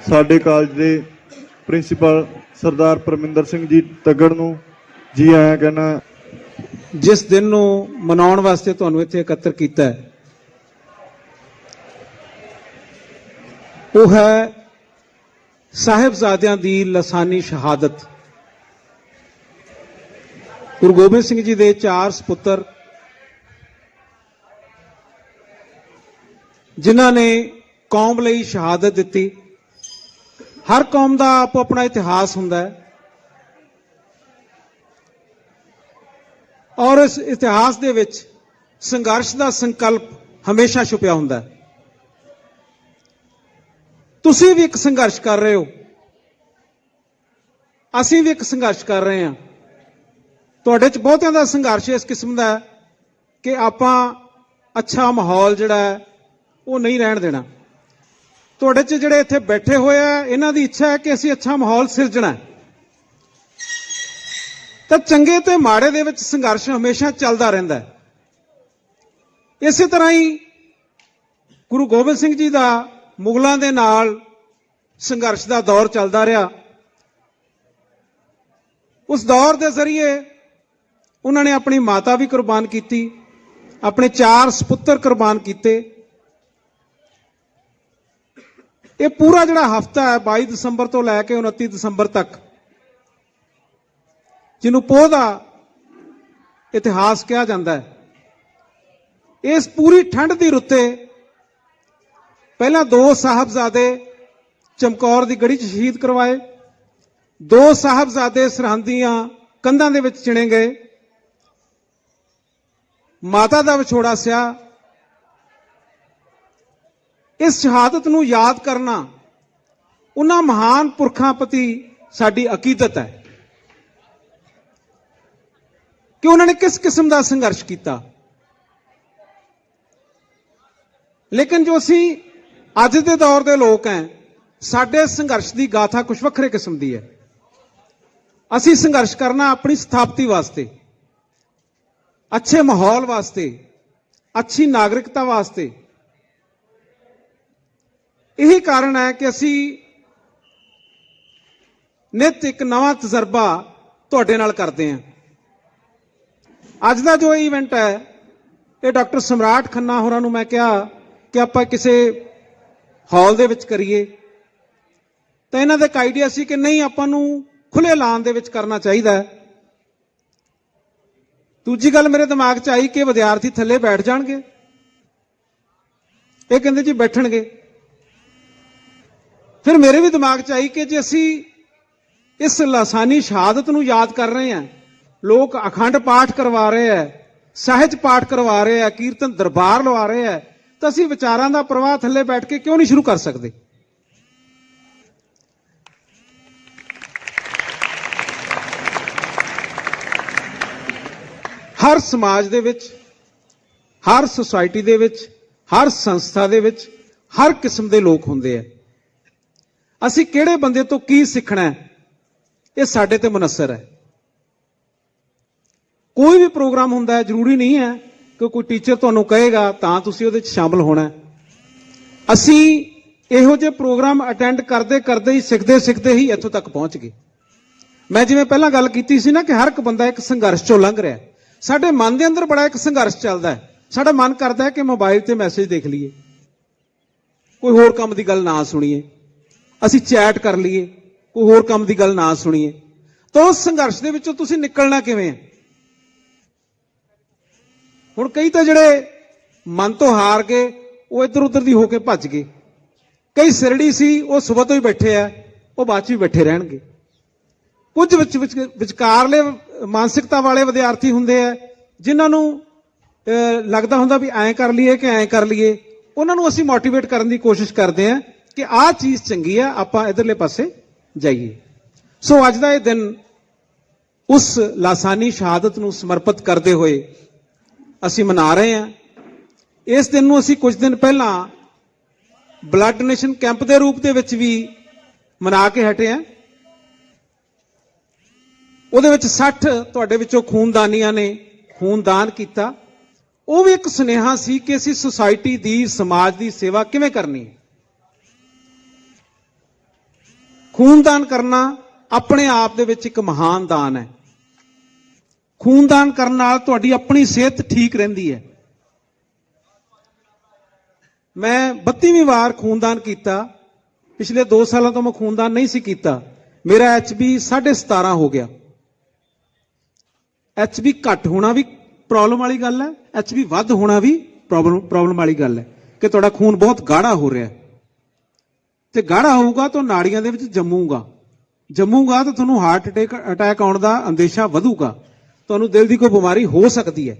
साडे कॉलेज के प्रिंसीपल सरदार परमिंदर सिंह जी तगड़ नूं जी आया कहना। जिस दिन नूं मनाउण वास्ते तुहानूं इत्थे एकत्र कीता है वो है साहिबजादियां दी लसानी शहादत। गुरु गोबिंद सिंह जी दे 4 सपुत्र जिन्हां ने कौम लई शहादत दिती। हर कौम का आपो अपना इतिहास हुंदा है और इस इतिहास दे विच संघर्ष का संकल्प हमेशा छुपिया हुंदा है। तुसीं भी एक संघर्ष कर रहे हो, असीं भी एक संघर्ष कर रहे हैं। तुहाडे च बहुतिआं दा संघर्ष इस किस्म का है कि आपां अच्छा माहौल जिहड़ा है वो नहीं रहन देना। तुहाडे च जिहड़े इत्थे बैठे हुए हैं इन्हां दी इच्छा है कि असीं अच्छा माहौल सिरजना है। तो चंगे ते माड़े दे विच संघर्ष हमेशा चलदा रहिंदा है। इसे तरह ही गुरु गोबिंद सिंह जी का मुगलों के नाल संघर्ष का दौर चलता रहा। उस दौर के जरिए उन्होंने अपनी माता भी कुर्बान की, अपने 4 सपुत्र कुर्बान किए। ये पूरा जिहड़ा हफ्ता है 22 दिसंबर तो लैके 29 दिसंबर तक, जिन्हों पोह का इतिहास कहा जाता है, इस पूरी ठंड की रुत्ते पहला 2 साहबजादे चमकौर की गढ़ी शहीद करवाए, 2 साहबजादे सरहद दियां कंधां दे विच चिणे गए। माता का विछोड़ा सिया। इस शहादत नूं याद करना उन्हां महान पुरखां प्रति साडी अकीदत है कि उन्होंने किस किस्म का संघर्ष किया। लेकिन जो असी अज के दौर के लोग हैं, साडे संघर्ष की गाथा कुछ वक्रे किस्म की है। असी संघर्ष करना अपनी स्थापति वास्ते, अच्छे माहौल वास्ते, अच्छी नागरिकता वास्ते। यही कारण है कि असी नित एक नवा तजर्बा तुहाडे नाल करते हैं। अज का जो इवेंट है ये डॉक्टर सम्राट खन्ना होरां नूं मैं कहा कि आपां किसी हॉल दे विच करिए, तो इन्हां दा एक आइडिया सी कि नहीं आपां नूं खुले ऐलान दे विच करना चाहिए। दूजी गल मेरे दिमाग च आई कि विद्यार्थी थल्ले बैठ जाणगे, ये कहंदे जी बैठणगे। फिर मेरे भी दिमाग च आई कि जे असी इस लासानी शहादत नूं याद कर रहे हैं, लोग अखंड पाठ करवा रहे हैं, सहज पाठ करवा रहे हैं, कीर्तन दरबार लवा रहे हैं, तो असी विचारां दा प्रवाह थल्ले बैठ के क्यों नहीं शुरू कर सकते। हर समाज दे विच, हर सोसाइटी दे विच, हर संस्था दे विच हर किस्म के लोग हुंदे हैं। असी किहड़े बंदे तो की सीखना है ये साडे ते मुनसर है। कोई भी प्रोग्राम हुंदा है, जरूरी नहीं है कि कोई टीचर तुहानूं कहेगा तां तुसीं उहदे च शामिल होना है। असी इहो जिहे प्रोग्राम अटेंड करते करते ही सिखते सिखते ही इत्थों तक पहुंच गए। मैं जिवें पहलां गल कीती सी ना कि हर एक बंदा एक संघर्ष चों लंघ रहा है। साडे मन दे अंदर बड़ा एक संघर्ष चलदा है। साडा मन करदा है कि मोबाइल ते मैसेज देख लीए, कोई होर काम दी गल ना सुणीए, असी चैट कर लीए, कोई होर काम दी गल ना सुणीए। तो उस संघर्ष दे विचों तुसीं निकलना किवें है? हुण कई तो जिहड़े मन तो हार गए वो इधर उधर दी होके भज गए। कई सिरड़ी सी वो सुबह तो ही बैठे आ, वो बाद भी बैठे रहणगे। कुछ विचकारले मानसिकता वाले विद्यार्थी हुंदे आ जिन्हां नूं लगदा हुंदा भी ऐं कर लीए कि ऐं कर लीए। उन्हां नूं असीं मोटिवेट करन दी कोशिश करते हैं कि आह चीज़ चंगी है, आपां इधरले पासे जाइए। सो अज दा इह दिन उस लासानी शहादत नूं समर्पित करते हुए असीं मना रहे हैं। इस दिन नूं असीं कुछ दिन पहला ब्लड डोनेशन कैंप के रूप दे विच भी मना के हटे हैं। ਉਹਦੇ ਵਿੱਚ 60 ਤੁਹਾਡੇ ਵਿੱਚੋਂ ਖੂਨਦਾਨੀਆਂ ਨੇ ਖੂਨਦਾਨ ਕੀਤਾ। ਉਹ ਵੀ ਇੱਕ ਸੁਨੇਹਾ ਸੀ ਕਿ ਅਸੀਂ ਸੁਸਾਇਟੀ ਦੀ, ਸਮਾਜ ਦੀ ਸੇਵਾ ਕਿਵੇਂ ਕਰਨੀ ਹੈ। ਖੂਨਦਾਨ ਕਰਨਾ ਆਪਣੇ ਆਪ ਦੇ ਵਿੱਚ ਇੱਕ ਮਹਾਨ ਦਾਨ ਹੈ। ਖੂਨਦਾਨ ਕਰਨ ਨਾਲ ਤੁਹਾਡੀ ਆਪਣੀ ਸਿਹਤ ਠੀਕ ਰਹਿੰਦੀ ਹੈ। ਮੈਂ 32ਵੀਂ ਵਾਰ ਖੂਨਦਾਨ ਕੀਤਾ। ਪਿਛਲੇ 2 ਸਾਲਾਂ ਤੋਂ ਮੈਂ ਖੂਨਦਾਨ ਨਹੀਂ ਸੀ ਕੀਤਾ। ਮੇਰਾ HB 17.5 ਹੋ ਗਿਆ। HB ਘੱਟ ਹੋਣਾ ਵੀ ਪ੍ਰੋਬਲਮ ਵਾਲੀ ਗੱਲ ਹੈ, HB ਵੱਧ ਹੋਣਾ ਵੀ ਪ੍ਰੋਬਲਮ ਵਾਲੀ ਗੱਲ ਹੈ ਕਿ ਤੁਹਾਡਾ ਖੂਨ ਬਹੁਤ ਗਾੜਾ ਹੋ ਰਿਹਾ ਹੈ। ਤੇ ਗਾੜਾ ਹੋਊਗਾ ਤਾਂ ਨਾੜੀਆਂ ਦੇ ਵਿੱਚ ਜੰਮੂਗਾ ਤਾਂ ਤੁਹਾਨੂੰ ਹਾਰਟ ਅਟੈਕ ਆਉਣ ਦਾ ਅੰਦੇਸ਼ਾ ਵਧੂਗਾ, ਤੁਹਾਨੂੰ ਦਿਲ ਦੀ ਕੋਈ ਬਿਮਾਰੀ ਹੋ ਸਕਦੀ ਹੈ।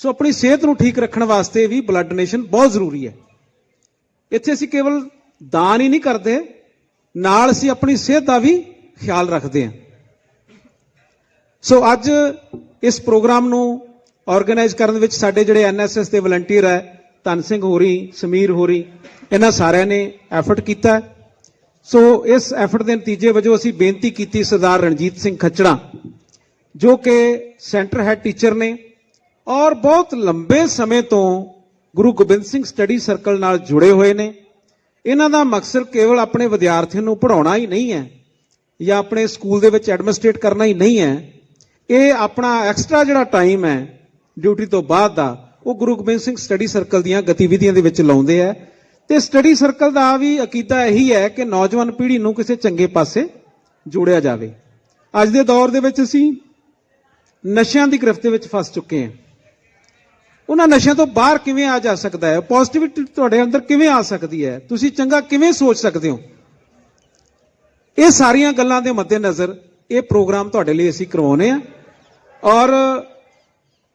ਸੋ ਆਪਣੀ ਸਿਹਤ ਨੂੰ ਠੀਕ ਰੱਖਣ ਵਾਸਤੇ ਵੀ ਬਲੱਡ ਡੋਨੇਸ਼ਨ ਬਹੁਤ ਜ਼ਰੂਰੀ ਹੈ। ਇੱਥੇ ਅਸੀਂ ਕੇਵਲ ਦਾਨ ਹੀ ਨਹੀਂ ਕਰਦੇ, ਨਾਲ ਅਸੀਂ ਆਪਣੀ ਸਿਹਤ ਦਾ ਵੀ ਖਿਆਲ ਰੱਖਦੇ ਹਾਂ। ਸੋ ਅੱਜ ਇਸ ਪ੍ਰੋਗਰਾਮ ਨੂੰ ਆਰਗੇਨਾਈਜ਼ ਕਰਨ ਵਿੱਚ ਸਾਡੇ ਜਿਹੜੇ NSS ਦੇ ਵਲੰਟੀਅਰ ਹੈ, ਧਨ ਸਿੰਘ ਹੋਰੀ, ਸਮੀਰ ਹੋਰੀ, ਇਹਨਾਂ ਸਾਰਿਆਂ ਨੇ ਐਫਰਟ ਕੀਤਾ ਹੈ। ਸੋ ਇਸ ਐਫਰਟ ਦੇ ਨਤੀਜੇ ਵਜੋਂ ਅਸੀਂ ਬੇਨਤੀ ਕੀਤੀ ਸਰਦਾਰ ਰਣਜੀਤ ਸਿੰਘ ਖੱਚੜਾ, ਜੋ ਕਿ ਸੈਂਟਰ ਹੈਡ ਟੀਚਰ ਨੇ ਔਰ ਬਹੁਤ ਲੰਬੇ ਸਮੇਂ ਤੋਂ ਗੁਰੂ ਗੋਬਿੰਦ ਸਿੰਘ ਸਟੱਡੀ ਸਰਕਲ ਨਾਲ ਜੁੜੇ ਹੋਏ ਨੇ। ਇਹਨਾਂ ਦਾ ਮਕਸਦ ਕੇਵਲ ਆਪਣੇ ਵਿਦਿਆਰਥੀਆਂ ਨੂੰ ਪੜ੍ਹਾਉਣਾ ਹੀ ਨਹੀਂ ਹੈ ਜਾਂ ਆਪਣੇ ਸਕੂਲ ਦੇ ਵਿੱਚ ਐਡਮਿਨਿਸਟ੍ਰੇਟ ਕਰਨਾ ਹੀ ਨਹੀਂ ਹੈ। ਇਹ ਆਪਣਾ ਐਕਸਟਰਾ ਜਿਹੜਾ ਟਾਈਮ ਹੈ ਡਿਊਟੀ ਤੋਂ ਬਾਅਦ ਦਾ, ਉਹ ਗੁਰੂ ਗੋਬਿੰਦ ਸਿੰਘ ਸਟੱਡੀ ਸਰਕਲ ਦੀਆਂ ਗਤੀਵਿਧੀਆਂ ਦੇ ਵਿੱਚ ਲਾਉਂਦੇ ਆ। ਤੇ ਸਟੱਡੀ ਸਰਕਲ ਦਾ ਵੀ ਅਕੀਦਾ ਇਹੀ ਹੈ ਕਿ ਨੌਜਵਾਨ ਪੀੜ੍ਹੀ ਨੂੰ ਕਿਸੇ ਚੰਗੇ ਪਾਸੇ ਜੋੜਿਆ ਜਾਵੇ। ਅੱਜ ਦੇ ਦੌਰ ਦੇ ਵਿੱਚ ਅਸੀਂ ਨਸ਼ਿਆਂ ਦੀ ਗ੍ਰਿਫਤ ਦੇ ਵਿੱਚ ਫਸ ਚੁੱਕੇ ਹਾਂ। ਉਹਨਾਂ ਨਸ਼ਿਆਂ ਤੋਂ ਬਾਹਰ ਕਿਵੇਂ ਆ ਜਾ ਸਕਦਾ ਹੈ? ਪੋਜ਼ਿਟਿਵਿਟੀ ਤੁਹਾਡੇ ਅੰਦਰ ਕਿਵੇਂ ਆ ਸਕਦੀ ਹੈ? ਤੁਸੀਂ ਚੰਗਾ ਕਿਵੇਂ ਸੋਚ ਸਕਦੇ ਹੋ? ਇਹ ਸਾਰੀਆਂ ਗੱਲਾਂ ਦੇ ਮੱਦੇਨਜ਼ਰ ਇਹ ਪ੍ਰੋਗਰਾਮ ਤੁਹਾਡੇ ਲਈ ਅਸੀਂ ਕਰਵਾਉਨੇ ਆ ਔਰ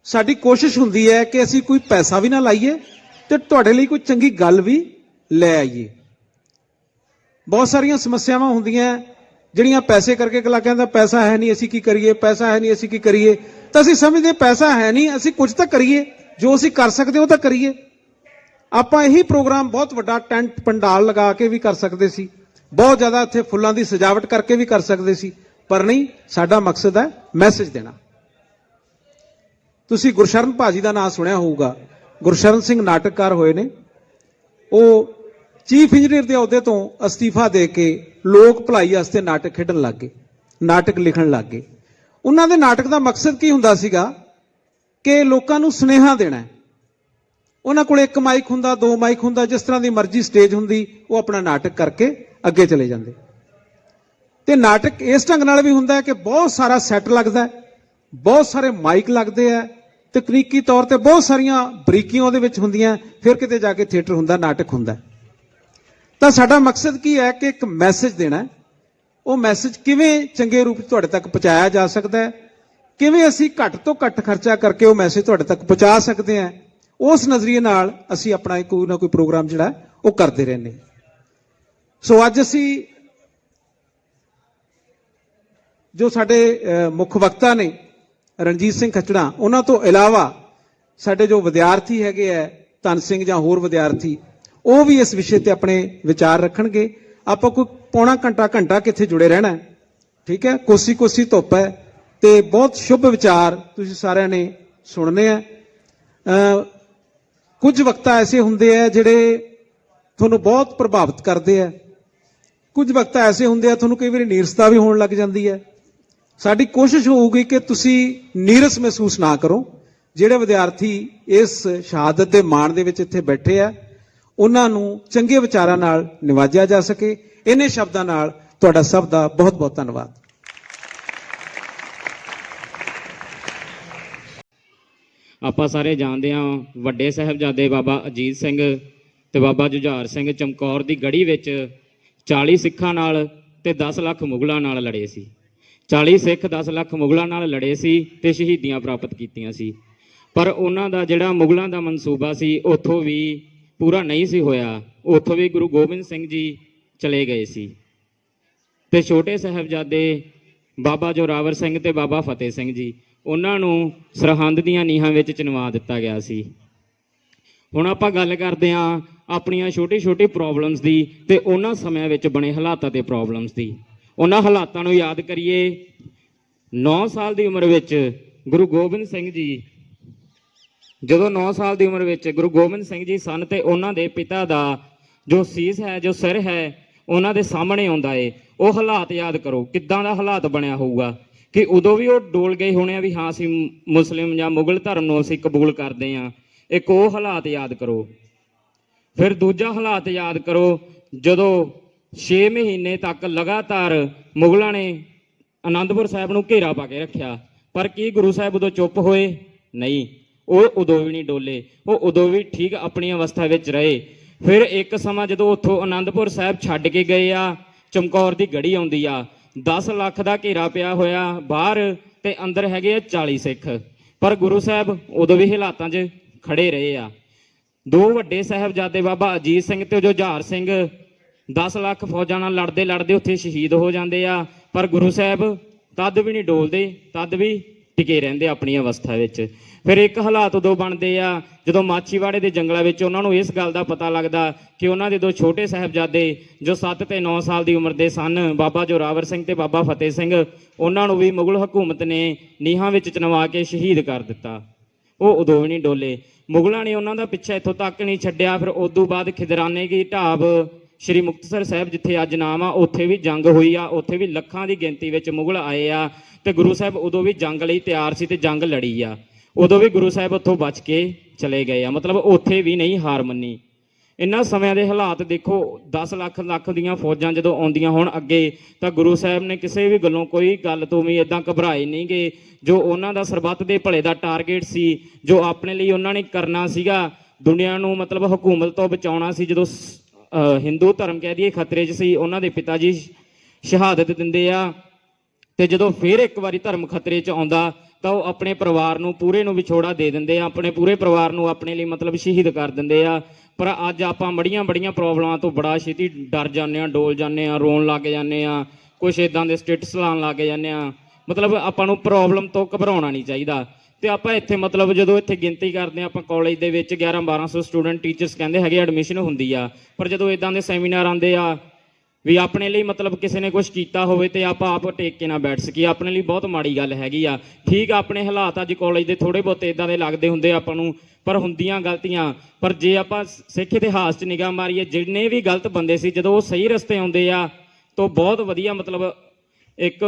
ਸਾਡੀ ਕੋਸ਼ਿਸ਼ ਹੁੰਦੀ ਹੈ ਕਿ ਅਸੀਂ ਕੋਈ ਪੈਸਾ ਵੀ ਨਾ ਲਾਈਏ ਤੇ ਤੁਹਾਡੇ ਲਈ ਕੋਈ ਚੰਗੀ ਗੱਲ ਵੀ ਲੈ ਆਈਏ। ਬਹੁਤ ਸਾਰੀਆਂ ਸਮੱਸਿਆਵਾਂ ਹੁੰਦੀਆਂ ਜਿਹੜੀਆਂ ਪੈਸੇ ਕਰਕੇ ਅਗਲਾ ਕਹਿੰਦਾ ਪੈਸਾ ਹੈ ਨਹੀਂ ਅਸੀਂ ਕੀ ਕਰੀਏ, ਪੈਸਾ ਹੈ ਨਹੀਂ ਅਸੀਂ ਕੀ ਕਰੀਏ। ਤਾਂ ਅਸੀਂ ਸਮਝਦੇ ਪੈਸਾ ਹੈ ਨਹੀਂ, ਅਸੀਂ ਕੁਝ ਤਾਂ ਕਰੀਏ, ਜੋ ਅਸੀਂ ਕਰ ਸਕਦੇ ਉਹ ਤਾਂ ਕਰੀਏ। ਆਪਾਂ ਇਹੀ ਪ੍ਰੋਗਰਾਮ ਬਹੁਤ ਵੱਡਾ ਟੈਂਟ ਪੰਡਾਲ ਲਗਾ ਕੇ ਵੀ ਕਰ ਸਕਦੇ ਸੀ, ਬਹੁਤ ਜ਼ਿਆਦਾ ਇੱਥੇ ਫੁੱਲਾਂ ਦੀ ਸਜਾਵਟ ਕਰਕੇ ਵੀ ਕਰ ਸਕਦੇ ਸੀ, ਪਰ ਨਹੀਂ, ਸਾਡਾ ਮਕਸਦ ਹੈ ਮੈਸੇਜ ਦੇਣਾ। ਤੁਸੀਂ ਗੁਰਸ਼ਰਨ ਭਾਜੀ ਦਾ ਨਾਮ ਸੁਣਿਆ ਹੋਊਗਾ। ਗੁਰਸ਼ਰਨ ਸਿੰਘ ਨਾਟਕਕਾਰ ਹੋਏ ਨੇ। ਉਹ ਚੀਫ ਇੰਜੀਨੀਅਰ ਦੇ ਅਹੁਦੇ ਤੋਂ ਅਸਤੀਫਾ ਦੇ ਕੇ ਲੋਕ ਭਲਾਈ ਵਾਸਤੇ ਨਾਟਕ ਖੇਡਣ ਲੱਗ ਗਏ, ਨਾਟਕ ਲਿਖਣ ਲੱਗ ਗਏ। ਉਹਨਾਂ ਦੇ ਨਾਟਕ ਦਾ ਮਕਸਦ ਕੀ ਹੁੰਦਾ ਸੀਗਾ ਕਿ ਲੋਕਾਂ ਨੂੰ ਸੁਨੇਹਾ ਦੇਣਾ ਹੈ। ਉਹਨਾਂ ਕੋਲ 1 ਮਾਈਕ ਹੁੰਦਾ, 2 ਮਾਈਕ ਹੁੰਦਾ, ਜਿਸ ਤਰ੍ਹਾਂ ਦੀ ਮਰਜ਼ੀ ਸਟੇਜ ਹੁੰਦੀ, ਉਹ ਆਪਣਾ ਨਾਟਕ ਕਰਕੇ ਅੱਗੇ ਚਲੇ ਜਾਂਦੇ। ਤੇ ਨਾਟਕ ਇਸ ਢੰਗ ਨਾਲ ਵੀ ਹੁੰਦਾ ਹੈ ਕਿ ਬਹੁਤ ਸਾਰਾ ਸੈੱਟ ਲੱਗਦਾ, ਬਹੁਤ ਸਾਰੇ ਮਾਈਕ ਲੱਗਦੇ ਆ, ਤਕਨੀਕੀ ਤੌਰ ਤੇ ਬਹੁਤ ਸਾਰੀਆਂ ਬਰੀਕੀਆਂ ਉਹਦੇ ਵਿੱਚ ਹੁੰਦੀਆਂ, ਫਿਰ ਕਿਤੇ ਜਾ ਕੇ ਥੀਏਟਰ ਹੁੰਦਾ, ਨਾਟਕ ਹੁੰਦਾ। ਤਾਂ ਸਾਡਾ ਮਕਸਦ ਕੀ ਹੈ ਕਿ ਇੱਕ ਮੈਸੇਜ ਦੇਣਾ ਹੈ। ਉਹ ਮੈਸੇਜ ਕਿਵੇਂ ਚੰਗੇ ਰੂਪ ਚ ਤੁਹਾਡੇ ਤੱਕ ਪਹੁੰਚਾਇਆ ਜਾ ਸਕਦਾ ਹੈ, ਕਿਵੇਂ ਅਸੀਂ ਘੱਟ ਤੋਂ ਘੱਟ ਖਰਚਾ ਕਰਕੇ ਉਹ ਮੈਸੇਜ ਤੁਹਾਡੇ ਤੱਕ ਪਹੁੰਚਾ ਸਕਦੇ ਹਾਂ, ਉਸ ਨਜ਼ਰੀਏ ਨਾਲ ਅਸੀਂ ਆਪਣਾ ਕੋਈ ਨਾ ਕੋਈ ਪ੍ਰੋਗਰਾਮ ਜਿਹੜਾ ਉਹ ਕਰਦੇ ਰਹਿੰਦੇ। ਸੋ ਅੱਜ ਅਸੀਂ ਜੋ ਸਾਡੇ ਮੁੱਖ ਵਕਤਾ ਨੇ ਰਣਜੀਤ ਸਿੰਘ ਖੱਚੜਾ, ਉਹਨਾਂ ਤੋਂ ਇਲਾਵਾ ਸਾਡੇ ਜੋ ਵਿਦਿਆਰਥੀ ਹੈਗੇ ਆ, ਧਨ ਸਿੰਘ ਜਾਂ ਹੋਰ ਵਿਦਿਆਰਥੀ, ਉਹ ਵੀ ਇਸ ਵਿਸ਼ੇ ਤੇ ਆਪਣੇ ਵਿਚਾਰ ਰੱਖਣਗੇ। ਆਪਾਂ ਕੋਈ ਪੌਣਾ ਘੰਟਾ ਕਿੱਥੇ ਜੁੜੇ ਰਹਿਣਾ, ਠੀਕ ਹੈ। ਕੋਸੀ ਧੁੱਪ ਹੈ ਤੇ ਬਹੁਤ ਸ਼ੁਭ ਵਿਚਾਰ ਤੁਸੀਂ ਸਾਰਿਆਂ ਨੇ ਸੁਣਨੇ ਆ। ਕੁਝ ਵਕਤਾ ਐਸੇ ਹੁੰਦੇ ਆ ਜਿਹੜੇ ਤੁਹਾਨੂੰ ਬਹੁਤ ਪ੍ਰਭਾਵਿਤ ਕਰਦੇ ਆ, ਕੁਝ ਵਕਤਾ ਐਸੇ ਹੁੰਦੇ ਆ ਤੁਹਾਨੂੰ ਕਈ ਵਾਰੀ ਨੀਰਸਤਾ ਵੀ ਹੋਣ ਲੱਗ ਜਾਂਦੀ ਹੈ। ਸਾਡੀ ਕੋਸ਼ਿਸ਼ ਹੋਊਗੀ ਕਿ ਤੁਸੀਂ ਨੀਰਸ ਮਹਿਸੂਸ ਨਾ ਕਰੋ। ਜਿਹੜੇ ਵਿਦਿਆਰਥੀ ਇਸ ਸ਼ਹਾਦਤ ਦੇ ਮਾਣ ਦੇ ਵਿੱਚ ਇੱਥੇ ਬੈਠੇ ਆ, ਉਹਨਾਂ ਨੂੰ ਚੰਗੇ ਵਿਚਾਰਾਂ ਨਾਲ ਨਿਵਾਜਿਆ ਜਾ ਸਕੇ। ਇਹਨੇ ਸ਼ਬਦਾਂ ਨਾਲ ਤੁਹਾਡਾ ਸਭ ਦਾ ਬਹੁਤ ਬਹੁਤ ਧੰਨਵਾਦ। ਆਪਾਂ ਸਾਰੇ ਜਾਣਦੇ ਹਾਂ ਵੱਡੇ ਸਾਹਿਬਜ਼ਾਦੇ ਬਾਬਾ ਅਜੀਤ ਸਿੰਘ ਤੇ ਬਾਬਾ ਜੁਝਾਰ ਸਿੰਘ ਚਮਕੌਰ ਦੀ ਗੜੀ ਵਿੱਚ 40 ਸਿੱਖਾਂ ਨਾਲ ਤੇ 10 ਲੱਖ ਮੁਗਲਾਂ ਨਾਲ ਲੜੇ ਸੀ। 40 ਸਿੱਖ 10 ਲੱਖ ਮੁਗਲਾਂ ਨਾਲ ਲੜੇ ਸੀ ਤੇ ਸ਼ਹੀਦੀਆਂ ਪ੍ਰਾਪਤ ਕੀਤੀਆਂ ਸੀ। ਪਰ ਉਹਨਾਂ ਦਾ ਜਿਹੜਾ ਮੁਗਲਾਂ ਦਾ ਮਨਸੂਬਾ ਸੀ ਉੱਥੋਂ ਵੀ ਪੂਰਾ ਨਹੀਂ ਸੀ ਹੋਇਆ। ਉੱਥੋਂ ਵੀ ਗੁਰੂ ਗੋਬਿੰਦ ਸਿੰਘ ਜੀ ਚਲੇ ਗਏ ਸੀ ਤੇ ਛੋਟੇ ਸਾਹਿਬਜ਼ਾਦੇ ਬਾਬਾ ਜੋਰਾਵਰ ਸਿੰਘ ਤੇ ਬਾਬਾ ਫਤਿਹ ਸਿੰਘ ਜੀ, ਉਹਨਾਂ ਨੂੰ ਸਰਹੰਦ ਦੀਆਂ ਨੀਹਾਂ ਵਿੱਚ ਚਿਣਵਾ ਦਿੱਤਾ ਗਿਆ ਸੀ। ਹੁਣ ਆਪਾਂ ਗੱਲ ਕਰਦੇ ਹਾਂ ਆਪਣੀਆਂ ਛੋਟੀ ਪ੍ਰੋਬਲਮਸ ਦੀ ਤੇ ਉਹਨਾਂ ਸਮਿਆਂ ਵਿੱਚ ਬਣੇ ਹਾਲਾਤਾਂ ਤੇ ਪ੍ਰੋਬਲਮਸ ਦੀ। ਉਹਨਾਂ ਹਾਲਾਤਾਂ ਨੂੰ ਯਾਦ ਕਰੀਏ। 9 ਸਾਲ ਦੀ ਉਮਰ ਵਿੱਚ ਗੁਰੂ ਗੋਬਿੰਦ ਸਿੰਘ ਜੀ, ਜਦੋਂ 9 ਸਾਲ ਦੀ ਉਮਰ ਵਿੱਚ ਗੁਰੂ ਗੋਬਿੰਦ ਸਿੰਘ ਜੀ ਸਨ ਤੇ ਉਹਨਾਂ ਦੇ ਪਿਤਾ ਦਾ ਜੋ ਸੀਸ ਹੈ, ਜੋ ਸਿਰ ਹੈ, ਉਹਨਾਂ ਦੇ ਸਾਹਮਣੇ ਆਉਂਦਾ ਏ, ਉਹ ਹਾਲਾਤ ਯਾਦ ਕਰੋ ਕਿੱਦਾਂ ਦਾ ਹਾਲਾਤ ਬਣਿਆ ਹੋਊਗਾ ਕਿ ਉਦੋਂ ਵੀ ਉਹ ਡੋਲ ਗਏ ਹੋਣੇ ਆ ਵੀ ਹਾਂ ਅਸੀਂ ਮੁਸਲਿਮ ਜਾਂ ਮੁਗਲ ਧਰਮ ਨੂੰ ਅਸੀਂ ਕਬੂਲ ਕਰਦੇ ਹਾਂ। ਇੱਕ ਉਹ ਹਾਲਾਤ ਯਾਦ ਕਰੋ। ਫਿਰ ਦੂਜਾ ਹਾਲਾਤ ਯਾਦ ਕਰੋ ਜਦੋਂ 6 ਮਹੀਨੇ ਤੱਕ ਲਗਾਤਾਰ ਮੁਗਲਾਂ ਨੇ ਆਨੰਦਪੁਰ ਸਾਹਿਬ ਨੂੰ ਘੇਰਾ ਪਾ ਕੇ ਰੱਖਿਆ, ਪਰ ਕੀ ਗੁਰੂ ਸਾਹਿਬ ਉਦੋਂ ਚੁੱਪ ਹੋਏ? ਨਹੀਂ, ਉਹ ਉਦੋਂ ਵੀ ਨਹੀਂ ਡੋਲੇ, ਉਹ ਉਦੋਂ ਵੀ ਠੀਕ ਆਪਣੀ ਅਵਸਥਾ ਵਿੱਚ ਰਹੇ। ਫਿਰ ਇੱਕ ਸਮਾਂ ਜਦੋਂ ਉੱਥੋਂ ਆਨੰਦਪੁਰ ਸਾਹਿਬ ਛੱਡ ਕੇ ਗਏ ਆ, ਚਮਕੌਰ ਦੀ ਗੜੀ ਆਉਂਦੀ ਆ, 10 ਲੱਖ ਦਾ ਘੇਰਾ ਪਿਆ ਹੋਇਆ ਬਾਹਰ ਤੇ ਅੰਦਰ ਹੈਗੇ ਆ 40 ਸਿੱਖ, ਪਰ ਗੁਰੂ ਸਾਹਿਬ ਉਦੋਂ ਵੀ ਹਾਲਾਤਾਂ 'ਚ ਖੜੇ ਰਹੇ ਆ। 2 ਵੱਡੇ ਸਾਹਿਬਜ਼ਾਦੇ ਬਾਬਾ ਅਜੀਤ ਸਿੰਘ ਤੇ ਜੁਝਾਰ ਸਿੰਘ 10 ਲੱਖ ਫੌਜਾਂ ਨਾਲ ਲੜਦੇ ਲੜਦੇ ਉੱਥੇ ਸ਼ਹੀਦ ਹੋ ਜਾਂਦੇ ਆ, ਪਰ ਗੁਰੂ ਸਾਹਿਬ ਤਦ ਵੀ ਨਹੀਂ ਡੋਲਦੇ, ਤਦ ਵੀ ਟਿਕੇ ਰਹਿੰਦੇ ਆਪਣੀ ਅਵਸਥਾ ਵਿੱਚ। ਫਿਰ ਇੱਕ ਹਾਲਾਤ ਉਦੋਂ ਬਣਦੇ ਆ ਜਦੋਂ ਮਾਛੀਵਾੜੇ ਦੇ ਜੰਗਲਾਂ ਵਿੱਚ ਉਹਨਾਂ ਨੂੰ ਇਸ ਗੱਲ ਦਾ ਪਤਾ ਲੱਗਦਾ ਕਿ ਉਹਨਾਂ ਦੇ 2 ਛੋਟੇ ਸਾਹਿਬਜ਼ਾਦੇ ਜੋ 7 ਤੇ 9 ਸਾਲ ਦੀ ਉਮਰ ਦੇ ਸਨ, ਬਾਬਾ ਜ਼ੋਰਾਵਰ ਸਿੰਘ ਤੇ ਬਾਬਾ ਫਤਿਹ ਸਿੰਘ, ਉਹਨਾਂ ਨੂੰ ਵੀ ਮੁਗਲ ਹਕੂਮਤ ਨੇ ਨੀਹਾਂ ਵਿੱਚ ਚਿਣਵਾ ਕੇ ਸ਼ਹੀਦ ਕਰ ਦਿੱਤਾ। ਉਹ ਉਦੋਂ ਵੀ ਨਹੀਂ ਡੋਲੇ। ਮੁਗਲਾਂ ਨੇ ਉਹਨਾਂ ਦਾ ਪਿੱਛਾ ਇੱਥੋਂ ਤੱਕ ਨਹੀਂ ਛੱਡਿਆ। ਫਿਰ ਉਦੋਂ ਬਾਅਦ ਖਿਦਰਾਨੇ ਕੀ ਢਾਬ ਸ਼੍ਰੀ ਮੁਕਤਸਰ ਸਾਹਿਬ ਜਿੱਥੇ ਅੱਜ ਨਾਮ ਆ, ਉੱਥੇ ਵੀ ਜੰਗ ਹੋਈ ਆ, ਉੱਥੇ ਵੀ ਲੱਖਾਂ ਦੀ ਗਿਣਤੀ ਵਿੱਚ ਮੁਗਲ ਆਏ ਆ ਤੇ ਗੁਰੂ ਸਾਹਿਬ ਉਦੋਂ ਵੀ ਜੰਗ ਲਈ ਤਿਆਰ ਸੀ ਤੇ ਜੰਗ ਲੜੀ ਆ। ਉਦੋਂ ਵੀ ਗੁਰੂ ਸਾਹਿਬ ਉੱਥੋਂ ਬਚ ਕੇ ਚਲੇ ਗਏ ਆ, ਮਤਲਬ ਉੱਥੇ ਵੀ ਨਹੀਂ ਹਾਰ ਮੰਨੀ। ਇਹਨਾਂ ਸਮਿਆਂ ਦੇ ਹਾਲਾਤ ਦੇਖੋ, 10 ਲੱਖ ਦੀਆਂ ਫੌਜਾਂ ਜਦੋਂ ਆਉਂਦੀਆਂ ਹੋਣ ਅੱਗੇ, ਤਾਂ ਗੁਰੂ ਸਾਹਿਬ ਨੇ ਕਿਸੇ ਵੀ ਗੱਲੋਂ ਕੋਈ ਗੱਲ ਤੋਂ ਵੀ ਇਦਾਂ ਘਬਰਾਏ ਨਹੀਂ ਗਏ। ਜੋ ਉਹਨਾਂ ਦਾ ਸਰਬੱਤ ਦੇ ਭਲੇ ਦਾ ਟਾਰਗੇਟ ਸੀ, ਜੋ ਆਪਣੇ ਲਈ ਉਹਨਾਂ ਨੇ ਕਰਨਾ ਸੀਗਾ, ਦੁਨੀਆ ਨੂੰ ਮਤਲਬ ਹਕੂਮਤ ਤੋਂ ਬਚਾਉਣਾ ਸੀ। ਜਦੋਂ ਹਿੰਦੂ ਧਰਮ ਕਹਿ ਦਈਏ ਖਤਰੇ 'ਚ ਸੀ, ਉਹਨਾਂ ਦੇ ਪਿਤਾ ਜੀ ਸ਼ਹਾਦਤ ਦਿੰਦੇ ਆ, ਤੇ ਜਦੋਂ ਫਿਰ ਇੱਕ ਵਾਰੀ ਧਰਮ ਖਤਰੇ 'ਚ ਆਉਂਦਾ ਤਾਂ ਉਹ ਆਪਣੇ ਪਰਿਵਾਰ ਨੂੰ ਪੂਰੇ ਨੂੰ ਵਿਛੋੜਾ ਦੇ ਦਿੰਦੇ ਆ, ਆਪਣੇ ਪੂਰੇ ਪਰਿਵਾਰ ਨੂੰ ਆਪਣੇ ਲਈ ਮਤਲਬ ਸ਼ਹੀਦ ਕਰ ਦਿੰਦੇ ਆ। ਪਰ ਅੱਜ ਆਪਾਂ ਬੜੀਆਂ ਪ੍ਰੋਬਲਮਾਂ ਤੋਂ ਬੜਾ ਛੇਤੀ ਡਰ ਜਾਂਦੇ ਆ, ਡੋਲ ਜਾਂਦੇ ਆ, ਰੋਣ ਲੱਗ ਜਾਂਦੇ ਆ, ਕੁਛ ਇਦਾਂ ਦੇ ਸਟੇਟਸ ਲਾਉਣ ਲੱਗ ਜਾਂਦੇ ਆ। ਮਤਲਬ ਆਪਾਂ ਨੂੰ ਪ੍ਰੋਬਲਮ ਤੋਂ ਘਬਰਾਉਣਾ ਨਹੀਂ ਚਾਹੀਦਾ। ਤੇ ਆਪਾਂ ਇੱਥੇ ਮਤਲਬ ਜਦੋਂ ਇੱਥੇ ਗਿਣਤੀ ਕਰਦੇ ਆ, ਆਪਾਂ ਕਾਲਜ ਦੇ ਵਿੱਚ 1100-1200 ਸਟੂਡੈਂਟ, ਟੀਚਰਸ ਕਹਿੰਦੇ ਹੈਗੇ ਐਡਮਿਸ਼ਨ ਹੁੰਦੀ ਆ, ਪਰ ਜਦੋਂ ਇਦਾਂ ਦੇ ਸੈਮੀਨਾਰ ਆਉਂਦੇ ਆ ਵੀ ਆਪਣੇ ਲਈ ਮਤਲਬ ਕਿਸੇ ਨੇ ਕੁਝ ਕੀਤਾ ਹੋਵੇ ਤੇ ਆਪਾਂ ਆਪ ਟੇਕ ਕੇ ਨਾ ਬੈਠ ਸਕੀਏ, ਆਪਣੇ ਲਈ ਬਹੁਤ ਮਾੜੀ ਗੱਲ ਹੈਗੀ ਆ। ਠੀਕ ਆ, ਆਪਣੇ ਹਾਲਾਤ ਅੱਜ ਕਾਲਜ ਦੇ ਥੋੜੇ ਬਹੁਤੇ ਇਦਾਂ ਦੇ ਲੱਗਦੇ ਹੁੰਦੇ ਆਪਾਂ ਨੂੰ, ਪਰ ਹੁੰਦੀਆਂ ਗਲਤੀਆਂ। ਪਰ ਜੇ ਆਪਾਂ ਸਿੱਖ ਇਤਿਹਾਸ 'ਚ ਨਿਗਾਹ ਮਾਰੀਏ, ਜਿੰਨੇ ਵੀ ਗਲਤ ਬੰਦੇ ਸੀ ਜਦੋਂ ਉਹ ਸਹੀ ਰਸਤੇ ਆਉਂਦੇ ਆ ਤਾਂ ਬਹੁਤ ਵਧੀਆ ਮਤਲਬ ਇੱਕ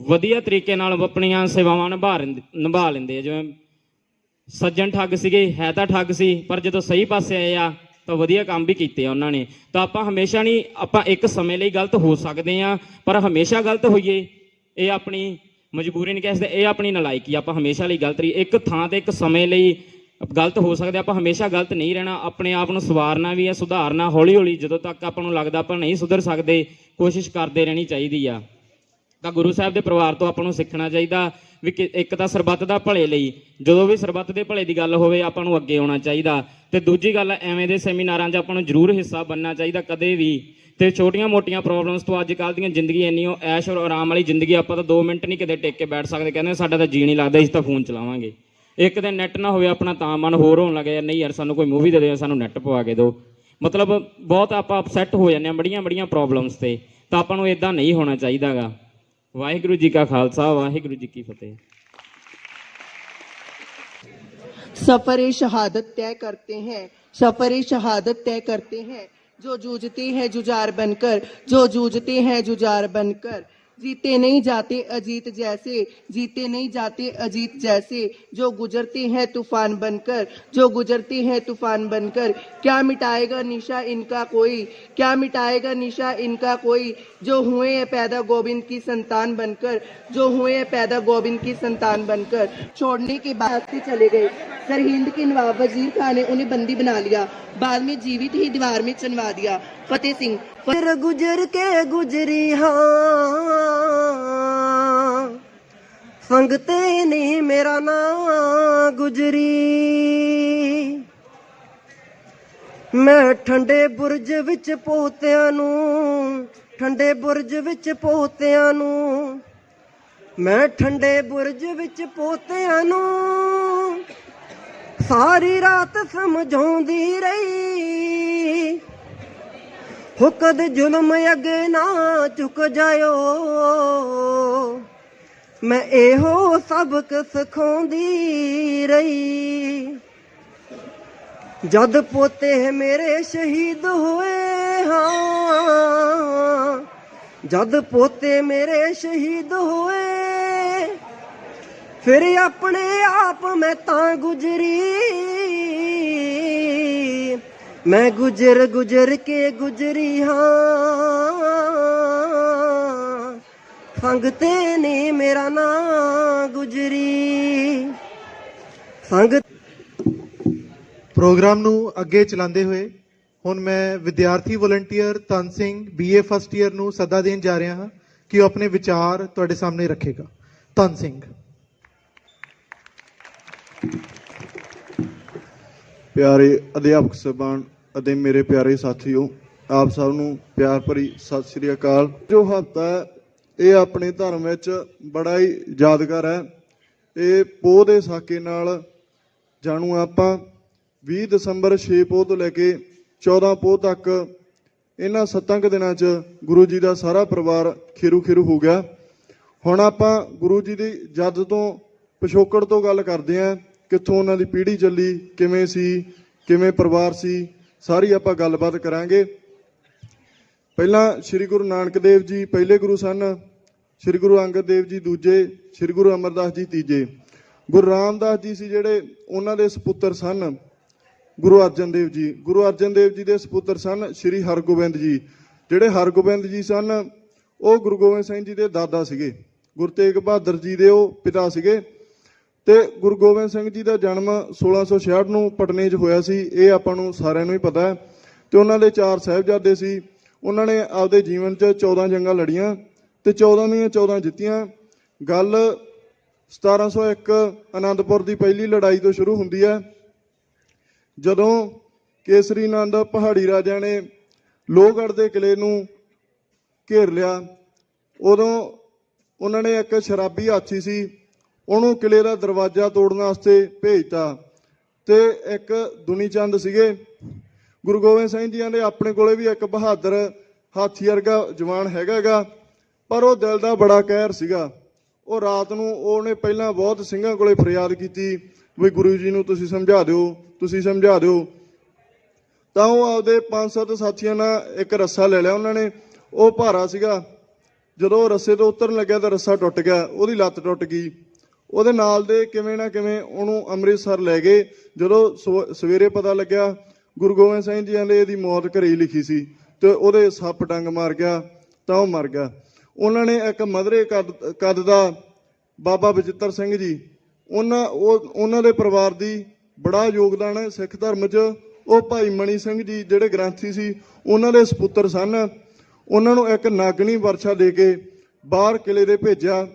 ਵਧੀਆ ਤਰੀਕੇ ਨਾਲ ਆਪਣੀਆਂ ਸੇਵਾਵਾਂ ਨਿਭਾ ਲੈਂਦੇ ਆ। ਜਿਵੇਂ ਸੱਜਣ ਠੱਗ ਸੀਗੇ, ਹੈ ਤਾਂ ਠੱਗ ਸੀ, ਪਰ ਜਦੋਂ ਸਹੀ ਪਾਸੇ ਆਏ ਆ ਤਾਂ ਵਧੀਆ ਕੰਮ ਵੀ ਕੀਤੇ ਆ ਉਹਨਾਂ ਨੇ। ਤਾਂ ਆਪਾਂ ਹਮੇਸ਼ਾ ਨਹੀਂ, ਆਪਾਂ ਇੱਕ ਸਮੇਂ ਲਈ ਗਲਤ ਹੋ ਸਕਦੇ ਆ, ਪਰ ਹਮੇਸ਼ਾ ਗਲਤ ਹੋਈਏ ਇਹ ਆਪਣੀ ਮਜਬੂਰੀ ਨਹੀਂ ਕਹਿ ਸਕਦੇ, ਇਹ ਆਪਣੀ ਨਲਾਇਕੀ। ਆਪਾਂ ਹਮੇਸ਼ਾ ਲਈ ਗਲਤ ਰਹੀ, ਇੱਕ ਥਾਂ ਤੇ ਇੱਕ ਸਮੇਂ ਲਈ ਗਲਤ ਹੋ ਸਕਦੇ, ਆਪਾਂ ਹਮੇਸ਼ਾ ਗਲਤ ਨਹੀਂ ਰਹਿਣਾ। ਆਪਣੇ ਆਪ ਨੂੰ ਸਵਾਰਨਾ ਵੀ ਹੈ, ਸੁਧਾਰਨਾ ਹੌਲੀ ਜਦੋਂ ਤੱਕ ਆਪਾਂ ਨੂੰ ਲੱਗਦਾ ਆਪਾਂ ਨਹੀਂ ਸੁਧਰ ਸਕਦੇ, ਕੋਸ਼ਿਸ਼ ਕਰਦੇ ਰਹਿਣੀ ਚਾਹੀਦੀ ਆ। ਤਾਂ ਗੁਰੂ ਸਾਹਿਬ ਦੇ ਪਰਿਵਾਰ ਤੋਂ ਆਪਾਂ ਨੂੰ ਸਿੱਖਣਾ ਚਾਹੀਦਾ ਵੀ ਇੱਕ ਤਾਂ ਸਰਬੱਤ ਦਾ ਭਲੇ ਲਈ, ਜਦੋਂ ਵੀ ਸਰਬੱਤ ਦੇ ਭਲੇ ਦੀ ਗੱਲ ਹੋਵੇ ਆਪਾਂ ਨੂੰ ਅੱਗੇ ਆਉਣਾ ਚਾਹੀਦਾ। ਤੇ ਦੂਜੀ ਗੱਲ, ਐਵੇਂ ਦੇ ਸੈਮੀਨਾਰਾਂ 'ਚ ਆਪਾਂ ਨੂੰ ਜ਼ਰੂਰ ਹਿੱਸਾ ਬਣਨਾ ਚਾਹੀਦਾ ਕਦੇ ਵੀ। ਤੇ ਛੋਟੀਆਂ-ਮੋਟੀਆਂ ਪ੍ਰੋਬਲਮਸ ਤੋਂ ਅੱਜ ਕੱਲ੍ਹ ਦੀਆਂ ਜ਼ਿੰਦਗੀ ਇੰਨੀ ਐਸ਼ ਔਰ ਆਰਾਮ ਵਾਲੀ ਜ਼ਿੰਦਗੀ, ਆਪਾਂ ਤਾਂ 2 ਮਿੰਟ ਨਹੀਂ ਕਿਤੇ ਟਿਕ ਕੇ ਬੈਠ ਸਕਦੇ। ਕਹਿੰਦੇ ਸਾਡਾ ਤਾਂ ਜੀ ਨਹੀਂ ਲੱਗਦਾ, ਅਸੀਂ ਤਾਂ ਫੋਨ ਚਲਾਵਾਂਗੇ। ਇੱਕ ਦਿਨ ਨੈਟ ਨਾ ਹੋਵੇ ਆਪਣਾ ਤਾਂ ਮਨ ਹੋਰ ਹੋਣ ਲੱਗ ਜਾਂਦਾ, ਨਹੀਂ ਯਾਰ ਸਾਨੂੰ ਕੋਈ ਮੂਵੀ ਦੇ ਦਿਓ, ਸਾਨੂੰ ਨੈਟ ਪਵਾ ਕੇ ਦਿਓ। ਮਤਲਬ ਬਹੁਤ ਆਪਾਂ ਅਪਸੈਟ ਹੋ ਜਾਂਦੇ ਹਾਂ ਬੜੀਆਂ ਪ੍ਰੋਬਲਮਸ ਤੇ। ਤਾਂ ਆਪਾਂ ਨੂੰ ਇਦਾਂ ਨਹੀਂ ਹੋਣਾ ਚਾਹੀਦਾ ਗਾ। ਵਾਹਿਗੁਰੂ ਜੀ ਕਾ ਖਾਲਸਾ, ਵਾਹਿਗੁਰੂ ਜੀ ਕੀ ਫਤਿਹ। सफर शहादत तय करते हैं, सफर शहादत तय करते हैं, जो जूझते हैं जुझार बनकर, जो जूझते हैं जुझार बनकर। जीते नहीं जाते अजीत जैसे, जीते नहीं जाते अजीत जैसे, जो गुजरते हैं तूफान बनकर, जो गुजरते हैं तूफान बनकर। क्या मिटाएगा निशा इनका कोई, क्या मिटाएगा निशा इनका कोई, जो हुए हैं पैदा गोविंद की संतान बनकर, जो हुए हैं पैदा गोविंद की संतान बनकर। छोड़ने के बाद से चले गए, सरहिंद के नवाब वजीर खान ने उन्हें बंदी बना लिया, बाद में जीवित ही दीवार में चुनवा दिया। फतेह सिंह फिर गुजर के गुजरी हाँ, संगते नहीं मेरा ना गुजरी। मैं ठंडे बुरज विच पोतियां नू, ठंडे बुरज विच पोतियां नू, मैं ठंडे बुरज विच पोतियां नू सारी रात समझाउंदी रही। हो कद जुल्म अगे ना चुक जायो, मैं एहो सबक सिखाउंदी रही। जद पोते मेरे शहीद होए, ਹਾਂ ਜਦ ਪੋਤੇ ਮੇਰੇ ਸ਼ਹੀਦ ਹੋਏ ਫਿਰ ਆਪਣੇ ਆਪ ਮੈਂ ਤਾਂ ਗੁਜ਼ਰੀ ਮੈਂ ਗੁਜ਼ਰ ਗੁਜ਼ਰ ਕੇ ਗੁਜ਼ਰੀ ਹਾਂ ਸੰਗ ਤੇ ਨੀ ਮੇਰਾ ਨਾਂ ਗੁਜ਼ਰੀ ਸੰਗ ਪ੍ਰੋਗਰਾਮ ਨੂੰ ਅੱਗੇ ਚਲਾਉਂਦੇ ਹੋਏ ਹੁਣ ਮੈਂ ਵਿਦਿਆਰਥੀ ਵਲੰਟੀਅਰ ਧਨ ਸਿੰਘ BA ਫਸਟ ਈਅਰ ਨੂੰ ਸੱਦਾ ਦੇਣ ਜਾ ਰਿਹਾ ਹਾਂ ਕਿ ਉਹ ਆਪਣੇ ਵਿਚਾਰ ਤੁਹਾਡੇ ਸਾਹਮਣੇ ਰੱਖੇਗਾ। ਧਨ ਸਿੰਘ। ਪਿਆਰੇ ਅਧਿਆਪਕ ਸਾਹਿਬਾਨ ਅਤੇ ਮੇਰੇ ਪਿਆਰੇ ਸਾਥੀਓ, ਆਪ ਸਭ ਨੂੰ ਪਿਆਰ ਭਰੀ ਸਤਿ ਸ੍ਰੀ ਅਕਾਲ। ਜੋ ਹਫ਼ਤਾ ਹੈ ਇਹ ਆਪਣੇ ਧਰਮ ਵਿੱਚ ਬੜਾ ਹੀ ਯਾਦਗਾਰ ਹੈ। ਇਹ ਪੋਹ ਦੇ ਸਾਕੇ ਨਾਲ ਜਾਣੂ ਆਪਾਂ 20 ਦਸੰਬਰ 6 ਪੋਹ ਤੋਂ ਲੈ ਕੇ 14 ਪੋਹ ਤੱਕ ਇਹਨਾਂ 7 ਦਿਨਾਂ 'ਚ ਗੁਰੂ ਜੀ ਦਾ ਸਾਰਾ ਪਰਿਵਾਰ ਖੇਰੂ ਖੇਰੂ ਹੋ ਗਿਆ। ਹੁਣ ਆਪਾਂ ਗੁਰੂ ਜੀ ਦੀ ਜਦ ਤੋਂ ਪਿਛੋਕੜ ਤੋਂ ਗੱਲ ਕਰਦੇ ਹਾਂ, ਕਿੱਥੋਂ ਉਹਨਾਂ ਦੀ ਪੀੜ੍ਹੀ ਚੱਲੀ, ਕਿਵੇਂ ਸੀ, ਕਿਵੇਂ ਪਰਿਵਾਰ ਸੀ, ਸਾਰੀ ਆਪਾਂ ਗੱਲਬਾਤ ਕਰਾਂਗੇ। ਪਹਿਲਾਂ ਸ੍ਰੀ ਗੁਰੂ ਨਾਨਕ ਦੇਵ ਜੀ ਪਹਿਲੇ ਗੁਰੂ ਸਨ, ਸ੍ਰੀ ਗੁਰੂ ਅੰਗਦ ਦੇਵ ਜੀ ਦੂਜੇ, ਸ੍ਰੀ ਗੁਰੂ ਅਮਰਦਾਸ ਜੀ ਤੀਜੇ। ਗੁਰੂ ਰਾਮਦਾਸ ਜੀ ਸੀ ਜਿਹੜੇ ਉਹਨਾਂ ਦੇ ਸਪੁੱਤਰ ਸਨ ਗੁਰੂ ਅਰਜਨ ਦੇਵ ਜੀ। ਗੁਰੂ ਅਰਜਨ ਦੇਵ ਜੀ ਦੇ ਸਪੁੱਤਰ ਸਨ ਸ੍ਰੀ ਹਰਗੋਬਿੰਦ ਜੀ। ਜਿਹੜੇ ਹਰਗੋਬਿੰਦ ਜੀ ਸਨ ਉਹ ਗੁਰੂ ਗੋਬਿੰਦ ਸਿੰਘ ਜੀ ਦੇ ਦਾਦਾ ਸੀਗੇ, ਗੁਰੂ ਤੇਗ ਬਹਾਦਰ ਜੀ ਦੇ ਉਹ ਪਿਤਾ ਸੀਗੇ। ਤੇ ਗੁਰੂ ਗੋਬਿੰਦ ਸਿੰਘ ਜੀ ਦਾ ਜਨਮ 1666 ਨੂੰ ਪਟਨੇ 'ਚ ਹੋਇਆ ਸੀ, ਇਹ ਆਪਾਂ ਨੂੰ ਸਾਰਿਆਂ ਨੂੰ ਹੀ ਪਤਾ ਹੈ। ਤੇ ਉਹਨਾਂ ਦੇ 4 ਸਾਹਿਬਜ਼ਾਦੇ ਸੀ। ਉਹਨਾਂ ਨੇ ਆਪਦੇ ਜੀਵਨ 'ਚ 14 ਜੰਗਾਂ ਲੜੀਆਂ ਤੇ 14 ਦੀਆਂ 14 ਜਿੱਤੀਆਂ। ਗੱਲ 1701 ਆਨੰਦਪੁਰ ਦੀ ਪਹਿਲੀ ਲੜਾਈ ਤੋਂ ਸ਼ੁਰੂ ਹੁੰਦੀ ਹੈ, ਜਦੋਂ ਕੇਸਰੀ ਨੰਦ ਪਹਾੜੀ ਰਾਜਿਆਂ ਨੇ ਲੋਹਗੜ੍ਹ ਦੇ ਕਿਲੇ ਨੂੰ ਘੇਰ ਲਿਆ। ਉਦੋਂ ਉਹਨਾਂ ਨੇ ਇੱਕ ਸ਼ਰਾਬੀ ਹਾਥੀ ਸੀ, ਉਹਨੂੰ ਕਿਲੇ ਦਾ ਦਰਵਾਜ਼ਾ ਤੋੜਨ ਵਾਸਤੇ ਭੇਜਤਾ। ਤੇ ਇੱਕ ਦੁਨੀ ਚੰਦ ਸੀਗੇ, ਗੁਰੂ ਗੋਬਿੰਦ ਸਿੰਘ ਜੀ ਦੇ ਆਪਣੇ ਕੋਲੇ ਵੀ ਇੱਕ ਬਹਾਦਰ ਹਾਥੀ ਵਰਗਾ ਜਵਾਨ ਹੈਗਾ, ਪਰ ਉਹ ਦਿਲ ਦਾ ਬੜਾ ਕਹਿਰ ਸੀਗਾ। ਉਹ ਰਾਤ ਨੂੰ ਉਹਨੇ ਪਹਿਲਾਂ ਬਹੁਤ ਸਿੰਘਾਂ ਕੋਲੇ ਫਰਿਆਦ ਕੀਤੀ ਵੀ ਗੁਰੂ ਜੀ ਨੂੰ ਤੁਸੀਂ ਸਮਝਾ ਦਿਓ, ਤੁਸੀਂ ਸਮਝਾ ਦਿਓ। ਤਾਂ ਉਹ ਆਪਦੇ 5-7 ਸਾਥੀਆਂ ਨਾਲ ਇੱਕ ਰੱਸਾ ਲੈ ਲਿਆ ਉਹਨਾਂ ਨੇ। ਉਹ ਭਾਰਾ ਸੀਗਾ, ਜਦੋਂ ਰੱਸੇ ਤੋਂ ਉਤਰਨ ਲੱਗਿਆ ਤਾਂ ਰੱਸਾ ਟੁੱਟ ਗਿਆ, ਉਹਦੀ ਲੱਤ ਟੁੱਟ ਗਈ। ਉਹਦੇ ਨਾਲ ਦੇ ਕਿਵੇਂ ਨਾ ਕਿਵੇਂ ਉਹਨੂੰ ਅੰਮ੍ਰਿਤਸਰ ਲੈ ਗਏ। ਜਦੋਂ ਸਵੇਰੇ ਪਤਾ ਲੱਗਿਆ ਗੁਰੂ ਗੋਬਿੰਦ ਸਿੰਘ ਜੀ ਨੇ ਇਹਦੀ ਮੌਤ ਘਰੇ ਹੀ ਲਿਖੀ ਸੀ ਤੇ ਉਹਦੇ ਸੱਪ ਡੰਗ ਮਾਰ ਗਿਆ ਤਾਂ ਉਹ ਮਰ ਗਿਆ। ਉਹਨਾਂ ਨੇ ਇੱਕ ਮਧਰੇ ਕੱਦ ਦਾ ਬਾਬਾ ਬਚਿੱਤਰ ਸਿੰਘ ਜੀ, ਉਹਨਾਂ ਦੇ ਪਰਿਵਾਰ ਦੀ ਬੜਾ ਯੋਗਦਾਨ ਹੈ ਸਿੱਖ ਧਰਮ 'ਚ। ਉਹ ਭਾਈ ਮਣੀ ਸਿੰਘ ਜੀ ਜਿਹੜੇ ਗ੍ਰੰਥੀ ਸੀ, ਉਹਨਾਂ ਦੇ ਸਪੁੱਤਰ ਸਨ। ਉਹਨਾਂ ਨੂੰ ਇੱਕ ਨਾਗਣੀ ਵਰਸ਼ਾ ਦੇ ਕੇ ਬਾਹਰ ਕਿਲੇ ਦੇ ਭੇਜਿਆ।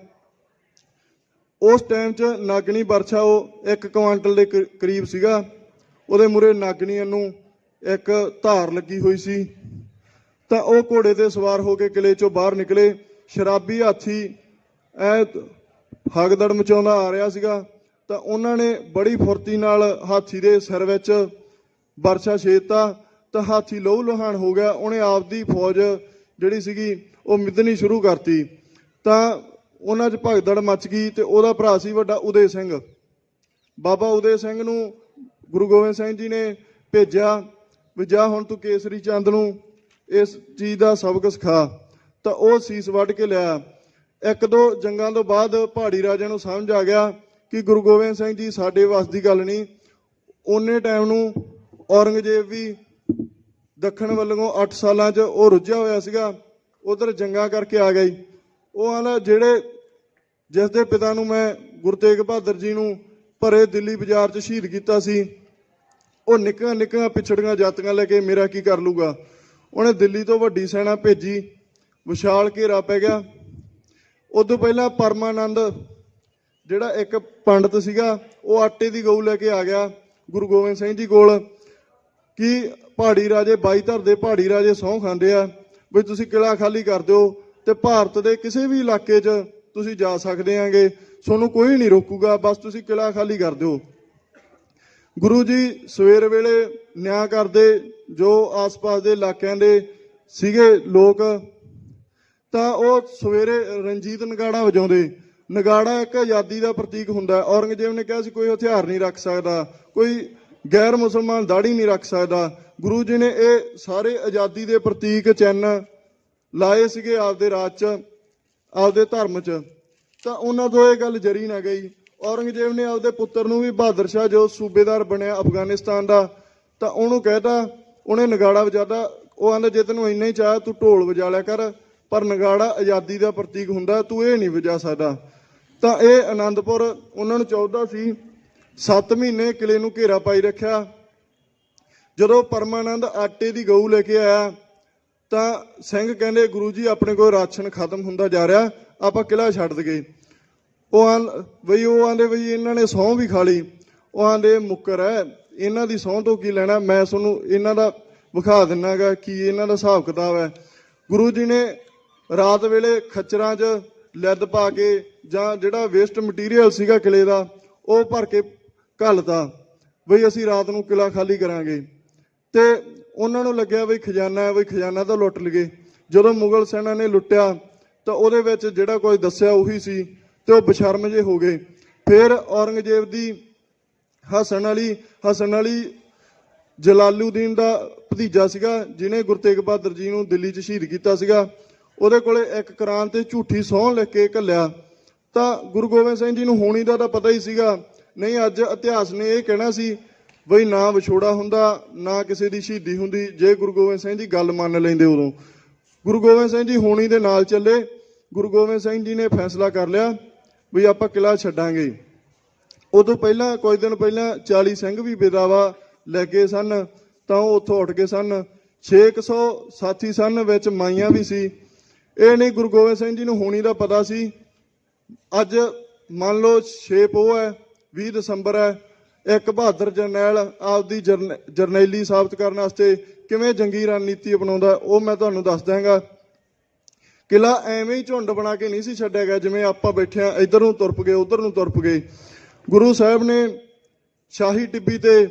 ਉਸ ਟਾਈਮ 'ਚ ਨਾਗਣੀ ਵਰਸ਼ਾ ਉਹ 1 ਕੁਆਂਟਲ ਦੇ ਕਰੀਬ ਸੀਗਾ। ਉਹਦੇ ਮੂਹਰੇ ਨਾਗਣੀਆਂ ਨੂੰ ਇੱਕ ਧਾਰ ਲੱਗੀ ਹੋਈ ਸੀ। ਤਾਂ ਉਹ ਘੋੜੇ ਤੇ ਸਵਾਰ ਹੋ ਕੇ ਕਿਲੇ 'ਚੋਂ ਬਾਹਰ ਨਿਕਲੇ। ਸ਼ਰਾਬੀ ਹਾਥੀ ਹਗਦੜ ਮਚਾਉਂਦਾ ਆ ਰਿਹਾ ਸੀਗਾ, ਤਾਂ ਉਹਨਾਂ ਨੇ ਬੜੀ ਫੁਰਤੀ ਨਾਲ ਹਾਥੀ ਦੇ ਸਿਰ ਵਿੱਚ ਵਰਸ਼ਾ ਛੇਦਤਾ ਤਾਂ ਹਾਥੀ ਲਹੂ ਲੁਹਾਨ ਹੋ ਗਿਆ। ਉਹਨੇ ਆਪਦੀ ਫੌਜ ਜਿਹੜੀ ਸੀਗੀ ਉਹ ਮਿੱਧਣੀ ਸ਼ੁਰੂ ਕਰਤੀ। ਤਾਂ ਉਹਨਾਂ 'ਚ ਭਗਦੜ ਮਚ ਗਈ ਤੇ ਉਹਦਾ ਭਰਾ ਸੀ ਵੱਡਾ ਉਦੇ ਸਿੰਘ। ਬਾਬਾ ਉਦੇ ਸਿੰਘ ਨੂੰ ਗੁਰੂ ਗੋਬਿੰਦ ਸਿੰਘ ਜੀ ਨੇ ਭੇਜਿਆ ਵੀ ਜਾ ਹੁਣ ਤੂੰ ਕੇਸਰੀ ਚੰਦ ਨੂੰ ਇਸ ਚੀਜ਼ ਦਾ ਸਬਕ ਸਿਖਾ। ਤਾਂ ਉਹ ਸੀਸ ਵੱਢ ਕੇ ਲਿਆ। 1-2 ਜੰਗਾਂ ਤੋਂ ਬਾਅਦ ਪਹਾੜੀ ਰਾਜਿਆਂ ਨੂੰ ਸਮਝ ਆ ਗਿਆ ਕਿ ਗੁਰੂ ਗੋਬਿੰਦ ਸਿੰਘ ਜੀ ਸਾਡੇ ਵੱਸ ਦੀ ਗੱਲ ਨਹੀਂ। ਉਹਨੇ ਟਾਈਮ ਨੂੰ ਔਰੰਗਜ਼ੇਬ ਵੀ ਦੱਖਣ ਵੱਲੋਂ 8 ਸਾਲਾਂ 'ਚ ਉਹ ਰੁੱਝਿਆ ਹੋਇਆ ਸੀਗਾ, ਉਧਰ ਜੰਗਾਂ ਕਰਕੇ ਆ ਗਈ। ਉਹ ਆਂਦਾ ਜਿਸ ਦੇ ਪਿਤਾ ਨੂੰ ਮੈਂ ਗੁਰੂ ਤੇਗ ਬਹਾਦਰ ਜੀ ਨੂੰ ਭਰੇ ਦਿੱਲੀ ਬਾਜ਼ਾਰ 'ਚ ਸ਼ਹੀਦ ਕੀਤਾ ਸੀ, ਉਹ ਨਿੱਕੀਆਂ ਪਿਛੜੀਆਂ ਜਾਤੀਆਂ ਲੈ ਕੇ ਮੇਰਾ ਕੀ ਕਰ ਲੂਗਾ। ਉਹਨੇ ਦਿੱਲੀ ਤੋਂ ਵੱਡੀ ਸੈਨਾ ਭੇਜੀ, ਵਿਸ਼ਾਲ ਘੇਰਾ ਪੈ ਗਿਆ। ਉਦੋਂ ਪਹਿਲਾਂ ਪਰਮਾਨੰਦ ਜਿਹੜਾ ਇੱਕ ਪੰਡਤ ਸੀਗਾ, ਉਹ ਆਟੇ ਦੀ ਗਊ ਲੈ ਕੇ ਆ ਗਿਆ ਗੁਰੂ ਗੋਬਿੰਦ ਸਿੰਘ ਜੀ ਕੋਲ ਕਿ ਪਹਾੜੀ ਰਾਜੇ 22 ਧਰ ਦੇ ਪਹਾੜੀ ਰਾਜੇ ਸਹੁੰ ਖਾਂਦੇ ਆ ਵੀ ਤੁਸੀਂ ਕਿਲ੍ਹਾ ਖਾਲੀ ਕਰ ਦਿਓ ਤੇ ਭਾਰਤ ਦੇ ਕਿਸੇ ਵੀ ਇਲਾਕੇ 'ਚ ਤੁਸੀਂ ਜਾ ਸਕਦੇ ਆਂਗੇ, ਤੁਹਾਨੂੰ ਕੋਈ ਨਹੀਂ ਰੋਕੂਗਾ, ਬਸ ਤੁਸੀਂ ਕਿਲ੍ਹਾ ਖਾਲੀ ਕਰ ਦਿਓ। ਗੁਰੂ ਜੀ ਸਵੇਰ ਵੇਲੇ ਨਿਆਂ ਕਰਦੇ ਜੋ ਆਸ-ਪਾਸ ਦੇ ਇਲਾਕਿਆਂ ਦੇ ਸੀਗੇ ਲੋਕ, ਤਾਂ ਉਹ ਸਵੇਰੇ ਰਣਜੀਤ ਨਗਾੜਾ ਵਜਾਉਂਦੇ। ਨਗਾੜਾ ਇੱਕ ਆਜ਼ਾਦੀ ਦਾ ਪ੍ਰਤੀਕ ਹੁੰਦਾ। ਔਰੰਗਜ਼ੇਬ ਨੇ ਕਿਹਾ ਸੀ ਕੋਈ ਹਥਿਆਰ ਨਹੀਂ ਰੱਖ ਸਕਦਾ, ਕੋਈ ਗੈਰ ਮੁਸਲਮਾਨ ਦਾੜੀ ਨਹੀਂ ਰੱਖ ਸਕਦਾ। ਗੁਰੂ ਜੀ ਨੇ ਇਹ ਸਾਰੇ ਆਜ਼ਾਦੀ ਦੇ ਪ੍ਰਤੀਕ ਚਿੰਨ੍ਹ ਲਾਏ ਸੀਗੇ ਆਪਦੇ ਰਾਜ 'ਚ, ਆਪਦੇ ਧਰਮ 'ਚ, ਤਾਂ ਉਹਨਾਂ ਤੋਂ ਇਹ ਗੱਲ ਜਰੀ ਨਾ ਗਈ। ਔਰੰਗਜ਼ੇਬ ਨੇ ਆਪਦੇ ਪੁੱਤਰ ਨੂੰ ਵੀ ਬਹਾਦਰ ਸ਼ਾਹ ਜੋ ਸੂਬੇਦਾਰ ਬਣਿਆ ਅਫਗਾਨਿਸਤਾਨ ਦਾ, ਤਾਂ ਉਹਨੂੰ ਕਹਿਤਾ, ਉਹਨੇ ਨਗਾੜਾ ਵਜਾਦਾ। ਉਹ ਆਂਦਾ ਜੇ ਤੈਨੂੰ ਇੰਨਾ ਹੀ ਚਾਹ ਤੂੰ ਢੋਲ ਵਜਾ ਲਿਆ ਕਰ, ਪਰ ਨਗਾੜਾ ਆਜ਼ਾਦੀ ਦਾ ਪ੍ਰਤੀਕ ਹੁੰਦਾ, ਤੂੰ ਇਹ ਨਹੀਂ ਵਜਾ ਸਕਦਾ। ਤਾਂ ਇਹ ਆਨੰਦਪੁਰ ਉਹਨਾਂ ਨੂੰ ਚਾਹੁੰਦਾ ਸੀ। 7 ਮਹੀਨੇ ਕਿਲੇ ਨੂੰ ਘੇਰਾ ਪਾਈ ਰੱਖਿਆ। ਜਦੋਂ ਪਰਮਾਨੰਦ ਆਟੇ ਦੀ ਗਊ ਲੈ ਕੇ ਆਇਆ ਤਾਂ ਸਿੰਘ ਕਹਿੰਦੇ ਗੁਰੂ ਜੀ ਆਪਣੇ ਕੋਲ ਰਾਸ਼ਨ ਖਤਮ ਹੁੰਦਾ ਜਾ ਰਿਹਾ, ਆਪਾਂ ਕਿਲਾ ਛੱਡ ਦਈਏ। ਉਹ ਆਂਦੇ ਬਈ ਇਹਨਾਂ ਨੇ ਸਹੁੰ ਵੀ ਖਾ ਲਈ। ਉਹ ਆਂਦੇ ਮੁੱਕਰ ਹੈ, ਇਹਨਾਂ ਦੀ ਸਹੁੰ ਤੋਂ ਕੀ ਲੈਣਾ, ਮੈਂ ਤੁਹਾਨੂੰ ਇਹਨਾਂ ਦਾ ਵਿਖਾ ਦਿੰਨਾਗਾ ਕੀ ਇਹਨਾਂ ਦਾ ਹਿਸਾਬ ਕਿਤਾਬ ਹੈ। ਗੁਰੂ ਜੀ ਨੇ ਰਾਤ ਵੇਲੇ ਖੱਚਰਾਂ 'ਚ ਲਿੱਦ ਪਾ ਕੇ ਜਾਂ ਜਿਹੜਾ ਵੇਸਟ ਮਟੀਰੀਅਲ ਸੀਗਾ ਕਿਲੇ ਦਾ ਉਹ ਭਰ ਕੇ ਘੱਲਤਾ ਬਈ ਅਸੀਂ ਰਾਤ ਨੂੰ ਕਿਲਾ ਖਾਲੀ ਕਰਾਂਗੇ। ਤੇ ਉਹਨਾਂ ਨੂੰ ਲੱਗਿਆ ਬਈ ਖਜ਼ਾਨਾ ਹੈ, ਬਈ ਖਜ਼ਾਨਾ ਤਾਂ ਲੁੱਟ ਲਈਏ। ਜਦੋਂ ਮੁਗਲ ਸੈਨਾ ਨੇ ਲੁੱਟਿਆ ਤਾਂ ਉਹਦੇ ਵਿੱਚ ਜਿਹੜਾ ਕੁਝ ਦੱਸਿਆ ਉਹੀ ਸੀ ਤੇ ਉਹ ਬਸ਼ਰਮ ਜੇ ਹੋ ਗਏ। ਫਿਰ ਔਰੰਗਜ਼ੇਬ ਦੀ ਹਸਨ ਅਲੀ ਜਲਾਲੂਦੀਨ ਦਾ ਭਤੀਜਾ ਸੀਗਾ ਜਿਹਨੇ ਗੁਰੂ ਤੇਗ ਬਹਾਦਰ ਜੀ ਨੂੰ ਦਿੱਲੀ 'ਚ ਸ਼ਹੀਦ ਕੀਤਾ ਸੀਗਾ। ਉਹਦੇ ਕੋਲੇ ਇੱਕ ਕੁਰਾਨ ਤੇ ਝੂਠੀ ਸਹੁੰ ਲਿਖ ਕੇ ਘੱਲਿਆ। ਤਾਂ ਗੁਰੂ ਗੋਬਿੰਦ ਸਿੰਘ ਜੀ ਨੂੰ ਹੋਣੀ ਦਾ ਤਾਂ ਪਤਾ ਹੀ ਸੀਗਾ, ਨਹੀਂ ਅੱਜ ਇਤਿਹਾਸ ਨੇ ਇਹ ਕਹਿਣਾ ਸੀ ਬਈ ਨਾ ਵਿਛੋੜਾ ਹੁੰਦਾ ਨਾ ਕਿਸੇ ਦੀ ਸ਼ਹੀਦੀ ਹੁੰਦੀ ਜੇ ਗੁਰੂ ਗੋਬਿੰਦ ਸਿੰਘ ਜੀ ਗੱਲ ਮੰਨ ਲੈਂਦੇ। ਉਦੋਂ ਗੁਰੂ ਗੋਬਿੰਦ ਸਿੰਘ ਜੀ ਹੋਣੀ ਦੇ ਨਾਲ ਚੱਲੇ। ਗੁਰੂ ਗੋਬਿੰਦ ਸਿੰਘ ਜੀ ਨੇ ਫੈਸਲਾ ਕਰ ਲਿਆ ਵੀ ਆਪਾਂ ਕਿਲਾ ਛੱਡਾਂਗੇ। ਉਦੋਂ ਪਹਿਲਾਂ ਕੁਝ ਦਿਨ ਪਹਿਲਾਂ 40 ਸਿੰਘ ਵੀ ਬੇਦਾਵਾ ਲੈ ਕੇ ਸਨ ਤਾਂ ਉਹ ਉੱਥੋਂ ਉੱਠ ਗਏ ਸਨ। 600 ਸਾਥੀ ਸਨ, ਵਿੱਚ ਮਾਈਆਂ ਵੀ ਸੀ। ਇਹ ਨਹੀਂ ਗੁਰੂ ਗੋਬਿੰਦ ਸਿੰਘ ਜੀ ਨੂੰ ਹੋਣੀ ਦਾ ਪਤਾ ਸੀ। ਅੱਜ ਮੰਨ ਲਓ 6 ਪੋਹ ਹੈ, 20 ਦਸੰਬਰ ਹੈ, ਇੱਕ ਬਹਾਦਰ ਜਰਨੈਲ ਆਪਦੀ ਜਰਨੈਲੀ ਸਾਬਤ ਕਰਨ ਵਾਸਤੇ ਕਿਵੇਂ ਜੰਗੀ ਰਣਨੀਤੀ ਅਪਣਾਉਂਦਾ ਉਹ ਮੈਂ ਤੁਹਾਨੂੰ ਦੱਸ ਦਾਂਗਾ। ਕਿਲਾ ਐਵੇਂ ਹੀ ਝੁੰਡ ਬਣਾ ਕੇ ਨਹੀਂ ਸੀ ਛੱਡਿਆ ਗਿਆ ਜਿਵੇਂ ਆਪਾਂ ਬੈਠੇ ਆ, ਇੱਧਰ ਨੂੰ ਤੁਰਪ ਗਏ ਉੱਧਰ ਨੂੰ ਤੁਰਪ ਗਏ। ਗੁਰੂ ਸਾਹਿਬ ਨੇ ਸ਼ਾਹੀ ਟਿੱਬੀ ਤੇ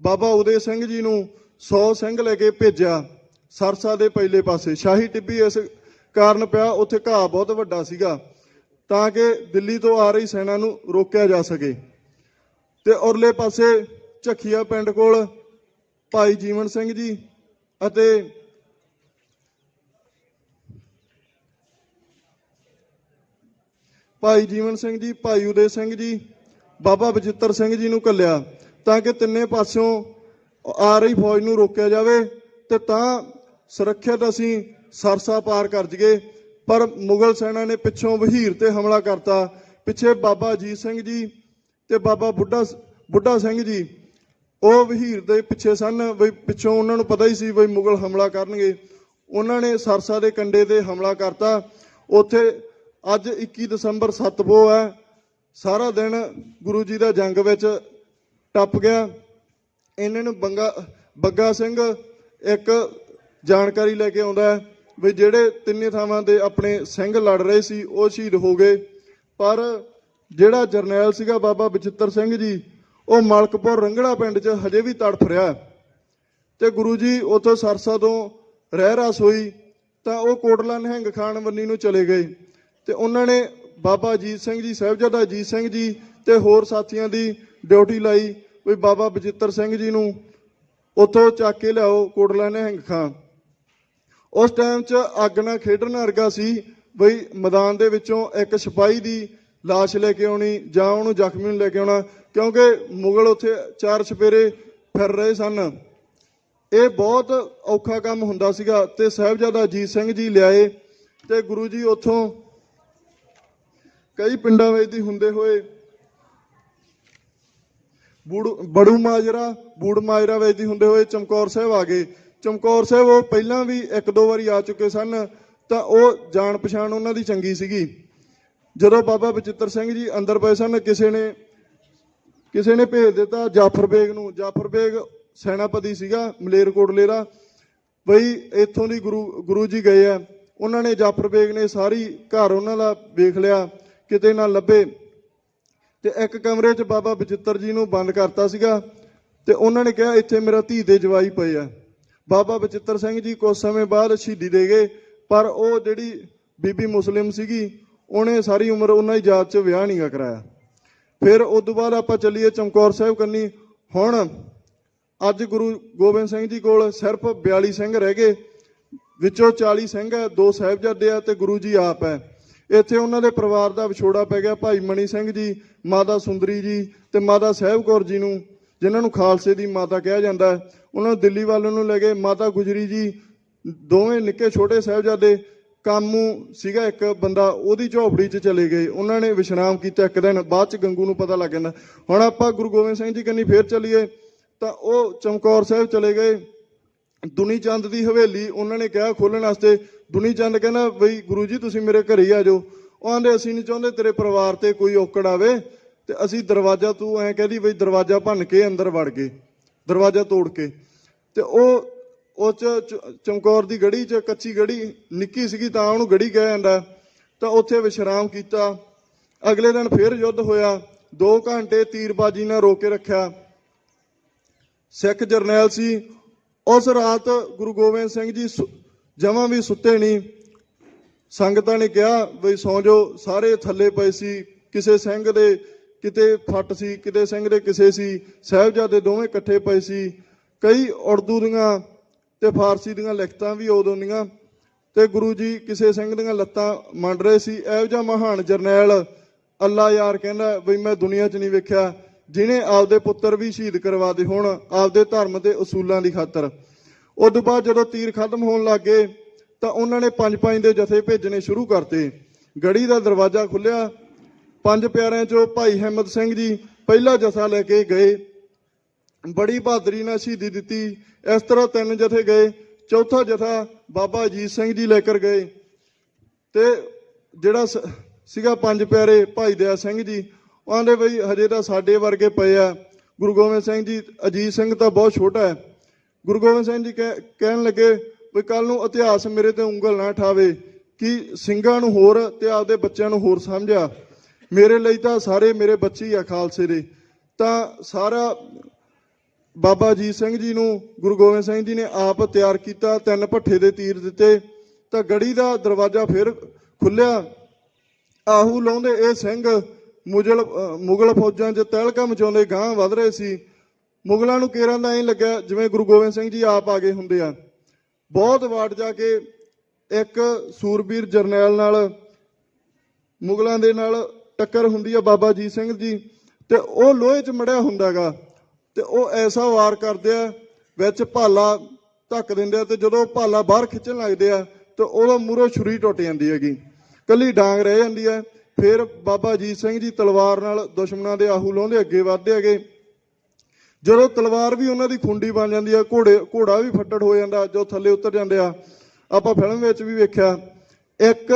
ਬਾਬਾ ਉਦੇ ਸਿੰਘ ਜੀ ਨੂੰ 100 ਸਿੰਘ ਲੈ ਕੇ ਭੇਜਿਆ ਸਰਸਾ ਦੇ ਪਹਿਲੇ ਪਾਸੇ। ਸ਼ਾਹੀ ਟਿੱਬੀ ਇਸ ਕਾਰਨ ਪਿਆ, ਉੱਥੇ ਘਾਹ ਬਹੁਤ ਵੱਡਾ ਸੀਗਾ ਤਾਂ ਕਿ ਦਿੱਲੀ ਤੋਂ ਆ ਰਹੀ ਸੈਨਾ ਨੂੰ ਰੋਕਿਆ ਜਾ ਸਕੇ। ਤੇ ਉਰਲੇ ਪਾਸੇ ਝੱਖੀਆ ਪਿੰਡ ਕੋਲ ਭਾਈ ਜੀਵਨ ਸਿੰਘ ਜੀ ਅਤੇ ਭਾਈ ਉਦੇ ਸਿੰਘ ਜੀ, ਬਾਬਾ ਬਚਿੱਤਰ ਸਿੰਘ ਜੀ ਨੂੰ ਘੱਲਿਆ ਤਾਂ ਕਿ ਤਿੰਨੇ ਪਾਸਿਓਂ ਆ ਰਹੀ ਫੌਜ ਨੂੰ ਰੋਕਿਆ ਜਾਵੇ ਤੇ ਤਾਂ ਸੁਰੱਖਿਅਤ ਅਸੀਂ ਸਰਸਾ ਪਾਰ ਕਰ ਜਗੇ। ਪਰ ਮੁਗਲ ਸੈਨਾ ਨੇ ਪਿੱਛੋਂ ਵਹੀਰ ਤੇ ਹਮਲਾ ਕਰਤਾ। ਪਿੱਛੇ ਬਾਬਾ ਅਜੀਤ ਸਿੰਘ ਜੀ ਤੇ ਬਾਬਾ ਬੁੱਢਾ ਸਿੰਘ ਜੀ ਉਹ ਵਹੀਰ ਦੇ ਪਿੱਛੇ ਸਨ। ਬਈ ਪਿੱਛੋਂ ਉਹਨਾਂ ਨੂੰ ਪਤਾ ਹੀ ਸੀ ਬਈ ਮੁਗਲ ਹਮਲਾ ਕਰਨਗੇ। ਉਹਨਾਂ ਨੇ ਸਰਸਾ ਦੇ ਕੰਢੇ ਤੇ ਹਮਲਾ ਕਰਤਾ। ਉੱਥੇ ਅੱਜ 21 ਦਸੰਬਰ 7 ਪੋਹ ਹੈ। ਸਾਰਾ ਦਿਨ ਗੁਰੂ ਜੀ ਦਾ ਜੰਗ ਵਿੱਚ ਟੱਪ ਗਿਆ। ਇਹਨਾਂ ਨੂੰ ਬੱਗਾ ਸਿੰਘ ਇੱਕ ਜਾਣਕਾਰੀ ਲੈ ਕੇ ਆਉਂਦਾ ਹੈ ਵੀ ਜਿਹੜੇ ਤਿੰਨੇ ਥਾਵਾਂ ਦੇ ਆਪਣੇ ਸਿੰਘ ਲੜ ਰਹੇ ਸੀ ਉਹ ਸ਼ਹੀਦ ਹੋ ਗਏ, ਪਰ ਜਿਹੜਾ ਜਰਨੈਲ ਸੀਗਾ ਬਾਬਾ ਬਚਿੱਤਰ ਸਿੰਘ ਜੀ ਉਹ ਮਲਕਪੁਰ ਰੰਗੜਾ ਪਿੰਡ 'ਚ ਹਜੇ ਵੀ ਤੜਫ ਰਿਹਾ। ਤੇ ਗੁਰੂ ਜੀ ਉੱਥੋਂ ਸਰਸਾ ਤੋਂ ਰਹਿ ਰਾਸ ਹੋਈ ਤਾਂ ਉਹ ਕੋਟਲਾ ਨਿਹੰਗ ਖਾਨ ਵੰਨੀ ਨੂੰ ਚਲੇ ਗਏ ਤੇ ਉਹਨਾਂ ਨੇ ਬਾਬਾ ਅਜੀਤ ਸਿੰਘ ਜੀ, ਸਾਹਿਬਜ਼ਾਦਾ ਅਜੀਤ ਸਿੰਘ ਜੀ ਤੇ ਹੋਰ ਸਾਥੀਆਂ ਦੀ ਡਿਊਟੀ ਲਾਈ ਵੀ ਬਾਬਾ ਬਚਿੱਤਰ ਸਿੰਘ ਜੀ ਨੂੰ ਉੱਥੋਂ ਚੱਕ ਕੇ ਲਿਆਓ ਕੋਟਲਾ ਨਿਹੰਗ ਖਾਂ। ਉਸ ਟਾਈਮ 'ਚ ਅੱਗ ਨਾਲ ਖੇਡਣ ਵਰਗਾ ਸੀ ਬਈ ਮੈਦਾਨ ਦੇ ਵਿੱਚੋਂ ਇੱਕ ਸਿਪਾਹੀ ਦੀ ਲਾਸ਼ ਲੈ ਕੇ ਆਉਣੀ ਜਾਂ ਉਹਨੂੰ ਜ਼ਖਮੀ ਨੂੰ ਲੈ ਕੇ ਆਉਣਾ, ਕਿਉਂਕਿ ਮੁਗਲ ਉੱਥੇ 4 ਛਪੇਰੇ ਫਿਰ ਰਹੇ ਸਨ। ਇਹ ਬਹੁਤ ਔਖਾ ਕੰਮ ਹੁੰਦਾ ਸੀਗਾ। ਤੇ ਸਾਹਿਬਜ਼ਾਦਾ ਅਜੀਤ ਸਿੰਘ ਜੀ ਲਿਆਏ ਤੇ ਗੁਰੂ ਜੀ ਉੱਥੋਂ ਕਈ ਪਿੰਡਾਂ ਵਿੱਚ ਦੀ ਹੁੰਦੇ ਹੋਏ ਬੂੜ ਮਾਜਰਾ ਵਿੱਚ ਦੀ ਹੁੰਦੇ ਹੋਏ ਚਮਕੌਰ ਸਾਹਿਬ ਆ ਗਏ। ਚਮਕੌਰ ਸਾਹਿਬ ਉਹ ਪਹਿਲਾਂ ਵੀ 1-2 ਵਾਰੀ ਆ ਚੁੱਕੇ ਸਨ ਤਾਂ ਉਹ ਜਾਣ ਪਛਾਣ ਉਹਨਾਂ ਦੀ ਚੰਗੀ ਸੀਗੀ। ਜਦੋਂ ਬਾਬਾ ਬਚਿੱਤਰ ਸਿੰਘ ਜੀ ਅੰਦਰ ਪਏ ਸਨ ਕਿਸੇ ਨੇ ਭੇਜ ਦਿੱਤਾ ਜਾਫਰ ਬੇਗ ਨੂੰ। ਜਾਫਰ ਬੇਗ ਸੈਨਾਪਤੀ ਸੀਗਾ ਮਲੇਰਕੋਟਲੇ ਦਾ। ਬਈ ਇੱਥੋਂ ਦੀ ਗੁਰੂ ਜੀ ਗਏ ਆ। ਉਹਨਾਂ ਨੇ ਜਾਫਰ ਬੇਗ ਨੇ ਸਾਰੀ ਘਰ ਉਹਨਾਂ ਦਾ ਵੇਖ ਲਿਆ, ਕਿਤੇ ਨਾ ਲੱਭੇ ਤੇ ਇੱਕ ਕਮਰੇ 'ਚ ਬਾਬਾ ਬਚਿੱਤਰ ਜੀ ਨੂੰ ਬੰਦ ਕਰਤਾ ਸੀਗਾ ਤੇ ਉਹਨਾਂ ਨੇ ਕਿਹਾ ਇੱਥੇ ਮੇਰਾ ਧੀ ਦੇ ਜਵਾਈ ਪਏ ਆ। ਬਾਬਾ ਬਚਿੱਤਰ ਸਿੰਘ ਜੀ ਕੁਝ ਸਮੇਂ ਬਾਅਦ ਸ਼ਹੀਦੀ ਦੇ ਗਏ, ਪਰ ਉਹ ਜਿਹੜੀ ਬੀਬੀ ਮੁਸਲਿਮ ਸੀਗੀ ਉਹਨੇ ਸਾਰੀ ਉਮਰ ਉਹਨਾਂ ਦੀ ਜਾਤ 'ਚ ਵਿਆਹ ਨਹੀਂ ਕਰਾਇਆ। ਫਿਰ ਉਸ ਤੋਂ ਬਾਅਦ ਆਪਾਂ ਚੱਲੀਏ ਚਮਕੌਰ ਸਾਹਿਬ ਕੰਨੀ। ਹੁਣ ਅੱਜ ਗੁਰੂ ਗੋਬਿੰਦ ਸਿੰਘ ਜੀ ਕੋਲ ਸਿਰਫ 42 ਸਿੰਘ ਰਹਿ ਗਏ, ਵਿੱਚੋਂ 40 ਸਿੰਘ ਹੈ, 2 ਸਾਹਿਬਜ਼ਾਦੇ ਆ ਤੇ ਗੁਰੂ ਜੀ ਆਪ ਹੈ। ਇੱਥੇ ਉਹਨਾਂ ਦੇ ਪਰਿਵਾਰ ਦਾ ਵਿਛੋੜਾ ਪੈ ਗਿਆ। ਭਾਈ ਮਣੀ ਸਿੰਘ ਜੀ, ਮਾਤਾ ਸੁੰਦਰੀ ਜੀ ਤੇ ਮਾਤਾ ਸਾਹਿਬ ਕੌਰ ਜੀ ਨੂੰ, ਜਿਨ੍ਹਾਂ ਨੂੰ ਖਾਲਸੇ ਦੀ ਮਾਤਾ ਕਿਹਾ ਜਾਂਦਾ ਹੈ, ਉਹਨਾਂ ਨੂੰ ਦਿੱਲੀ ਵੱਲ ਨੂੰ ਲੈ ਗਏ। ਮਾਤਾ ਗੁਜਰੀ ਜੀ, ਦੋਵੇਂ ਨਿੱਕੇ ਛੋਟੇ ਸਾਹਿਬਜ਼ਾਦੇ, ਕਾਮੂ ਸੀਗਾ ਇੱਕ ਬੰਦਾ, ਉਹਦੀ ਝੌਪੜੀ 'ਚ ਚਲੇ ਗਏ। ਉਹਨਾਂ ਨੇ ਵਿਸ਼ਰਾਮ ਕੀਤਾ ਇੱਕ ਦਿਨ, ਬਾਅਦ 'ਚ ਗੰਗੂ ਨੂੰ ਪਤਾ ਲੱਗ ਜਾਂਦਾ। ਹੁਣ ਆਪਾਂ ਗੁਰੂ ਗੋਬਿੰਦ ਸਿੰਘ ਜੀ ਕੰਨੀ ਫੇਰ ਚੱਲੀਏ ਤਾਂ ਉਹ ਚਮਕੌਰ ਸਾਹਿਬ ਚਲੇ ਗਏ। ਦੁਨੀ ਚੰਦ ਦੀ ਹਵੇਲੀ ਉਹਨਾਂ ਨੇ ਕਿਹਾ ਖੋਲ੍ਹਣ ਵਾਸਤੇ। ਦੁਨੀ ਚੰਦ ਕਹਿੰਦਾ ਬਈ ਗੁਰੂ ਜੀ ਤੁਸੀਂ ਮੇਰੇ ਘਰੇ ਹੀ ਆ ਜਾਓ। ਉਹ ਆਂਦੇ ਅਸੀਂ ਨਹੀਂ ਚਾਹੁੰਦੇ ਤੇਰੇ ਪਰਿਵਾਰ ਤੇ ਕੋਈ ਔਕੜ ਆਵੇ, ਤੇ ਅਸੀਂ ਦਰਵਾਜ਼ਾ, ਤੂੰ ਐਂ ਕਹਦੀ ਬਈ ਦਰਵਾਜ਼ਾ ਭੰਨ ਕੇ ਅੰਦਰ ਵੜ ਗਏ, ਦਰਵਾਜ਼ਾ ਤੋੜ ਕੇ। ਤੇ ਉਹ ਚਮਕੌਰ ਦੀ ਗੜੀ 'ਚ, ਕੱਚੀ ਗੜੀ ਨਿੱਕੀ ਸੀਗੀ ਤਾਂ ਉਹਨੂੰ ਗੜੀ ਕਿਹਾ ਜਾਂਦਾ, ਤਾਂ ਉੱਥੇ ਵਿਸ਼ਰਾਮ ਕੀਤਾ। ਅਗਲੇ ਦਿਨ ਫਿਰ ਯੁੱਧ ਹੋਇਆ, 2 ਘੰਟੇ ਤੀਰਬਾਜੀ ਨਾਲ ਰੋਕ ਕੇ ਰੱਖਿਆ। ਸਿੱਖ ਜਰਨੈਲ ਸੀ। ਉਸ ਰਾਤ ਗੁਰੂ ਗੋਬਿੰਦ ਸਿੰਘ ਜੀ ਜਮਾਂ ਵੀ ਸੁੱਤੇ ਨਹੀਂ। ਸੰਗਤਾਂ ਨੇ ਕਿਹਾ ਬਈ ਸੌਂ ਜਾਓ, ਸਾਰੇ ਥੱਲੇ ਪਏ ਸੀ। ਕਿਸੇ ਸਿੰਘ ਦੇ ਕਿਤੇ ਫੱਟ ਸੀ, ਕਿਤੇ ਸਿੰਘ ਦੇ ਕਿਸੇ ਸੀ। ਸਾਹਿਬਜ਼ਾਦੇ ਦੋਵੇਂ ਇਕੱਠੇ ਪਏ ਸੀ। ਕਈ ਉਰਦੂ ਦੀਆਂ ਤੇ ਫਾਰਸੀ ਦੀਆਂ ਲਿਖਤਾਂ ਵੀ ਉਦੋਂ ਦੀਆਂ, ਤੇ ਗੁਰੂ ਜੀ ਕਿਸੇ ਸਿੰਘ ਦੀਆਂ ਲੱਤਾਂ ਮੰਡ ਰਹੇ ਸੀ। ਇਹੋ ਜਿਹਾ ਮਹਾਨ ਜਰਨੈਲ ਅੱਲਾ ਯਾਰ ਕਹਿੰਦਾ ਬਈ ਮੈਂ ਦੁਨੀਆ 'ਚ ਨਹੀਂ ਵੇਖਿਆ ਜਿਹਨੇ ਆਪਦੇ ਪੁੱਤਰ ਵੀ ਸ਼ਹੀਦ ਕਰਵਾ ਦੇ ਹੋਣ ਆਪਦੇ ਧਰਮ ਦੇ ਅਸੂਲਾਂ ਦੀ ਖਾਤਰ। ਉਸ ਤੋਂ ਬਾਅਦ ਜਦੋਂ ਤੀਰ ਖਤਮ ਹੋਣ ਲੱਗ ਗਏ ਤਾਂ ਉਹਨਾਂ ਨੇ 5-5 ਦੇ ਜਥੇ ਭੇਜਣੇ ਸ਼ੁਰੂ ਕਰਤੇ। ਗੜੀ ਦਾ ਦਰਵਾਜ਼ਾ ਖੁੱਲਿਆ। 5 ਪਿਆਰਿਆਂ 'ਚੋਂ ਭਾਈ ਹਿੰਮਤ ਸਿੰਘ ਜੀ ਪਹਿਲਾ ਜਥਾ ਲੈ ਕੇ ਗਏ, ਬੜੀ ਬਹਾਦਰੀ ਨਾਲ ਸ਼ਹੀਦੀ ਦਿੱਤੀ। ਇਸ ਤਰ੍ਹਾਂ 3 ਜਥੇ ਗਏ। ਚੌਥਾ ਜਥਾ ਬਾਬਾ ਅਜੀਤ ਸਿੰਘ ਜੀ ਲੈ ਕਰ ਗਏ, ਤੇ ਜਿਹੜਾ ਸੀਗਾ 5 ਪਿਆਰੇ ਭਾਈ ਦਇਆ ਸਿੰਘ ਜੀ, ਉਹ ਆਂਦੇ ਬਈ ਹਜੇ ਤਾਂ ਸਾਡੇ ਵਰਗੇ ਪਏ ਆ। ਗੁਰੂ ਗੋਬਿੰਦ ਸਿੰਘ ਜੀ, ਅਜੀਤ ਸਿੰਘ ਤਾਂ ਬਹੁਤ ਛੋਟਾ ਹੈ। ਗੁਰੂ ਗੋਬਿੰਦ ਸਿੰਘ ਜੀ ਕਹਿਣ ਲੱਗੇ ਵੀ ਕੱਲ ਨੂੰ ਇਤਿਹਾਸ ਮੇਰੇ ਤੇ ਉਂਗਲ ਨਾ ਠਾਵੇ ਕਿ ਸਿੰਘਾਂ ਨੂੰ ਹੋਰ ਤੇ ਆਪਦੇ ਬੱਚਿਆਂ ਨੂੰ ਹੋਰ ਸਮਝਿਆ। ਮੇਰੇ ਲਈ ਤਾਂ ਸਾਰੇ ਮੇਰੇ ਬੱਚੇ ਹੀ ਆ ਖਾਲਸੇ ਦੇ। ਤਾਂ ਸਾਰਾ ਬਾਬਾ ਅਜੀਤ ਸਿੰਘ ਜੀ ਨੂੰ ਗੁਰੂ ਗੋਬਿੰਦ ਸਿੰਘ ਜੀ ਨੇ ਆਪ ਤਿਆਰ ਕੀਤਾ। 3 ਭੱਠੇ ਦੇ ਤੀਰ ਦਿੱਤੇ ਤਾਂ ਗੜੀ ਦਾ ਦਰਵਾਜ਼ਾ ਫਿਰ ਖੁੱਲਿਆ। ਆਹੂ ਲਾਉਂਦੇ ਇਹ ਸਿੰਘ ਮੁਗਲ ਫੌਜਾਂ 'ਚ ਤਹਿਲਕਾ ਮਚਾਉਂਦੇ ਗਾਂਹ ਵੱਧ ਰਹੇ ਸੀ। ਮੁਗਲਾਂ ਨੂੰ ਕੇਰਾਂ ਦਾ ਐਂ ਲੱਗਿਆ ਜਿਵੇਂ ਗੁਰੂ ਗੋਬਿੰਦ ਸਿੰਘ ਜੀ ਆਪ ਆ ਗਏ ਹੁੰਦੇ ਆ। ਬਹੁਤ ਵਾਟ ਜਾ ਕੇ ਇੱਕ ਸੂਰਬੀਰ ਜਰਨੈਲ ਨਾਲ ਮੁਗਲਾਂ ਦੇ ਨਾਲ ਟੱਕਰ ਹੁੰਦੀ ਆ ਬਾਬਾ ਅਜੀਤ ਸਿੰਘ ਜੀ, ਤੇ ਉਹ ਲੋਹੇ 'ਚ ਮੜਿਆ ਹੁੰਦਾ ਗਾ, ਤੇ ਉਹ ਐਸਾ ਵਾਰ ਕਰਦੇ ਆ ਵਿੱਚ ਭਾਲਾ ਧੱਕ ਦਿੰਦੇ ਆ, ਤੇ ਜਦੋਂ ਭਾਲਾ ਬਾਹਰ ਖਿੱਚਣ ਲੱਗਦੇ ਆ ਤੇ ਉਹਦਾ ਮੂਹਰੋਂ ਛੁਰੀ ਟੁੱਟ ਜਾਂਦੀ ਹੈਗੀ, ਕੱਲੀ ਡਾਂਗ ਰਹਿ ਜਾਂਦੀ ਹੈ। ਫਿਰ ਬਾਬਾ ਅਜੀਤ ਸਿੰਘ ਜੀ ਤਲਵਾਰ ਨਾਲ ਦੁਸ਼ਮਣਾਂ ਦੇ ਆਹੂ ਲਾਉਂਦੇ ਅੱਗੇ ਵੱਧਦੇ ਹੈਗੇ। ਜਦੋਂ ਤਲਵਾਰ ਵੀ ਉਹਨਾਂ ਦੀ ਖੁੰਡੀ ਬਣ ਜਾਂਦੀ ਆ, ਘੋੜਾ ਵੀ ਫੱਟੜ ਹੋ ਜਾਂਦਾ ਜੋ ਥੱਲੇ ਉਤਰ ਜਾਂਦੇ ਆ। ਆਪਾਂ ਫਿਲਮ ਵਿੱਚ ਵੀ ਵੇਖਿਆ ਇੱਕ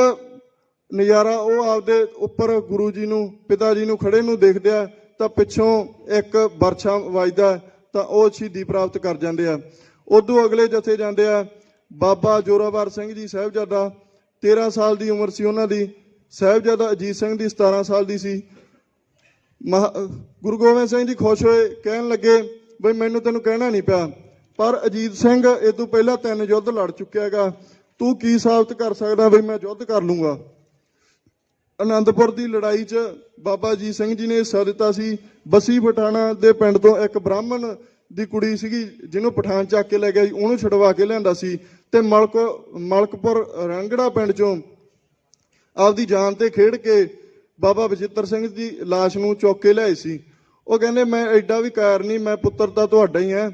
ਨਜ਼ਾਰਾ, ਉਹ ਆਪਦੇ ਉੱਪਰ ਗੁਰੂ ਜੀ ਨੂੰ, ਪਿਤਾ ਜੀ ਨੂੰ ਖੜੇ ਨੂੰ ਦੇਖਦੇ ਆ ਤਾਂ ਪਿੱਛੋਂ ਇੱਕ ਬਰਛਾ ਵੱਜਦਾ ਤਾਂ ਉਹ ਸ਼ਹੀਦੀ ਪ੍ਰਾਪਤ ਕਰ ਜਾਂਦੇ ਆ। ਉਦੋਂ ਅਗਲੇ ਜਥੇ ਜਾਂਦੇ ਆ ਬਾਬਾ ਜੋਰਾਵਰ ਸਿੰਘ ਜੀ ਸਾਹਿਬਜ਼ਾਦਾ, 13 ਸਾਲ ਦੀ ਉਮਰ ਸੀ ਉਹਨਾਂ ਦੀ। ਸਾਹਿਬਜ਼ਾਦਾ ਅਜੀਤ ਸਿੰਘ ਦੀ 17 ਸਾਲ ਦੀ ਸੀ। ਗੁਰੂ ਗੋਬਿੰਦ ਸਿੰਘ ਜੀ ਖੁਸ਼ ਹੋਏ, ਕਹਿਣ ਲੱਗੇ ਬਈ ਮੈਨੂੰ ਤੈਨੂੰ ਕਹਿਣਾ ਨਹੀਂ ਪਿਆ, ਪਰ ਅਜੀਤ ਸਿੰਘ ਇਹ ਤੋਂ ਪਹਿਲਾਂ 3 ਯੁੱਧ ਲੜ ਚੁੱਕਿਆ ਹੈਗਾ, ਤੂੰ ਕੀ ਸਾਬਤ ਕਰ ਸਕਦਾ ਬਈ ਮੈਂ ਯੁੱਧ ਕਰ ਲੂੰਗਾ। ਆਨੰਦਪੁਰ ਦੀ ਲੜਾਈ 'ਚ ਬਾਬਾ ਅਜੀਤ ਸਿੰਘ ਜੀ ਨੇ ਹਿੱਸਾ ਦਿੱਤਾ ਸੀ। ਬਸੀ ਪਠਾਣਾ ਦੇ ਪਿੰਡ ਤੋਂ ਇੱਕ ਬ੍ਰਾਹਮਣ ਦੀ ਕੁੜੀ ਸੀਗੀ ਜਿਹਨੂੰ ਪਠਾਨ ਚੱਕ ਕੇ ਲੈ ਗਿਆ ਸੀ, ਉਹਨੂੰ ਛੁਡਵਾ ਕੇ ਲਿਆਂਦਾ ਸੀ। ਤੇ ਮਲਕਪੁਰ ਰੰਗੜਾ ਪਿੰਡ 'ਚੋਂ ਆਪਦੀ ਜਾਨ ਤੇ ਖੇਡ ਕੇ ਬਾਬਾ ਬਚਿੱਤਰ ਸਿੰਘ ਦੀ ਲਾਸ਼ ਨੂੰ ਚੁੱਕ ਕੇ ਲਿਆਏ ਸੀ। ਉਹ ਕਹਿੰਦੇ ਮੈਂ ਐਡਾ ਵੀ ਕਾਇਰ ਨਹੀਂ, ਮੈਂ ਪੁੱਤਰ ਤਾਂ ਤੁਹਾਡਾ ਹੀ ਹੈ,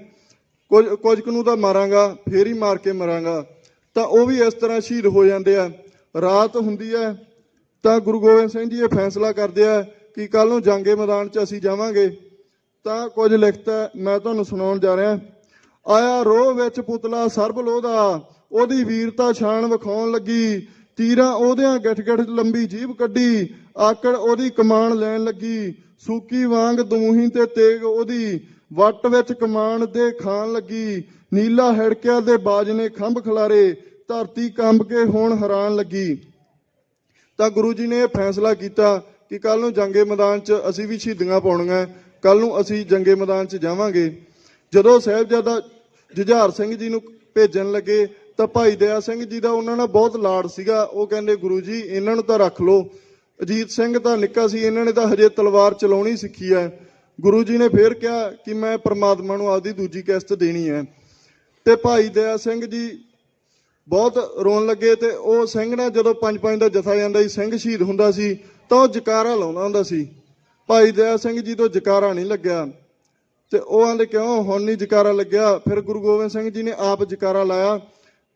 ਕੁਝ ਕੁ ਨੂੰ ਤਾਂ ਮਾਰਾਂਗਾ, ਫੇਰ ਹੀ ਮਾਰ ਕੇ ਮਰਾਂਗਾ। ਤਾਂ ਉਹ ਵੀ ਇਸ ਤਰ੍ਹਾਂ ਸ਼ਹੀਦ ਹੋ ਜਾਂਦੇ ਆ। ਰਾਤ ਹੁੰਦੀ ਹੈ ਤਾਂ ਗੁਰੂ ਗੋਬਿੰਦ ਸਿੰਘ ਜੀ ਇਹ ਫੈਸਲਾ ਕਰਦੇ ਆ ਕਿ ਕੱਲ ਨੂੰ ਜੰਗੇ ਮੈਦਾਨ 'ਚ ਅਸੀਂ ਜਾਵਾਂਗੇ। ਤਾਂ ਕੁਝ ਲਿਖਤਾ ਮੈਂ ਤੁਹਾਨੂੰ ਸੁਣਾਉਣ ਜਾ ਰਿਹਾ। ਆਇਆ ਰੋਹ ਵਿੱਚ ਪੁਤਲਾ ਸਰਬ ਲੋਹ ਦਾ, ਉਹਦੀ ਵੀਰਤਾ ਸ਼ਾਨ ਵਿਖਾਉਣ ਲੱਗੀ, ਤੀਰਾਂ ਉਹਦਿਆਂ ਗਿੱਠ-ਗਿੱਠ ਲੰਬੀ ਜੀਭ ਕੱਢੀ, ਆਕੜ ਉਹਦੀ ਕਮਾਨ ਲੈਣ ਲੱਗੀ, ਸੂਕੀ ਵਾਂਗ ਦਮੂਹੀ ਤੇ ਤੇਗ ਉਹਦੀ, ਵੱਟ ਵਿੱਚ ਕਮਾਨ ਦੇ ਖਾਣ ਲੱਗੀ, ਨੀਲਾ ਹਿੜਕਿਆ ਦੇ ਬਾਜ ਨੇ ਖੰਭ ਖਿਲਾਰੇ, ਧਰਤੀ ਕੰਬ ਕੇ ਹੋਣ ਹੈਰਾਨ ਲੱਗੀ। ਤਾਂ ਗੁਰੂ ਜੀ ਨੇ ਇਹ ਫੈਸਲਾ ਕੀਤਾ ਕਿ ਕੱਲ ਨੂੰ ਜੰਗੇ ਮੈਦਾਨ 'ਚ ਅਸੀਂ ਵੀ ਸ਼ਹੀਦੀਆਂ ਪਾਉਣੀਆਂ, ਕੱਲ ਨੂੰ ਅਸੀਂ ਜੰਗੇ ਮੈਦਾਨ 'ਚ ਜਾਵਾਂਗੇ। ਜਦੋਂ ਸਾਹਿਬਜ਼ਾਦਾ ਜੁਝਾਰ ਸਿੰਘ ਜੀ ਨੂੰ ਭੇਜਣ ਲੱਗੇ ਤਾਂ ਭਾਈ ਦਇਆ ਸਿੰਘ ਜੀ ਦਾ ਉਹਨਾਂ ਨਾਲ ਬਹੁਤ ਲਾਡ ਸੀਗਾ। ਉਹ ਕਹਿੰਦੇ ਗੁਰੂ ਜੀ ਇਹਨਾਂ ਨੂੰ ਤਾਂ ਰੱਖ ਲਓ, ਅਜੀਤ ਸਿੰਘ ਤਾਂ ਨਿੱਕਾ ਸੀ, ਇਹਨਾਂ ਨੇ ਤਾਂ ਹਜੇ ਤਲਵਾਰ ਚਲਾਉਣੀ ਸਿੱਖੀ ਹੈ, ਗੁਰੂ ਜੀ ਨੇ ਫੇਰ ਕਿਹਾ ਕਿ ਮੈਂ ਪ੍ਰਮਾਤਮਾ ਨੂੰ ਆਪਦੀ ਦੂਜੀ ਕਿਸ਼ਤ ਦੇਣੀ ਹੈ। ਤੇ ਭਾਈ ਦਇਆ ਸਿੰਘ ਜੀ ਬਹੁਤ ਰੋਣ ਲੱਗੇ ਤੇ ਉਹ ਸਿੰਘ ਨਾਲ ਜਦੋਂ 5-5 ਦਾ ਜਥਾ ਜਾਂਦਾ ਸੀ, ਸਿੰਘ ਸ਼ਹੀਦ ਹੁੰਦਾ ਸੀ ਤਾਂ ਉਹ ਜਕਾਰਾ ਲਾਉਂਦਾ ਹੁੰਦਾ ਸੀ। ਭਾਈ ਦਇਆ ਸਿੰਘ ਜੀ ਤੋਂ ਜਕਾਰਾ ਨਹੀਂ ਲੱਗਿਆ ਤੇ ਉਹ ਆਂਦੇ ਕਿਉਂ ਹੁਣ ਨਹੀਂ ਜਕਾਰਾ ਲੱਗਿਆ। ਫਿਰ ਗੁਰੂ ਗੋਬਿੰਦ ਸਿੰਘ ਜੀ ਨੇ ਆਪ ਜਕਾਰਾ ਲਾਇਆ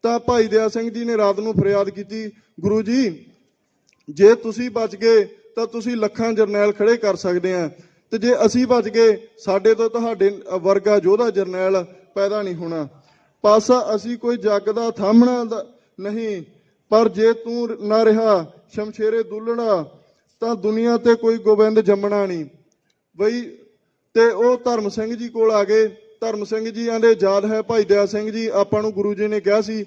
ਤਾਂ ਭਾਈ ਦਇਆ ਸਿੰਘ ਜੀ ਨੇ ਰਾਤ ਨੂੰ ਫਰਿਆਦ ਕੀਤੀ, ਗੁਰੂ ਜੀ ਜੇ ਤੁਸੀਂ ਬਚ ਗਏ ਤਾਂ ਤੁਸੀਂ ਲੱਖਾਂ ਜਰਨੈਲ ਖੜੇ ਕਰ ਸਕਦੇ ਆ, ਤੇ ਜੇ ਅਸੀਂ ਬਚ ਗਏ ਸਾਡੇ ਤੋਂ ਤੁਹਾਡੇ ਵਰਗਾ ਯੋਧਾ ਜਰਨੈਲ ਪੈਦਾ ਨਹੀਂ ਹੋਣਾ। ਪਾਸਾ ਅਸੀਂ ਕੋਈ ਜੱਗ ਦਾ ਥਾਮਣਾ ਨਹੀਂ, ਪਰ ਜੇ ਤੂੰ ਨਾ ਰਿਹਾ ਸ਼ਮਸ਼ੇਰੇ ਦੁੱਲਣਾ ਤਾਂ ਦੁਨੀਆ ਤੇ ਕੋਈ ਗੋਬਿੰਦ ਜੰਮਣਾ ਨਹੀਂ ਬਈ। ਤੇ ਉਹ ਧਰਮ ਸਿੰਘ ਜੀ ਕੋਲ ਆ ਗਏ। ਧਰਮ ਸਿੰਘ ਜੀ ਆਂਦੇ ਯਾਦ ਹੈ ਭਾਈ ਦਇਆ ਸਿੰਘ ਜੀ, ਆਪਾਂ ਨੂੰ ਗੁਰੂ ਜੀ ਨੇ ਕਿਹਾ ਸੀ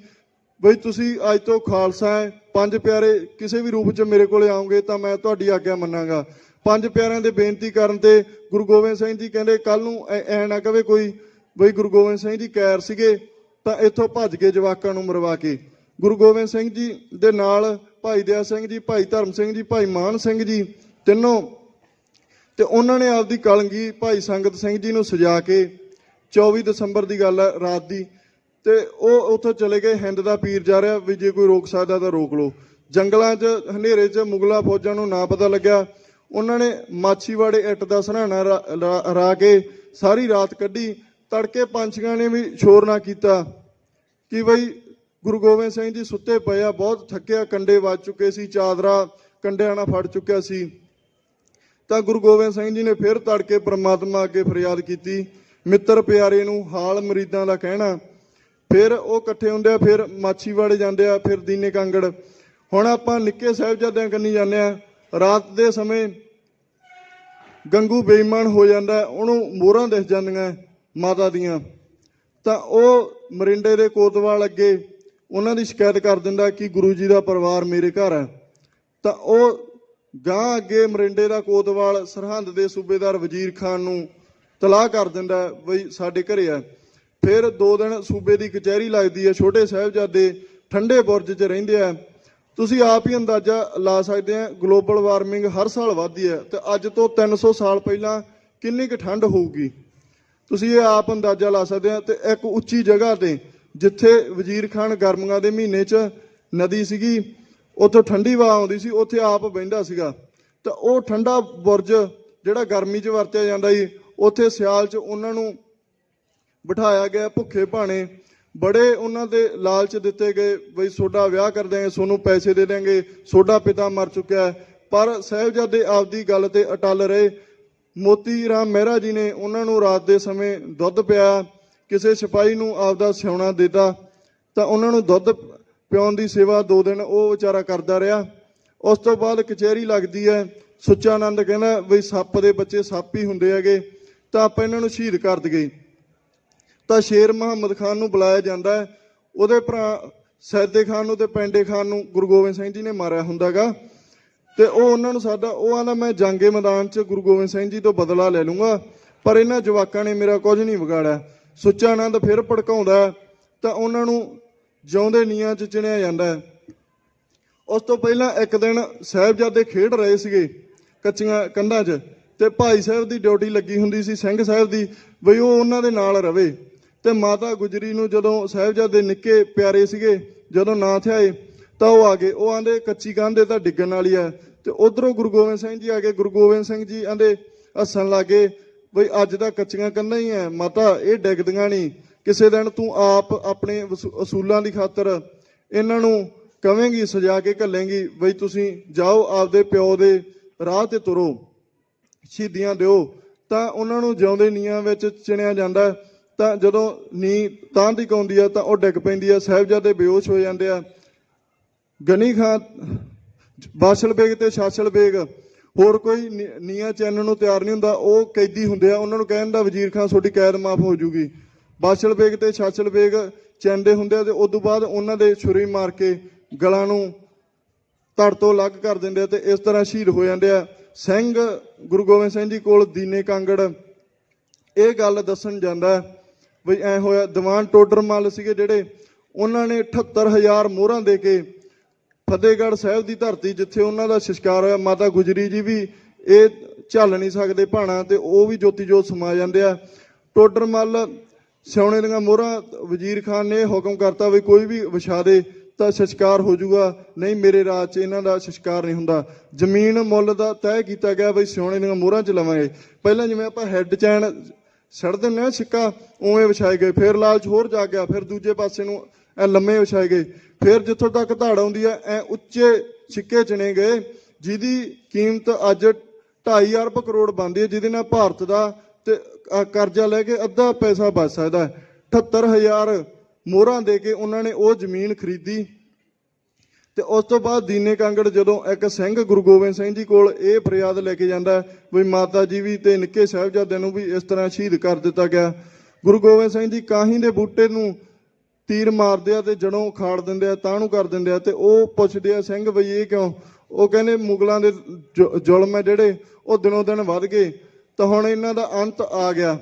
ਬਈ ਤੁਸੀਂ ਅੱਜ ਤੋਂ ਖਾਲਸਾ ਹੈ, 5 ਪਿਆਰੇ ਕਿਸੇ ਵੀ ਰੂਪ 'ਚ ਮੇਰੇ ਕੋਲੇ ਆਉਂਗੇ ਤਾਂ ਮੈਂ ਤੁਹਾਡੀ ਆਗਿਆ ਮੰਨਾਂਗਾ। 5 ਪਿਆਰਿਆਂ ਦੇ ਬੇਨਤੀ ਕਰਨ ਤੇ ਗੁਰੂ ਗੋਬਿੰਦ ਸਿੰਘ ਜੀ ਕਹਿੰਦੇ ਕੱਲ ਨੂੰ ਐ ਨਾ ਕਵੇ ਕੋਈ ਬਈ ਗੁਰੂ ਗੋਬਿੰਦ ਸਿੰਘ ਜੀ ਕੈਰ ਸੀਗੇ ਤਾਂ ਇੱਥੋਂ ਭੱਜ ਕੇ ਜਵਾਕਾਂ ਨੂੰ ਮਰਵਾ ਕੇ। ਗੁਰੂ ਗੋਬਿੰਦ ਸਿੰਘ ਜੀ ਦੇ ਨਾਲ ਭਾਈ ਦਇਆ ਸਿੰਘ ਜੀ, ਭਾਈ ਧਰਮ ਸਿੰਘ ਜੀ, ਭਾਈ ਮਾਨ ਸਿੰਘ ਜੀ ਤਿੰਨੋਂ, ਤੇ ਉਹਨਾਂ ਨੇ ਆਪਦੀ ਕਲਗੀ ਭਾਈ ਸੰਗਤ ਸਿੰਘ ਜੀ ਨੂੰ ਸਜਾ ਕੇ 24 ਦਸੰਬਰ ਦੀ ਗੱਲ ਹੈ ਰਾਤ ਦੀ, ਤੇ ਉਹ ਉੱਥੋਂ ਚਲੇ ਗਏ। ਹਿੰਦ ਦਾ ਪੀਰ ਜਾ ਰਿਹਾ ਵੀ ਜੇ ਕੋਈ ਰੋਕ ਸਕਦਾ ਤਾਂ ਰੋਕ ਲਓ। ਜੰਗਲਾਂ 'ਚ ਹਨੇਰੇ 'ਚ ਮੁਗਲਾਂ ਫੌਜਾਂ ਨੂੰ ਨਾ ਪਤਾ ਲੱਗਿਆ, ਉਹਨਾਂ ਨੇ ਮਾਛੀਵਾੜੇ ਇੱਟ ਦਾ ਸਰਾਣਾ ਰਾ ਕੇ ਸਾਰੀ ਰਾਤ ਕੱਢੀ। ਤੜਕੇ ਪੰਛੀਆਂ ਨੇ ਵੀ ਸ਼ੋਰ ਨਾ ਕੀਤਾ ਕਿ ਬਈ ਗੁਰੂ ਗੋਬਿੰਦ ਸਿੰਘ ਜੀ ਸੁੱਤੇ ਪਏ ਆ, ਬਹੁਤ ਥੱਕਿਆ, ਕੰਡੇ ਵੱਜ ਚੁੱਕੇ ਸੀ, ਚਾਦਰਾ ਕੰਡਿਆਂ ਨਾਲ ਫੜ ਚੁੱਕਿਆ ਸੀ। ਤਾਂ ਗੁਰੂ ਗੋਬਿੰਦ ਸਿੰਘ ਜੀ ਨੇ ਫਿਰ ਤੜਕੇ ਪ੍ਰਮਾਤਮਾ ਅੱਗੇ ਫਰਿਆਦ ਕੀਤੀ, ਮਿੱਤਰ ਪਿਆਰੇ ਨੂੰ ਹਾਲ ਮਰੀਦਾਂ ਦਾ ਕਹਿਣਾ। ਫਿਰ ਉਹ ਇਕੱਠੇ ਹੁੰਦੇ ਆ, ਫਿਰ ਮਾਛੀਵਾੜੇ ਜਾਂਦੇ ਆ, ਫਿਰ ਦੀਨੇ ਕਾਂਗੜ। ਹੁਣ ਆਪਾਂ ਨਿੱਕੇ ਸਾਹਿਬਜ਼ਾਦਿਆਂ ਕੰਨੀ ਜਾਂਦੇ ਆ। ਰਾਤ ਦੇ ਸਮੇਂ ਗੰਗੂ ਬੇਈਮਾਨ ਹੋ ਜਾਂਦਾ, ਉਹਨੂੰ ਮੋਹਰਾਂ ਦਿਖ ਜਾਂਦੀਆਂ ਮਾਤਾ ਦੀਆਂ, ਤਾਂ ਉਹ ਮਰਿੰਡੇ ਦੇ ਕੋਤਵਾਲ ਅੱਗੇ ਉਹਨਾਂ ਦੀ ਸ਼ਿਕਾਇਤ ਕਰ ਦਿੰਦਾ ਕਿ ਗੁਰੂ ਜੀ ਦਾ ਪਰਿਵਾਰ ਮੇਰੇ ਘਰ ਹੈ। ਤਾਂ ਉਹ ਗਾਂ ਅੱਗੇ ਮਰਿੰਡੇ ਦਾ ਕੋਤਵਾਲ ਸਰਹੰਦ ਦੇ ਸੂਬੇਦਾਰ ਵਜ਼ੀਰ ਖਾਨ ਨੂੰ ਤਲਾਹ ਕਰ ਦਿੰਦਾ ਬਈ ਸਾਡੇ ਘਰੇ ਆ। ਫਿਰ 2 ਦਿਨ ਸੂਬੇ ਦੀ ਕਚਹਿਰੀ ਲੱਗਦੀ ਹੈ। ਛੋਟੇ ਸਾਹਿਬਜ਼ਾਦੇ ਠੰਡੇ ਬੁਰਜ 'ਚ ਰਹਿੰਦੇ ਆ। ਤੁਸੀਂ ਆਪ ਹੀ ਅੰਦਾਜ਼ਾ ਲਾ ਸਕਦੇ ਆ, ਗਲੋਬਲ ਵਾਰਮਿੰਗ ਹਰ ਸਾਲ ਵੱਧਦੀ ਹੈ ਤੇ ਅੱਜ ਤੋਂ 300 ਸਾਲ ਪਹਿਲਾਂ ਕਿੰਨੀ ਕੁ ਠੰਡ ਹੋਊਗੀ ਤੁਸੀਂ ਇਹ ਆਪ ਅੰਦਾਜ਼ਾ ਲਾ ਸਕਦੇ ਆ। ਤੇ ਇੱਕ ਉੱਚੀ ਜਗ੍ਹਾ ਤੇ ਜਿੱਥੇ ਵਜ਼ੀਰ ਖਾਨ ਗਰਮੀਆਂ ਦੇ ਮਹੀਨੇ 'ਚ ਨਦੀ ਸੀਗੀ, ਉੱਥੋਂ ਠੰਡੀ ਹਵਾ ਆਉਂਦੀ ਸੀ, ਉੱਥੇ ਆਪ ਬਹਿੰਦਾ ਸੀਗਾ। ਤਾਂ ਉਹ ਠੰਡਾ ਬੁਰਜ ਜਿਹੜਾ ਗਰਮੀ 'ਚ ਵਰਤਿਆ ਜਾਂਦਾ ਸੀ, ਉੱਥੇ ਸਿਆਲ 'ਚ ਉਹਨਾਂ ਨੂੰ ਬਿਠਾਇਆ ਗਿਆ। ਭੁੱਖੇ ਭਾਣੇ ਬੜੇ ਉਹਨਾਂ ਦੇ ਲਾਲਚ ਦਿੱਤੇ ਗਏ ਬਈ ਤੁਹਾਡਾ ਵਿਆਹ ਕਰ ਦਿਆਂਗੇ, ਤੁਹਾਨੂੰ ਪੈਸੇ ਦੇ ਦਿਆਂਗੇ, ਤੁਹਾਡਾ ਪਿਤਾ ਮਰ ਚੁੱਕਿਆ। ਪਰ ਸਾਹਿਬਜ਼ਾਦੇ ਆਪਦੀ ਗੱਲ ਤੇ ਅਟਲ ਰਹੇ। ਮੋਤੀ ਰਾਮ ਮਹਿਰਾ ਜੀ ਨੇ ਉਹਨਾਂ ਨੂੰ ਰਾਤ ਦੇ ਸਮੇਂ ਦੁੱਧ ਪਿਆਇਆ। ਕਿਸੇ ਸਿਪਾਹੀ ਨੂੰ ਆਪਦਾ ਸਿਉਣਾ ਦਿੱਤਾ ਤਾਂ ਉਹਨਾਂ ਨੂੰ ਦੁੱਧ ਪਿਆਉਣ ਦੀ ਸੇਵਾ 2 ਦਿਨ ਉਹ ਵਿਚਾਰਾ ਕਰਦਾ ਰਿਹਾ। ਉਸ ਤੋਂ ਬਾਅਦ ਕਚਹਿਰੀ ਲੱਗਦੀ ਹੈ। ਸੁੱਚਾਨੰਦ ਕਹਿੰਦਾ ਬਈ ਸੱਪ ਦੇ ਬੱਚੇ ਸੱਪ ਹੀ ਹੁੰਦੇ ਹੈਗੇ, ਤਾਂ ਆਪਾਂ ਇਹਨਾਂ ਨੂੰ ਸ਼ਹੀਦ ਕਰ ਦਈਏ। ਤਾਂ ਸ਼ੇਰ ਮੁਹੰਮਦ ਖਾਨ ਨੂੰ ਬੁਲਾਇਆ ਜਾਂਦਾ ਹੈ। ਉਹਦੇ ਭਰਾ ਸੈਦੇ ਖਾਨ ਨੂੰ ਤੇ ਪੈਂਡੇ ਖਾਨ ਨੂੰ ਗੁਰੂ ਗੋਬਿੰਦ ਸਿੰਘ ਜੀ ਨੇ ਮਾਰਿਆ ਹੁੰਦਾ ਗਾ, ਤੇ ਉਹ ਉਹਨਾਂ ਨੂੰ ਉਹ ਆਂਦਾ ਮੈਂ ਜੰਗੇ ਮੈਦਾਨ 'ਚ ਗੁਰੂ ਗੋਬਿੰਦ ਸਿੰਘ ਜੀ ਤੋਂ ਬਦਲਾ ਲੈ ਲੂੰਗਾ, ਪਰ ਇਹਨਾਂ ਜਵਾਕਾਂ ਨੇ ਮੇਰਾ ਕੁਝ ਨਹੀਂ ਵਿਗਾੜਿਆ। ਸੁੱਚਾਨੰਦ ਫਿਰ ਭੜਕਾਉਂਦਾ ਤਾਂ ਉਹਨਾਂ ਨੂੰ ਜਿਉਂਦੇ ਨੀਆਂ 'ਚ ਚਿਣਿਆ ਜਾਂਦਾ ਹੈ। ਉਸ ਤੋਂ ਪਹਿਲਾਂ ਇੱਕ ਦਿਨ ਸਾਹਿਬਜ਼ਾਦੇ ਖੇਡ ਰਹੇ ਸੀਗੇ ਕੱਚੀਆਂ ਕੰਧਾਂ 'ਚ, ਤੇ ਭਾਈ ਸਾਹਿਬ ਦੀ ਡਿਊਟੀ ਲੱਗੀ ਹੁੰਦੀ ਸੀ ਸਿੰਘ ਸਾਹਿਬ ਦੀ ਬਈ ਉਹ ਉਹਨਾਂ ਦੇ ਨਾਲ ਰਵੇ। ਤੇ ਮਾਤਾ ਗੁਜਰੀ ਨੂੰ ਜਦੋਂ ਸਾਹਿਬਜ਼ਾਦੇ ਨਿੱਕੇ ਪਿਆਰੇ ਸੀਗੇ, ਜਦੋਂ ਨਾ ਥਿਆਏ ਤਾਂ ਉਹ ਆ ਗਏ। ਉਹ ਆਂਦੇ ਕੱਚੀ ਕੰਧ ਤਾਂ ਡਿੱਗਣ ਵਾਲੀ ਹੈ, ਤੇ ਉਧਰੋਂ ਗੁਰੂ ਗੋਬਿੰਦ ਸਿੰਘ ਜੀ ਆ ਗਏ। ਗੁਰੂ ਗੋਬਿੰਦ ਸਿੰਘ ਜੀ ਆਂਦੇ ਹੱਸਣ ਲੱਗੇ ਬਈ ਅੱਜ ਤਾਂ ਕੱਚੀਆਂ ਕੰਧਾਂ ਹੀ ਹੈ ਮਾਤਾ, ਇਹ ਡਿੱਗਦੀਆਂ ਨਹੀਂ। ਕਿਸੇ ਦਿਨ ਤੂੰ ਆਪ ਆਪਣੇ ਅਸੂਲਾਂ ਦੀ ਖਾਤਰ ਇਹਨਾਂ ਨੂੰ ਕਵੇਂਗੀ, ਸਜਾ ਕੇ ਘੱਲੇਂਗੀ ਬਈ ਤੁਸੀਂ ਜਾਓ ਆਪਦੇ ਪਿਓ ਦੇ ਰਾਹ ਤੇ ਤੁਰੋ, ਸ਼ਹੀਦੀਆਂ ਦਿਓ। ਤਾਂ ਉਹਨਾਂ ਨੂੰ ਜਿਉਂਦੇ ਨੀਆਂ ਵਿੱਚ ਚਿਣਿਆ ਜਾਂਦਾ। ਤਾਂ ਜਦੋਂ ਨੀ ਤਾਂ ਦੀ ਆਉਂਦੀ ਆ ਤਾਂ ਉਹ ਡਿੱਗ ਪੈਂਦੀ ਆ, ਸਾਹਿਬਜ਼ਾਦੇ ਬੇਹੋਸ਼ ਹੋ ਜਾਂਦੇ ਆ। ਗਨੀ ਖਾਂ, ਬਾਸ਼ਲ ਬੇਗ ਤੇ ਸ਼ਾਸਲ ਬੇਗ, ਹੋਰ ਕੋਈ ਨੀਆਂ ਚੈਨਣ ਨੂੰ ਤਿਆਰ ਨਹੀਂ ਹੁੰਦਾ, ਉਹ ਕੈਦੀ ਹੁੰਦੇ ਆ। ਉਹਨਾਂ ਨੂੰ ਕਹਿੰਦਾ ਵਜ਼ੀਰ ਖਾਨ ਤੁਹਾਡੀ ਕੈਦ ਮਾਫ ਹੋ ਜੂਗੀ। ਬਾਸ਼ਲ ਬੇਗ ਤੇ ਸ਼ਾਸਲ ਬੇਗ ਚੈਂਦੇ ਹੁੰਦੇ ਆ, ਤੇ ਉਸ ਤੋਂ ਬਾਅਦ ਉਹਨਾਂ ਦੇ ਛੁਰੀ ਮਾਰ ਕੇ ਗਲਾਂ ਨੂੰ ਧੜ ਤੋਂ ਅਲੱਗ ਕਰ ਦਿੰਦੇ ਆ, ਤੇ ਇਸ ਤਰ੍ਹਾਂ ਸ਼ਹੀਦ ਹੋ ਜਾਂਦੇ ਆ। ਸਿੰਘ ਗੁਰੂ ਗੋਬਿੰਦ ਸਿੰਘ ਜੀ ਕੋਲ ਦੀਨੇ ਕਾਂਗੜ ਇਹ ਗੱਲ ਦੱਸਣ ਜਾਂਦਾ ਬਈ ਐ ਹੋਇਆ। ਦੀਵਾਨ ਟੋਡਰ ਮੱਲ ਸੀਗੇ ਜਿਹੜੇ, ਉਹਨਾਂ ਨੇ 78,000 ਮੋਹਰਾਂ ਦੇ ਕੇ ਫਤਿਹਗੜ੍ਹ ਸਾਹਿਬ ਦੀ ਧਰਤੀ ਜਿੱਥੇ ਉਹਨਾਂ ਦਾ ਸੰਸਕਾਰ ਹੋਇਆ, ਮਾਤਾ ਗੁਜਰੀ ਜੀ ਵੀ ਇਹ ਝੱਲ ਨਹੀਂ ਸਕਦੇ ਭਾਣਾ, ਤੇ ਉਹ ਵੀ ਜੋਤੀ ਜੋਤ ਸਮਾ ਜਾਂਦੇ ਆ। ਟੋਡਰ ਮੱਲ ਸਿਉਣੇ ਦੀਆਂ ਮੋਹਰਾਂ ਵਜ਼ੀਰ ਖਾਨ ਨੇ ਹੁਕਮ ਕਰਤਾ ਵੀ ਕੋਈ ਵੀ ਵਿਛਾ ਦੇ ਤਾਂ ਸੰਸਕਾਰ ਹੋ ਜਾਊਗਾ, ਨਹੀਂ ਮੇਰੇ ਰਾਜ 'ਚ ਇਹਨਾਂ ਦਾ ਸੰਸਕਾਰ ਨਹੀਂ ਹੁੰਦਾ। ਜ਼ਮੀਨ ਮੁੱਲ ਦਾ ਤੈਅ ਕੀਤਾ ਗਿਆ ਬਈ ਸਿਉਣੇ ਦੀਆਂ ਮੋਹਰਾਂ 'ਚ ਲਵਾਂਗੇ। ਪਹਿਲਾਂ ਜਿਵੇਂ ਆਪਾਂ ਹੈੱਡ ਚੈਨ ਛੱਡ ਦਿੰਦੇ ਹਾਂ ਸਿੱਕਾ, ਉਵੇਂ ਵਿਛਾਏ ਗਏ। ਫਿਰ ਲਾਲਚ ਹੋਰ ਜਾ ਗਿਆ, ਫਿਰ ਦੂਜੇ ਪਾਸੇ ਨੂੰ ਐ ਲੰਮੇ ਵਿਛਾਏ ਗਏ। ਫਿਰ ਜਿੱਥੋਂ ਤੱਕ ਧਾੜ ਆਉਂਦੀ ਹੈ ਐ ਉੱਚੇ ਸਿੱਕੇ ਚਿਣੇ ਗਏ, ਜਿਹਦੀ ਕੀਮਤ ਅੱਜ 2.5 ਅਰਬ ਕਰੋੜ ਬਣਦੀ ਹੈ, ਜਿਹਦੇ ਨਾਲ ਭਾਰਤ ਦਾ ਤੇ ਕਰਜ਼ਾ ਲੈ ਕੇ ਅੱਧਾ ਪੈਸਾ ਬਚ ਸਕਦਾ। 78,000 ਮੋਹਰਾਂ ਦੇ ਕੇ ਉਹਨਾਂ ਨੇ ਉਹ ਜ਼ਮੀਨ ਖਰੀਦੀ। ਤੇ ਉਸ ਤੋਂ ਬਾਅਦ ਦੀਨੇ ਕਾਂਗੜ ਜਦੋਂ ਇੱਕ ਸਿੰਘ ਗੁਰੂ ਗੋਬਿੰਦ ਸਿੰਘ ਜੀ ਕੋਲ ਇਹ ਫਰਿਆਦ ਲੈ ਕੇ ਜਾਂਦਾ ਵੀ ਮਾਤਾ ਜੀ ਵੀ ਤੇ ਨਿੱਕੇ ਸਾਹਿਬਜ਼ਾਦਿਆਂ ਨੂੰ ਵੀ ਇਸ ਤਰ੍ਹਾਂ ਸ਼ਹੀਦ ਕਰ ਦਿੱਤਾ ਗਿਆ, ਗੁਰੂ ਗੋਬਿੰਦ ਸਿੰਘ ਜੀ ਕਾਹੀਂ ਦੇ ਬੂਟੇ ਨੂੰ ਤੀਰ ਮਾਰਦੇ ਆ ਤੇ ਜੜੋਂ ਖਾੜ ਦਿੰਦੇ ਆ, ਤਾਹਨੂੰ ਕਰ ਦਿੰਦੇ ਆ। ਤੇ ਉਹ ਪੁੱਛਦੇ ਆ ਸਿੰਘ ਬਈ ਇਹ ਕਿਉਂ? ਉਹ ਕਹਿੰਦੇ ਮੁਗਲਾਂ ਦੇ ਜ਼ੁਲਮ ਹੈ ਜਿਹੜੇ ਉਹ ਦਿਨੋਂ ਦਿਨ ਵੱਧ ਗਏ, ਤਾਂ ਹੁਣ ਇਹਨਾਂ ਦਾ ਅੰਤ ਆ ਗਿਆ।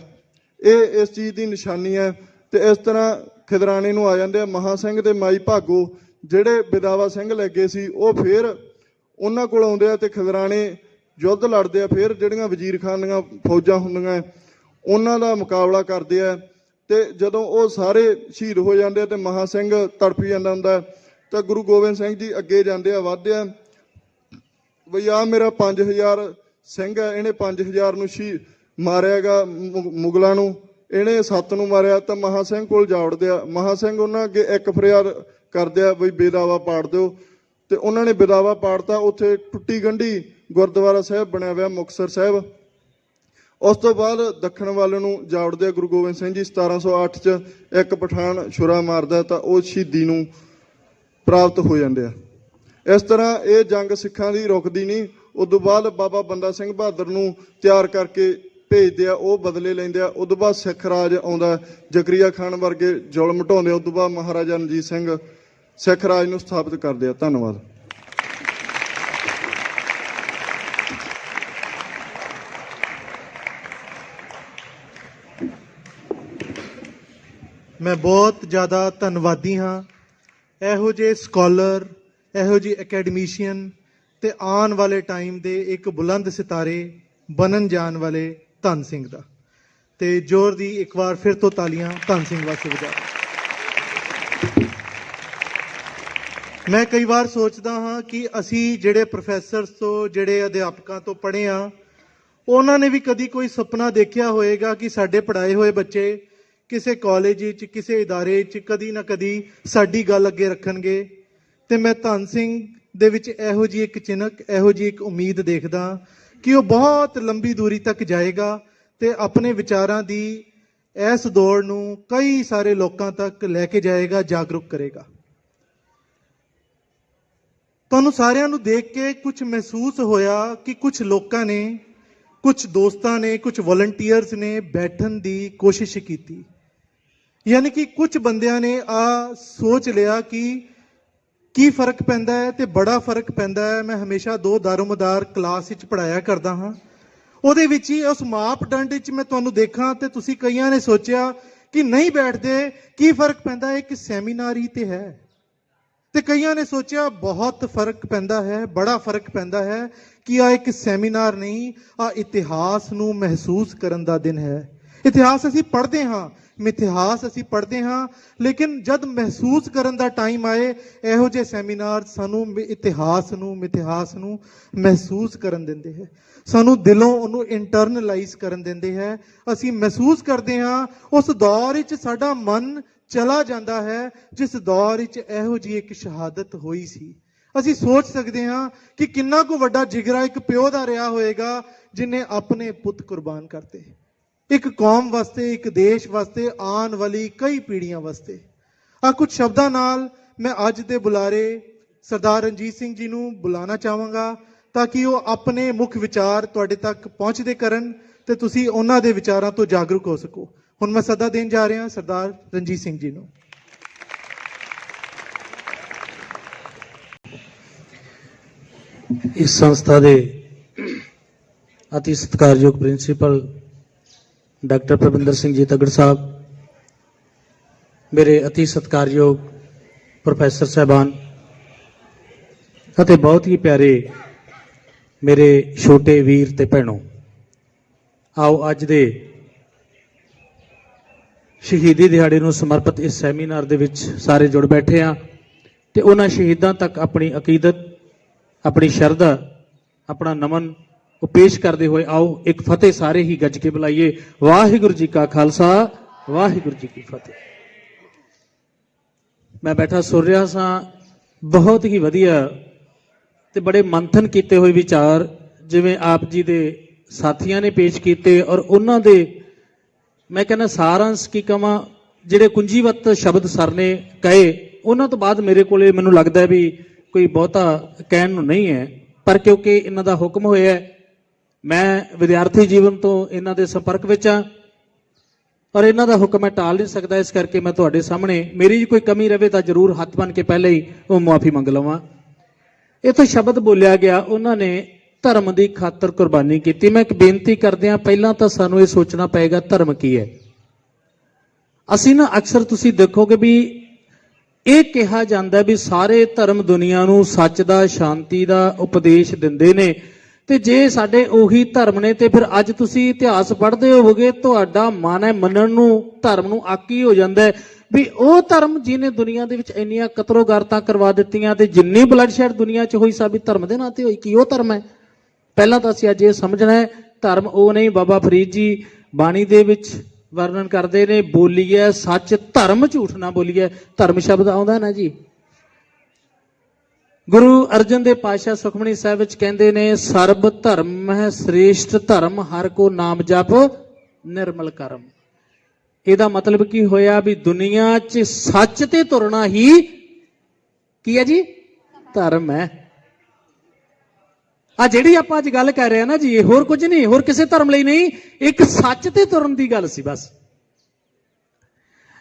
ਇਹ ਇਸ ਚੀਜ਼ ਦੀ ਨਿਸ਼ਾਨੀ ਹੈ। ਤੇ ਇਸ ਤਰ੍ਹਾਂ ਖਿਦਰਾਣੇ ਨੂੰ ਆ ਜਾਂਦੇ ਆ ਮਹਾਂ ਸਿੰਘ ਤੇ ਮਾਈ ਭਾਗੋ, ਜਿਹੜੇ ਵਿਦਾਵਾ ਸਿੰਘ ਲੱਗੇ ਸੀ ਉਹ ਫਿਰ ਉਹਨਾਂ ਕੋਲ ਆਉਂਦੇ ਆ ਤੇ ਖਿਦਰਾਣੇ ਯੁੱਧ ਲੜਦੇ ਆ। ਫਿਰ ਜਿਹੜੀਆਂ ਵਜ਼ੀਰ ਖਾਨ ਦੀਆਂ ਫੌਜਾਂ ਹੁੰਦੀਆਂ ਉਹਨਾਂ ਦਾ ਮੁਕਾਬਲਾ ਕਰਦੇ ਆ। ਤੇ ਜਦੋਂ ਉਹ ਸਾਰੇ ਸ਼ਹੀਦ ਹੋ ਜਾਂਦੇ ਆ ਤੇ ਮਹਾਂ ਸਿੰਘ ਤੜਫੀ ਜਾਂਦਾ ਹੁੰਦਾ, ਤਾਂ ਗੁਰੂ ਗੋਬਿੰਦ ਸਿੰਘ ਜੀ ਅੱਗੇ ਜਾਂਦੇ ਆ, ਵੱਧਦੇ ਆ ਬਈ ਆ ਮੇਰਾ 5000 ਸਿੰਘ ਹੈ, ਇਹਨੇ 5000 ਨੂੰ ਮਾਰਿਆ ਗਾ ਮੁਗਲਾਂ ਨੂੰ, ਇਹਨੇ 7 ਨੂੰ ਮਾਰਿਆ। ਤਾਂ ਮਹਾਂ ਸਿੰਘ ਕੋਲ ਜਾ ਵੜਦੇ ਆ। ਮਹਾਂ ਸਿੰਘ ਉਹਨਾਂ ਅੱਗੇ ਇੱਕ ਫਰਿਆਦ ਕਰਦੇ ਆ ਬਈ ਬੇਦਾਵਾ ਪਾੜ ਦਿਓ। ਤੇ ਉਹਨਾਂ ਨੇ ਬੇਦਾਵਾ ਪਾੜਤਾ। ਉੱਥੇ ਟੁੱਟੀ ਗੰਢੀ ਗੁਰਦੁਆਰਾ ਸਾਹਿਬ ਬਣਿਆ ਹੋਇਆ ਮੁਕਤਸਰ ਸਾਹਿਬ। ਉਸ ਤੋਂ ਬਾਅਦ ਦੱਖਣ ਵੱਲ ਨੂੰ ਜਾ ਵੜਦੇ ਆ ਗੁਰੂ ਗੋਬਿੰਦ ਸਿੰਘ ਜੀ। 1708 'ਚ ਇੱਕ ਪਠਾਨ ਛੁਰਾ ਮਾਰਦਾ ਤਾਂ ਉਹ ਸ਼ਹੀਦੀ ਨੂੰ ਪ੍ਰਾਪਤ ਹੋ ਜਾਂਦੇ ਆ। ਇਸ ਤਰ੍ਹਾਂ ਇਹ ਜੰਗ ਸਿੱਖਾਂ ਦੀ ਰੁਕਦੀ ਨਹੀਂ। ਉਦੋਂ ਬਾਅਦ ਬਾਬਾ ਬੰਦਾ ਸਿੰਘ ਬਹਾਦਰ ਨੂੰ ਤਿਆਰ ਕਰਕੇ ਭੇਜਦੇ ਆ, ਉਹ ਬਦਲੇ ਲੈਂਦੇ ਆ। ਉਦੋਂ ਬਾਅਦ ਸਿੱਖ ਰਾਜ ਆਉਂਦਾ, ਜ਼ਕਰੀਆ ਖਾਨ ਵਰਗੇ ਜ਼ੁਲਮ ਢਾਉਂਦੇ। ਉਦੋਂ ਬਾਅਦ ਮਹਾਰਾਜਾ ਰਣਜੀਤ ਸਿੰਘ ਸਿੱਖ ਰਾਜ ਨੂੰ ਸਥਾਪਿਤ ਕਰਦੇ ਆ। ਧੰਨਵਾਦ। ਮੈਂ ਬਹੁਤ ਜ਼ਿਆਦਾ ਧੰਨਵਾਦੀ ਹਾਂ ਇਹੋ ਜਿਹੇ ਸਕਾਲਰ, ਇਹੋ ਜਿਹੇ ਅਕੈਡਮੀਸ਼ੀਅਨ ਤੇ ਆਉਣ ਵਾਲੇ ਟਾਈਮ ਦੇ ਇੱਕ ਬੁਲੰਦ ਸਿਤਾਰੇ ਬਣਨ ਜਾਣ ਵਾਲੇ ਧੰਨ ਸਿੰਘ ਦਾ। ਤੇ ਜ਼ੋਰ ਦੀ ਇੱਕ ਵਾਰ ਫਿਰ ਤੋਂ ਤਾਲੀਆਂ ਧੰਨ ਸਿੰਘ ਵਾਸਤੇ ਵਜਾਓ। ਮੈਂ ਕਈ ਵਾਰ ਸੋਚਦਾ ਹਾਂ ਕਿ ਅਸੀਂ ਜਿਹੜੇ ਪ੍ਰੋਫੈਸਰਸ ਤੋਂ, ਜਿਹੜੇ ਅਧਿਆਪਕਾਂ ਤੋਂ ਪੜ੍ਹੇ ਹਾਂ, ਉਹਨਾਂ ਨੇ ਵੀ ਕਦੀ ਕੋਈ ਸੁਪਨਾ ਦੇਖਿਆ ਹੋਏਗਾ ਕਿ ਸਾਡੇ ਪੜ੍ਹਾਏ ਹੋਏ ਬੱਚੇ ਕਿਸੇ ਕਾਲਜ ਵਿੱਚ, ਕਿਸੇ ਇਦਾਰੇ 'ਚ ਕਦੀ ਨਾ ਕਦੀ ਸਾਡੀ ਗੱਲ ਅੱਗੇ ਰੱਖਣਗੇ। ਤੇ ਮੈਂ ਧੰਨ ਸਿੰਘ ਦੇ ਵਿੱਚ ਇਹੋ ਜਿਹੀ ਇੱਕ ਚਿਨਕ, ਇਹੋ ਜਿਹੀ ਇੱਕ ਉਮੀਦ ਦੇਖਦਾ ਕਿ ਉਹ ਬਹੁਤ ਲੰਬੀ ਦੂਰੀ ਤੱਕ ਜਾਏਗਾ ਤੇ ਆਪਣੇ ਵਿਚਾਰਾਂ ਦੀ ਇਸ ਦੌੜ ਨੂੰ ਕਈ ਸਾਰੇ ਲੋਕਾਂ ਤੱਕ ਲੈ ਕੇ ਜਾਏਗਾ, ਜਾਗਰੂਕ ਕਰੇਗਾ। ਤੁਹਾਨੂੰ ਸਾਰਿਆਂ ਨੂੰ ਦੇਖ ਕੇ ਕੁਝ ਮਹਿਸੂਸ ਹੋਇਆ ਕਿ ਕੁਝ ਲੋਕਾਂ ਨੇ, ਕੁਝ ਦੋਸਤਾਂ ਨੇ, ਕੁਝ ਵਲੰਟੀਅਰਸ ਨੇ ਬੈਠਣ ਦੀ ਕੋਸ਼ਿਸ਼ ਕੀਤੀ। ਯਾਨੀ ਕਿ ਕੁਝ ਬੰਦਿਆਂ ਨੇ ਆ ਸੋਚ ਲਿਆ ਕਿ ਕੀ ਫਰਕ ਪੈਂਦਾ ਹੈ, ਤੇ ਬੜਾ ਫਰਕ ਪੈਂਦਾ ਹੈ। ਮੈਂ ਹਮੇਸ਼ਾ 2 ਦਾਰੋਮਦਾਰ ਕਲਾਸ ਵਿੱਚ ਪੜ੍ਹਾਇਆ ਕਰਦਾ ਹਾਂ। ਉਹਦੇ ਵਿੱਚ ਹੀ ਉਸ ਮਾਪਦੰਡ ਵਿੱਚ ਮੈਂ ਤੁਹਾਨੂੰ ਦੇਖਾਂ ਤੇ ਤੁਸੀਂ ਕਈਆਂ ਨੇ ਸੋਚਿਆ ਕਿ ਨਹੀਂ ਬੈਠਦੇ, ਕੀ ਫਰਕ ਪੈਂਦਾ ਹੈ, ਇੱਕ ਸੈਮੀਨਾਰ ਹੀ ਤੇ ਹੈ। ਤੇ ਕਈਆਂ ਨੇ ਸੋਚਿਆ ਬਹੁਤ ਫਰਕ ਪੈਂਦਾ ਹੈ, ਬੜਾ ਫਰਕ ਪੈਂਦਾ ਹੈ ਕਿ ਆ ਇੱਕ ਸੈਮੀਨਾਰ ਨਹੀਂ, ਆ ਇਤਿਹਾਸ ਨੂੰ ਮਹਿਸੂਸ ਕਰਨ ਦਾ ਦਿਨ ਹੈ। ਇਤਿਹਾਸ ਅਸੀਂ ਪੜ੍ਹਦੇ ਹਾਂ, ਮਿਥਿਹਾਸ ਅਸੀਂ ਪੜ੍ਹਦੇ ਹਾਂ, ਲੇਕਿਨ ਜਦ ਮਹਿਸੂਸ ਕਰਨ ਦਾ ਟਾਈਮ ਆਏ, ਇਹੋ ਜਿਹੇ ਸੈਮੀਨਾਰ ਸਾਨੂੰ ਇਤਿਹਾਸ ਨੂੰ, ਮਿਥਿਹਾਸ ਨੂੰ ਮਹਿਸੂਸ ਕਰਨ ਦਿੰਦੇ ਹੈ, ਸਾਨੂੰ ਦਿਲੋਂ ਉਹਨੂੰ ਇੰਟਰਨਲਾਈਜ਼ ਕਰਨ ਦਿੰਦੇ ਹੈ। ਅਸੀਂ ਮਹਿਸੂਸ ਕਰਦੇ ਹਾਂ ਉਸ ਦੌਰ ਵਿੱਚ ਸਾਡਾ ਮਨ ਚਲਾ ਜਾਂਦਾ ਹੈ ਜਿਸ ਦੌਰ ਵਿੱਚ ਇਹੋ ਜਿਹੀ ਇੱਕ ਸ਼ਹਾਦਤ ਹੋਈ ਸੀ। ਅਸੀਂ ਸੋਚ ਸਕਦੇ ਹਾਂ ਕਿ ਕਿੰਨਾ ਕੁ ਵੱਡਾ ਜਿਗਰਾ ਇੱਕ ਪਿਓ ਦਾ ਰਿਹਾ ਹੋਏਗਾ ਜਿਨੇ ਆਪਣੇ ਪੁੱਤ ਕੁਰਬਾਨ ਕਰਤੇ, ਇੱਕ ਕੌਮ ਵਾਸਤੇ, ਇੱਕ ਦੇਸ਼ ਵਾਸਤੇ, ਆਉਣ ਵਾਲੀ ਕਈ ਪੀੜ੍ਹੀਆਂ ਵਾਸਤੇ। ਆ ਕੁਝ ਸ਼ਬਦਾਂ ਨਾਲ ਮੈਂ ਅੱਜ ਦੇ ਬੁਲਾਰੇ ਸਰਦਾਰ ਰਣਜੀਤ ਸਿੰਘ ਜੀ ਨੂੰ ਬੁਲਾਉਣਾ ਚਾਹਾਂਗਾ ਤਾਂ ਕਿ ਉਹ ਆਪਣੇ ਮੁੱਖ ਵਿਚਾਰ ਤੁਹਾਡੇ ਤੱਕ ਪਹੁੰਚਦੇ ਕਰਨ ਤੇ ਤੁਸੀਂ ਉਹਨਾਂ ਦੇ ਵਿਚਾਰਾਂ ਤੋਂ ਜਾਗਰੂਕ ਹੋ ਸਕੋ। ਹੁਣ ਮੈਂ ਸੱਦਾ ਦੇਣ ਜਾ ਰਿਹਾ ਸਰਦਾਰ ਰਣਜੀਤ ਸਿੰਘ ਜੀ ਨੂੰ। ਇਸ ਸੰਸਥਾ ਦੇ ਅਤੀ ਸਤਿਕਾਰਯੋਗ ਪ੍ਰਿੰਸੀਪਲ ਡਾਕਟਰ ਪ੍ਰਵਿੰਦਰ ਸਿੰਘ ਜੀ ਤਗੜ ਸਾਹਿਬ, ਮੇਰੇ ਅਤੀ ਸਤਿਕਾਰਯੋਗ ਪ੍ਰੋਫੈਸਰ ਸਾਹਿਬਾਨ ਅਤੇ ਬਹੁਤ ਹੀ ਪਿਆਰੇ ਮੇਰੇ ਛੋਟੇ ਵੀਰ ਤੇ ਭੈਣੋਂ, ਆਓ ਅੱਜ ਦੇ ਸ਼ਹੀਦੀ ਦਿਹਾੜੇ ਨੂੰ ਸਮਰਪਿਤ ਇਸ ਸੈਮੀਨਾਰ ਦੇ ਵਿੱਚ ਸਾਰੇ ਜੁੜ ਬੈਠੇ ਆ ਤੇ ਉਹਨਾਂ ਸ਼ਹੀਦਾਂ ਤੱਕ ਆਪਣੀ ਅਕੀਦਤ, ਆਪਣੀ ਸ਼ਰਧਾ, ਆਪਣਾ ਨਮਨ ਉਹ ਪੇਸ਼ ਕਰਦੇ ਹੋਏ ਆਓ ਇੱਕ ਫਤਿਹ ਸਾਰੇ ਹੀ ਗੱਜ ਕੇ ਬੁਲਾਈਏ। ਵਾਹਿਗੁਰੂ ਜੀ ਕਾ ਖਾਲਸਾ, ਵਾਹਿਗੁਰੂ ਜੀ ਕੀ ਫਤਿਹ। ਮੈਂ ਬੈਠਾ ਸੁਣ ਰਿਹਾ ਸਾਂ, ਬਹੁਤ ਹੀ ਵਧੀਆ ਤੇ ਬੜੇ ਮੰਥਨ ਕੀਤੇ ਹੋਏ ਵਿਚਾਰ ਜਿਵੇਂ ਆਪ ਜੀ ਦੇ ਸਾਥੀਆਂ ਨੇ ਪੇਸ਼ ਕੀਤੇ, ਔਰ ਉਹਨਾਂ ਦੇ ਮੈਂ ਕਹਿੰਦਾ ਸਾਰਾਂਸ਼ ਕੀ ਕਵਾਂ, ਜਿਹੜੇ ਕੁੰਜੀਵਤ ਸ਼ਬਦ ਸਰ ਨੇ ਕਹੇ ਉਹਨਾਂ ਤੋਂ ਬਾਅਦ ਮੇਰੇ ਕੋਲੇ ਮੈਨੂੰ ਲੱਗਦਾ ਵੀ ਕੋਈ ਬਹੁਤਾ ਕਹਿਣ ਨੂੰ ਨਹੀਂ ਹੈ, ਪਰ ਕਿਉਂਕਿ ਇਹਨਾਂ ਦਾ ਹੁਕਮ ਹੋਇਆ, ਮੈਂ ਵਿਦਿਆਰਥੀ ਜੀਵਨ ਤੋਂ ਇਹਨਾਂ ਦੇ ਸੰਪਰਕ ਵਿੱਚ ਆ ਔਰ ਇਹਨਾਂ ਦਾ ਹੁਕਮ ਮੈਂ ਟਾਲ ਨਹੀਂ ਸਕਦਾ, ਇਸ ਕਰਕੇ ਮੈਂ ਤੁਹਾਡੇ ਸਾਹਮਣੇ ਮੇਰੀ ਜੇ ਕੋਈ ਕਮੀ ਰਵੇ ਤਾਂ ਜ਼ਰੂਰ ਹੱਥ ਬਨ ਕੇ ਪਹਿਲੇ ਹੀ ਉਹ ਮੁਆਫੀ ਮੰਗ ਲਵਾਂ। ਇੱਥੇ ਸ਼ਬਦ ਬੋਲਿਆ ਗਿਆ, ਉਹਨਾਂ ਨੇ ਧਰਮ ਦੀ ਖਾਤਰ ਕੁਰਬਾਨੀ ਕੀਤੀ। ਮੈਂ ਇੱਕ ਬੇਨਤੀ ਕਰਦਿਆਂ ਪਹਿਲਾਂ ਤਾਂ ਸਾਨੂੰ ਇਹ ਸੋਚਣਾ ਪਏਗਾ ਧਰਮ ਕੀ ਹੈ। ਅਸੀਂ ਨਾ ਅਕਸਰ ਤੁਸੀਂ ਦੇਖੋਗੇ ਵੀ ਇਹ ਕਿਹਾ ਜਾਂਦਾ ਵੀ ਸਾਰੇ ਧਰਮ ਦੁਨੀਆ ਨੂੰ ਸੱਚ ਦਾ, ਸ਼ਾਂਤੀ ਦਾ ਉਪਦੇਸ਼ ਦਿੰਦੇ ਨੇ, ਤੇ ਜੇ ਸਾਡੇ ਉਹੀ ਧਰਮ ਨੇ ਤੇ ਫਿਰ ਅੱਜ ਤੁਸੀਂ ਇਤਿਹਾਸ ਪੜ੍ਹਦੇ ਹੋਵੋਗੇ ਤੁਹਾਡਾ ਮਨ ਹੈ ਮੰਨਣ ਨੂੰ, ਧਰਮ ਨੂੰ ਆਕੀ ਹੋ ਜਾਂਦਾ ਹੈ ਵੀ ਉਹ ਧਰਮ ਜਿਹਨੇ ਦੁਨੀਆ ਦੇ ਵਿੱਚ ਇੰਨੀਆਂ ਕਤਲੋਗਾਰਤਾਂ ਕਰਵਾ ਦਿੱਤੀਆਂ ਤੇ ਜਿੰਨੀ ਬਲੱਡਸ਼ੈਡ ਦੁਨੀਆ 'ਚ ਹੋਈ ਸਾਬੀ ਧਰਮ ਦੇ ਨਾਂ ਤੇ ਹੋਈ, ਕੀ ਉਹ ਧਰਮ ਹੈ? ਪਹਿਲਾਂ ਤਾਂ ਅਸੀਂ ਅੱਜ ਇਹ ਸਮਝਣਾ ਹੈ ਧਰਮ ਉਹ ਨਹੀਂ। ਬਾਬਾ ਫਰੀਦ ਜੀ ਬਾਣੀ ਦੇ ਵਿੱਚ ਵਰਣਨ ਕਰਦੇ ਨੇ, ਬੋਲੀਏ ਸੱਚ ਧਰਮ ਝੂਠ ਨਾ ਬੋਲੀਏ। ਧਰਮ ਸ਼ਬਦ ਆਉਂਦਾ ਨਾ ਜੀ, ਗੁਰੂ ਅਰਜਨ ਦੇਵ ਪਾਤਸ਼ਾਹ ਸੁਖਮਨੀ ਸਾਹਿਬ ਵਿੱਚ ਕਹਿੰਦੇ ਨੇ, ਸਰਬ ਧਰਮ ਹੈ ਸ੍ਰੇਸ਼ਟ ਧਰਮ, ਹਰ ਕੋ ਨਾਮ ਜਪ ਨਿਰਮਲ ਕਰਮ। ਇਹਦਾ ਮਤਲਬ ਕੀ ਹੋਇਆ ਵੀ ਦੁਨੀਆ 'ਚ ਸੱਚ ਤੇ ਤੁਰਨਾ ਹੀ ਕੀ ਹੈ ਜੀ? ਧਰਮ ਹੈ। ਆ ਜਿਹੜੀ ਆਪਾਂ ਅੱਜ ਗੱਲ ਕਰ ਰਹੇ ਆ ਨਾ ਜੀ, ਇਹ ਹੋਰ ਕੁਝ ਨਹੀਂ, ਹੋਰ ਕਿਸੇ ਧਰਮ ਲਈ ਨਹੀਂ, ਇੱਕ ਸੱਚ ਤੇ ਤੁਰਨ ਦੀ ਗੱਲ ਸੀ ਬਸ।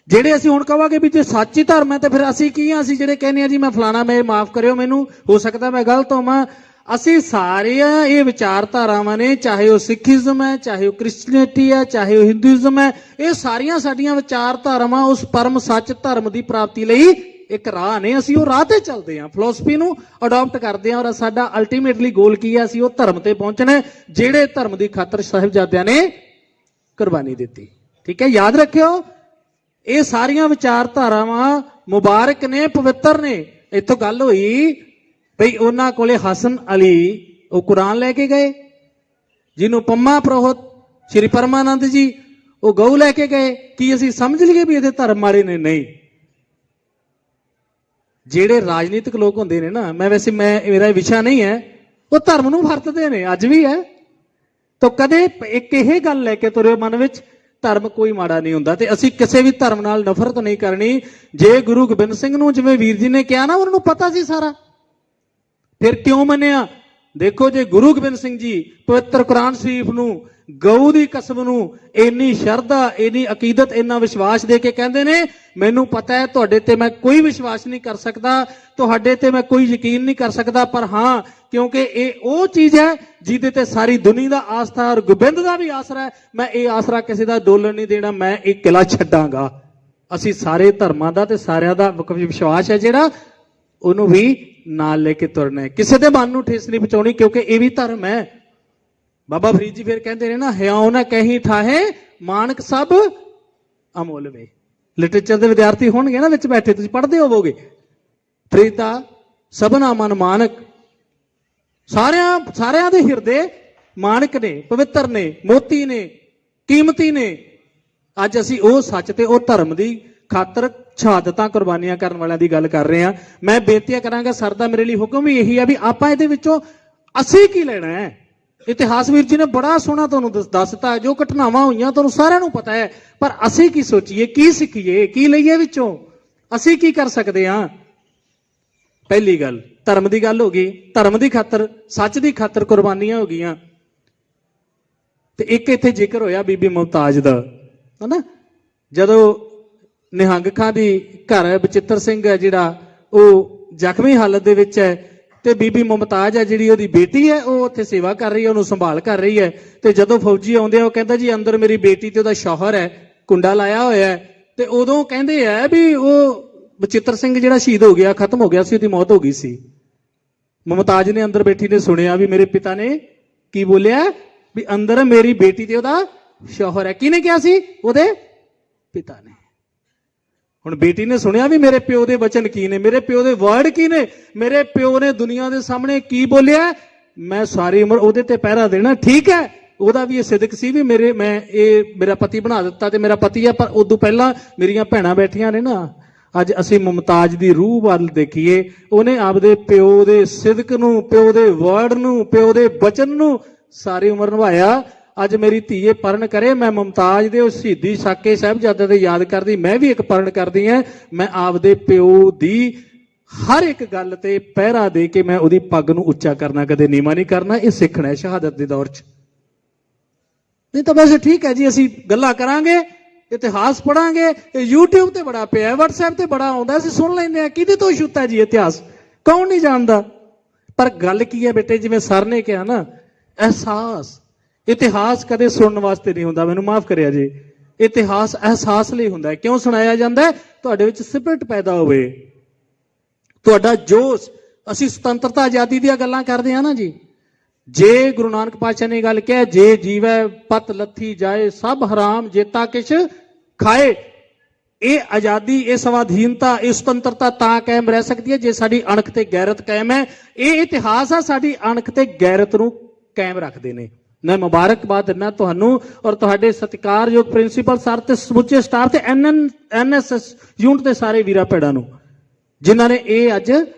ਜਿਹੜੇ ਅਸੀਂ ਹੁਣ ਕਹਾਂਗੇ ਵੀ ਜੇ ਸੱਚ ਹੀ ਧਰਮ ਹੈ ਤੇ ਫਿਰ ਅਸੀਂ ਕੀ ਆ? ਅਸੀਂ ਜਿਹੜੇ ਕਹਿੰਦੇ ਆ ਜੀ ਮੈਂ ਫਲਾਣਾ, ਮੈਂ ਮਾਫ ਕਰਿਓ ਮੈਨੂੰ, ਹੋ ਸਕਦਾ ਮੈਂ ਗਲਤ ਹੋਵਾਂ। ਅਸੀਂ ਸਾਰੇ ਇਹ ਵਿਚਾਰਧਾਰਾਵਾਂ ਨੇ, ਚਾਹੇ ਉਹ ਸਿੱਖੀਜ਼ਮ ਹੈ, ਚਾਹੇ ਉਹ ਕ੍ਰਿਸਚੀਅਨਿਟੀ ਹੈ, ਚਾਹੇ ਉਹ ਹਿੰਦੂਇਜ਼ਮ ਹੈ, ਇਹ ਸਾਰੀਆਂ ਸਾਡੀਆਂ ਵਿਚਾਰਧਾਰਾਵਾਂ ਉਸ ਪਰਮ ਸੱਚ ਧਰਮ ਦੀ ਪ੍ਰਾਪਤੀ ਲਈ ਇੱਕ ਰਾਹ ਨੇ। ਅਸੀਂ ਉਹ ਰਾਹ ਤੇ ਚੱਲਦੇ ਹਾਂ, ਫਿਲਾਸਫੀ ਨੂੰ ਅਡਾਪਟ ਕਰਦੇ ਹਾਂ, ਔਰ ਸਾਡਾ ਅਲਟੀਮੇਟਲੀ ਗੋਲ ਕੀ ਹੈ? ਅਸੀਂ ਉਹ ਧਰਮ ਤੇ ਪਹੁੰਚਣਾ ਜਿਹੜੇ ਧਰਮ ਦੀ ਖਾਤਰ ਸਾਹਿਬਜ਼ਾਦਿਆਂ ਨੇ ਕੁਰਬਾਨੀ ਦਿੱਤੀ। ਠੀਕ ਹੈ, ਯਾਦ ਰੱਖਿਓ ਇਹ ਸਾਰੀਆਂ ਵਿਚਾਰਧਾਰਾਵਾਂ ਮੁਬਾਰਕ ਨੇ, ਪਵਿੱਤਰ ਨੇ। ਇੱਥੋਂ ਗੱਲ ਹੋਈ ਭਈ ਉਹਨਾਂ ਕੋਲੇ ਹਸਨ ਅਲੀ ਉਹ ਕੁਰਾਨ ਲੈ ਕੇ ਗਏ, ਜਿਹਨੂੰ ਪੰਮਾ ਪ੍ਰੋਹਤ ਸ਼੍ਰੀ ਪਰਮਾਨੰਦ ਜੀ ਉਹ ਗਊ ਲੈ ਕੇ ਗਏ। ਕੀ ਅਸੀਂ ਸਮਝ ਲਈਏ ਵੀ ਇਹਦੇ ਧਰਮ ਮਾੜੇ ਨੇ? ਨਹੀਂ। ਜਿਹੜੇ ਰਾਜਨੀਤਿਕ ਲੋਕ ਹੁੰਦੇ ਨੇ ਨਾ, ਮੇਰਾ ਵਿਸ਼ਾ ਨਹੀਂ ਹੈ, ਉਹ ਧਰਮ ਨੂੰ ਵਰਤਦੇ ਨੇ, ਅੱਜ ਵੀ ਹੈ। ਤਾਂ ਕਦੇ ਇੱਕ ਇਹ ਗੱਲ ਲੈ ਕੇ ਤੁਰਿਓ ਮਨ ਵਿੱਚ, ਧਰਮ ਕੋਈ ਮਾੜਾ ਨਹੀਂ ਹੁੰਦਾ ਤੇ ਅਸੀਂ ਕਿਸੇ ਵੀ ਧਰਮ ਨਾਲ ਨਫ਼ਰਤ ਨਹੀਂ ਕਰਨੀ। ਜੇ ਗੁਰੂ ਗੋਬਿੰਦ ਸਿੰਘ ਨੂੰ ਜਿਵੇਂ ਵੀਰ ਜੀ ਨੇ ਕਿਹਾ ਨਾ, ਉਹਨਾਂ ਨੂੰ ਪਤਾ ਸੀ ਸਾਰਾ, ਫਿਰ ਕਿਉਂ ਮੰਨਿਆ? ਦੇਖੋ, ਜੇ ਗੁਰੂ ਗੋਬਿੰਦ ਸਿੰਘ ਜੀ ਪਵਿੱਤਰ ਕੁਰਾਨ ਸ਼ਰੀਫ ਨੂੰ, ਗਊ ਦੀ ਕਸਮ ਨੂੰ ਇੰਨੀ ਸ਼ਰਧਾ, ਇੰਨੀ ਅਕੀਦਤ, ਇੰਨਾ ਵਿਸ਼ਵਾਸ ਦੇ ਕੇ ਕਹਿੰਦੇ ਨੇ, ਮੈਨੂੰ ਪਤਾ ਹੈ ਤੁਹਾਡੇ ਤੇ ਮੈਂ ਕੋਈ ਵਿਸ਼ਵਾਸ ਨਹੀਂ ਕਰ ਸਕਦਾ, ਤੁਹਾਡੇ ਤੇ ਮੈਂ ਕੋਈ ਯਕੀਨ ਨਹੀਂ ਕਰ ਸਕਦਾ, ਪਰ ਹਾਂ ਕਿਉਂਕਿ ਇਹ ਉਹ ਚੀਜ਼ ਹੈ ਜਿਹਦੇ ਤੇ ਸਾਰੀ ਦੁਨੀਆ ਦਾ ਆਸਥਾ ਔਰ ਗੋਬਿੰਦ ਦਾ ਵੀ ਆਸਰਾ ਹੈ, ਮੈਂ ਇਹ ਆਸਰਾ ਕਿਸੇ ਦਾ ਡੋਲਣ ਨਹੀਂ ਦੇਣਾ, ਮੈਂ ਇਹ ਕਿਲਾ ਛੱਡਾਂਗਾ। ਅਸੀਂ ਸਾਰੇ ਧਰਮਾਂ ਦਾ ਤੇ ਸਾਰਿਆਂ ਦਾ ਵਿਸ਼ਵਾਸ ਹੈ ਜਿਹੜਾ, ਉਹਨੂੰ ਵੀ ਨਾਲ ਲੈ ਕੇ ਤੁਰਨਾ ਹੈ, ਕਿਸੇ ਦੇ ਮਨ ਨੂੰ ਠੇਸ ਨਹੀਂ ਪਹੁੰਚਾਉਣੀ, ਕਿਉਂਕਿ ਇਹ ਵੀ ਧਰਮ ਹੈ। ਬਾਬਾ ਫਰੀਦ ਜੀ ਫਿਰ ਕਹਿੰਦੇ ਨੇ ਨਾ, ਹਿਆਉ ਨਾ ਕਹੀਂ ਠਾਹੇ ਮਾਨਕ ਸਭ ਅਮੁੱਲ ਵੇ। ਲਿਟਰੇਚਰ ਦੇ ਵਿਦਿਆਰਥੀ ਹੋਣਗੇ ਨਾ ਵਿੱਚ ਬੈਠੇ, ਤੁਸੀਂ ਪੜ੍ਹਦੇ ਹੋਵੋਗੇ, ਫਰੀਦਾ ਸਭਨਾ ਮਨ ਮਾਨਕ, ਸਾਰਿਆਂ ਦੇ ਹਿਰਦੇ ਮਾਨਕ ਨੇ, ਪਵਿੱਤਰ ਨੇ, ਮੋਤੀ ਨੇ, ਕੀਮਤੀ ਨੇ। ਅੱਜ ਅਸੀਂ ਉਹ ਸੱਚ ਤੇ ਉਹ ਧਰਮ ਦੀ ਖਾਤਰ ਸ਼ਹਾਦਤਾਂ ਕੁਰਬਾਨੀਆਂ ਕਰਨ ਵਾਲਿਆਂ ਦੀ ਗੱਲ ਕਰ ਰਹੇ ਹਾਂ। ਮੈਂ ਬੇਨਤੀਆਂ ਕਰਾਂਗਾ, ਸਰ ਦਾ ਮੇਰੇ ਲਈ ਹੁਕਮ ਵੀ ਇਹੀ ਹੈ ਵੀ ਆਪਾਂ ਇਹਦੇ ਵਿੱਚੋਂ ਅਸੀਂ ਕੀ ਲੈਣਾ ਹੈ। ਇਤਿਹਾਸ ਵੀਰ ਜੀ ਨੇ ਬੜਾ ਸੋਹਣਾ ਤੁਹਾਨੂੰ ਦੱਸਤਾ, ਜੋ ਘਟਨਾਵਾਂ ਹੋਈਆਂ ਤੁਹਾਨੂੰ ਸਾਰਿਆਂ ਨੂੰ ਪਤਾ ਹੈ, ਪਰ ਅਸੀਂ ਕੀ ਸੋਚੀਏ, ਕੀ ਸਿੱਖੀਏ, ਕੀ ਲਈਏ ਵਿੱਚੋਂ, ਅਸੀਂ ਕੀ ਕਰ ਸਕਦੇ ਹਾਂ? ਪਹਿਲੀ ਗੱਲ ਧਰਮ ਦੀ ਗੱਲ ਹੋ ਗਈ, ਧਰਮ ਦੀ ਖਾਤਰ, ਸੱਚ ਦੀ ਖਾਤਰ ਕੁਰਬਾਨੀਆਂ ਹੋ ਗਈਆਂ। ਤੇ ਇੱਕ ਇੱਥੇ ਜ਼ਿਕਰ ਹੋਇਆ ਬੀਬੀ ਮੁਮਤਾਜ਼ ਦਾ, ਹਨਾ, ਜਦੋਂ ਨਿਹੰਗ ਖਾਂ ਦੀ ਘਰ ਬਚਿੱਤਰ ਸਿੰਘ ਹੈ ਜਿਹੜਾ, ਉਹ ਜ਼ਖਮੀ ਹਾਲਤ ਦੇ ਵਿੱਚ ਹੈ, ਤੇ ਬੀਬੀ ਮੁਮਤਾਜ਼ ਹੈ ਜਿਹੜੀ ਉਹਦੀ ਬੇਟੀ ਹੈ, ਉਹ ਉੱਥੇ ਸੇਵਾ ਕਰ ਰਹੀ ਹੈ, ਉਹਨੂੰ ਸੰਭਾਲ ਕਰ ਰਹੀ ਹੈ। ਤੇ ਜਦੋਂ ਫੌਜੀ ਆਉਂਦੇ ਆ, ਉਹ ਕਹਿੰਦਾ ਜੀ ਅੰਦਰ ਮੇਰੀ ਬੇਟੀ ਤੇ ਉਹਦਾ ਸ਼ੌਹਰ ਹੈ, ਕੁੰਡਾ ਲਾਇਆ ਹੋਇਆ ਹੈ। ਤੇ ਉਦੋਂ ਕਹਿੰਦੇ ਆ ਵੀ ਉਹ ਬਚਿੱਤਰ ਸਿੰਘ ਜਿਹੜਾ ਸ਼ਹੀਦ ਹੋ ਗਿਆ, ਖਤਮ ਹੋ ਗਿਆ ਸੀ, ਉਹਦੀ ਮੌਤ ਹੋ ਗਈ ਸੀ। ਮੁਮਤਾਜ਼ ਨੇ ਅੰਦਰ ਬੈਠੀ ਨੇ ਸੁਣਿਆ ਵੀ ਮੇਰੇ ਪਿਤਾ ਨੇ ਕੀ ਬੋਲਿਆ, ਵੀ ਅੰਦਰ ਮੇਰੀ ਬੇਟੀ ਤੇ ਉਹਦਾ ਸ਼ੌਹਰ ਹੈ। ਕਿਹਨੇ ਕਿਹਾ ਸੀ? ਉਹਦੇ ਪਿਤਾ ਨੇ। ਹੁਣ ਬੇਟੀ ਨੇ ਸੁਣਿਆ ਵੀ ਮੇਰੇ ਪਿਓ ਦੇ ਵਚਨ ਕੀ ਨੇ, ਮੇਰੇ ਪਿਓ ਦੇ ਵਰਡ ਕੀ ਨੇ, ਮੇਰੇ ਪਿਓ ਨੇ ਦੁਨੀਆ ਦੇ ਸਾਹਮਣੇ ਕੀ ਬੋਲਿਆ, ਮੈਂ ਸਾਰੀ ਉਮਰ ਉਹਦੇ ਤੇ ਪਹਿਰਾ ਦੇਣਾ। ਠੀਕ ਹੈ, ਉਹਦਾ ਵੀ ਇਹ ਸਿਦਕ ਸੀ ਵੀ ਮੈਂ ਇਹ ਮੇਰਾ ਪਤੀ ਬਣਾ ਦਿੱਤਾ ਤੇ ਮੇਰਾ ਪਤੀ ਆ, ਪਰ ਉਦੋਂ ਪਹਿਲਾਂ ਮੇਰੀਆਂ ਭੈਣਾਂ ਬੈਠੀਆਂ ਨੇ ਨਾ। ਅੱਜ ਅਸੀਂ ਮੁਮਤਾਜ਼ ਦੀ ਰੂਹ ਵੱਲ ਦੇਖੀਏ, ਉਹਨੇ ਆਪਦੇ ਪਿਓ ਦੇ ਸਿਦਕ ਨੂੰ, ਪਿਓ ਦੇ ਵਰਡ ਨੂੰ, ਪਿਓ ਦੇ ਬਚਨ ਨੂੰ ਸਾਰੀ ਉਮਰ ਨਿਭਾਇਆ। ਅੱਜ ਮੇਰੀ ਧੀਏ ਪਰਨ ਕਰੇ, ਮੈਂ ਮੁਮਤਾਜ਼ ਦੇ ਉਸ ਸ਼ਹੀਦੀ ਸਾਕੇ ਸਾਹਿਬਜ਼ਾਦੇ ਦੇ ਯਾਦ ਕਰਦੀ, ਮੈਂ ਵੀ ਇੱਕ ਪਰਨ ਕਰਦੀ ਹਾਂ। ਮੈਂ ਆਪਦੇ ਪਿਓ ਦੀ ਹਰ ਇੱਕ ਗੱਲ ਤੇ ਪਹਿਰਾ ਦੇ ਕੇ ਮੈਂ ਉਹਦੀ ਪੱਗ ਨੂੰ ਉੱਚਾ ਕਰਨਾ, ਕਦੇ ਨੀਵਾਂ ਨਹੀਂ ਕਰਨਾ। ਇਹ ਸਿੱਖਣਾ ਹੈ ਸ਼ਹਾਦਤ ਦੇ ਦੌਰ 'ਚ। ਨਹੀਂ ਤਾਂ ਵੈਸੇ ਠੀਕ ਹੈ ਜੀ, ਅਸੀਂ ਗੱਲਾਂ ਕਰਾਂਗੇ, ਇਤਿਹਾਸ ਪੜਾਂਗੇ, ਇਹ YouTube ਤੇ ਬੜਾ ਪਿਆ, WhatsApp ਤੇ ਬੜਾ ਆਉਂਦਾ, ਅਸੀਂ ਸੁਣ ਲੈਂਦੇ ਆ। ਕਿਹਦੇ ਤੋਂ ਛੁੱਤਾ ਜੀ ਇਤਿਹਾਸ? ਕੌਣ ਨਹੀਂ ਜਾਣਦਾ? ਪਰ ਗੱਲ ਕੀ ਹੈ ਬੇਟੇ, ਜਿਵੇਂ ਸਰ ਨੇ ਕਿਹਾ ਨਾ, ਅਹਿਸਾਸ। ਇਤਿਹਾਸ ਕਦੇ ਸੁਣਨ ਵਾਸਤੇ ਨਹੀਂ ਹੁੰਦਾ, ਮੈਨੂੰ ਮਾਫ ਕਰਿਆ ਜੀ। ਇਤਿਹਾਸ ਅਹਿਸਾਸ ਲਈ ਹੁੰਦਾ ਹੈ। ਕਿਉਂ ਸੁਣਾਇਆ ਜਾਂਦਾ ਹੈ? ਤੁਹਾਡੇ ਵਿੱਚ ਸਪਿਰਿਟ ਪੈਦਾ ਹੋਵੇ, ਤੁਹਾਡਾ ਜੋਸ਼। ਅਸੀਂ ਸੁਤੰਤਰਤਾ ਆਜ਼ਾਦੀ ਦੀਆਂ ਗੱਲਾਂ ਕਰਦੇ ਹਾਂ ਨਾ ਜੀ। ਜੇ ਗੁਰੂ ਨਾਨਕ ਪਾਤਸ਼ਾਹ ਨੇ ਗੱਲ ਕਿਹਾ, ਜੇ ਜੀਵੈ ਪਤ ਲੱਥੀ ਜਾਏ ਸਭ ਹਰਾਮ ਜੇਤਾ ਕਿਛ ਖਾਏ। ਇਹ ਆਜ਼ਾਦੀ, ਇਹ ਸਵਾਧੀਨਤਾ, ਇਹ ਸੁਤੰਤਰਤਾ ਤਾਂ ਕਾਇਮ ਰਹਿ ਸਕਦੀ ਹੈ ਜੇ ਸਾਡੀ ਅਣਖ ਤੇ ਗੈਰਤ ਕਾਇਮ ਹੈ। ਇਹ ਇਤਿਹਾਸ ਆ ਸਾਡੀ ਅਣਖ ਤੇ ਗੈਰਤ ਨੂੰ ਕਾਇਮ ਰੱਖਦੇ ਨੇ। ਮੈਂ ਮੁਬਾਰਕਬਾਦ ਦਿੰਦਾ ਤੁਹਾਨੂੰ ਔਰ ਤੁਹਾਡੇ ਸਤਿਕਾਰਯੋਗ ਪ੍ਰਿੰਸੀਪਲ ਸਰ ਤੇ ਸਮੁੱਚੇ ਸਟਾਫ ਤੇ NSS ਯੂਨਿਟ ਦੇ ਸਾਰੇ ਵੀਰਾਂ ਭੈਣਾਂ ਨੂੰ, ਜਿਨ੍ਹਾਂ ਨੇ ਇਹ ਅੱਜ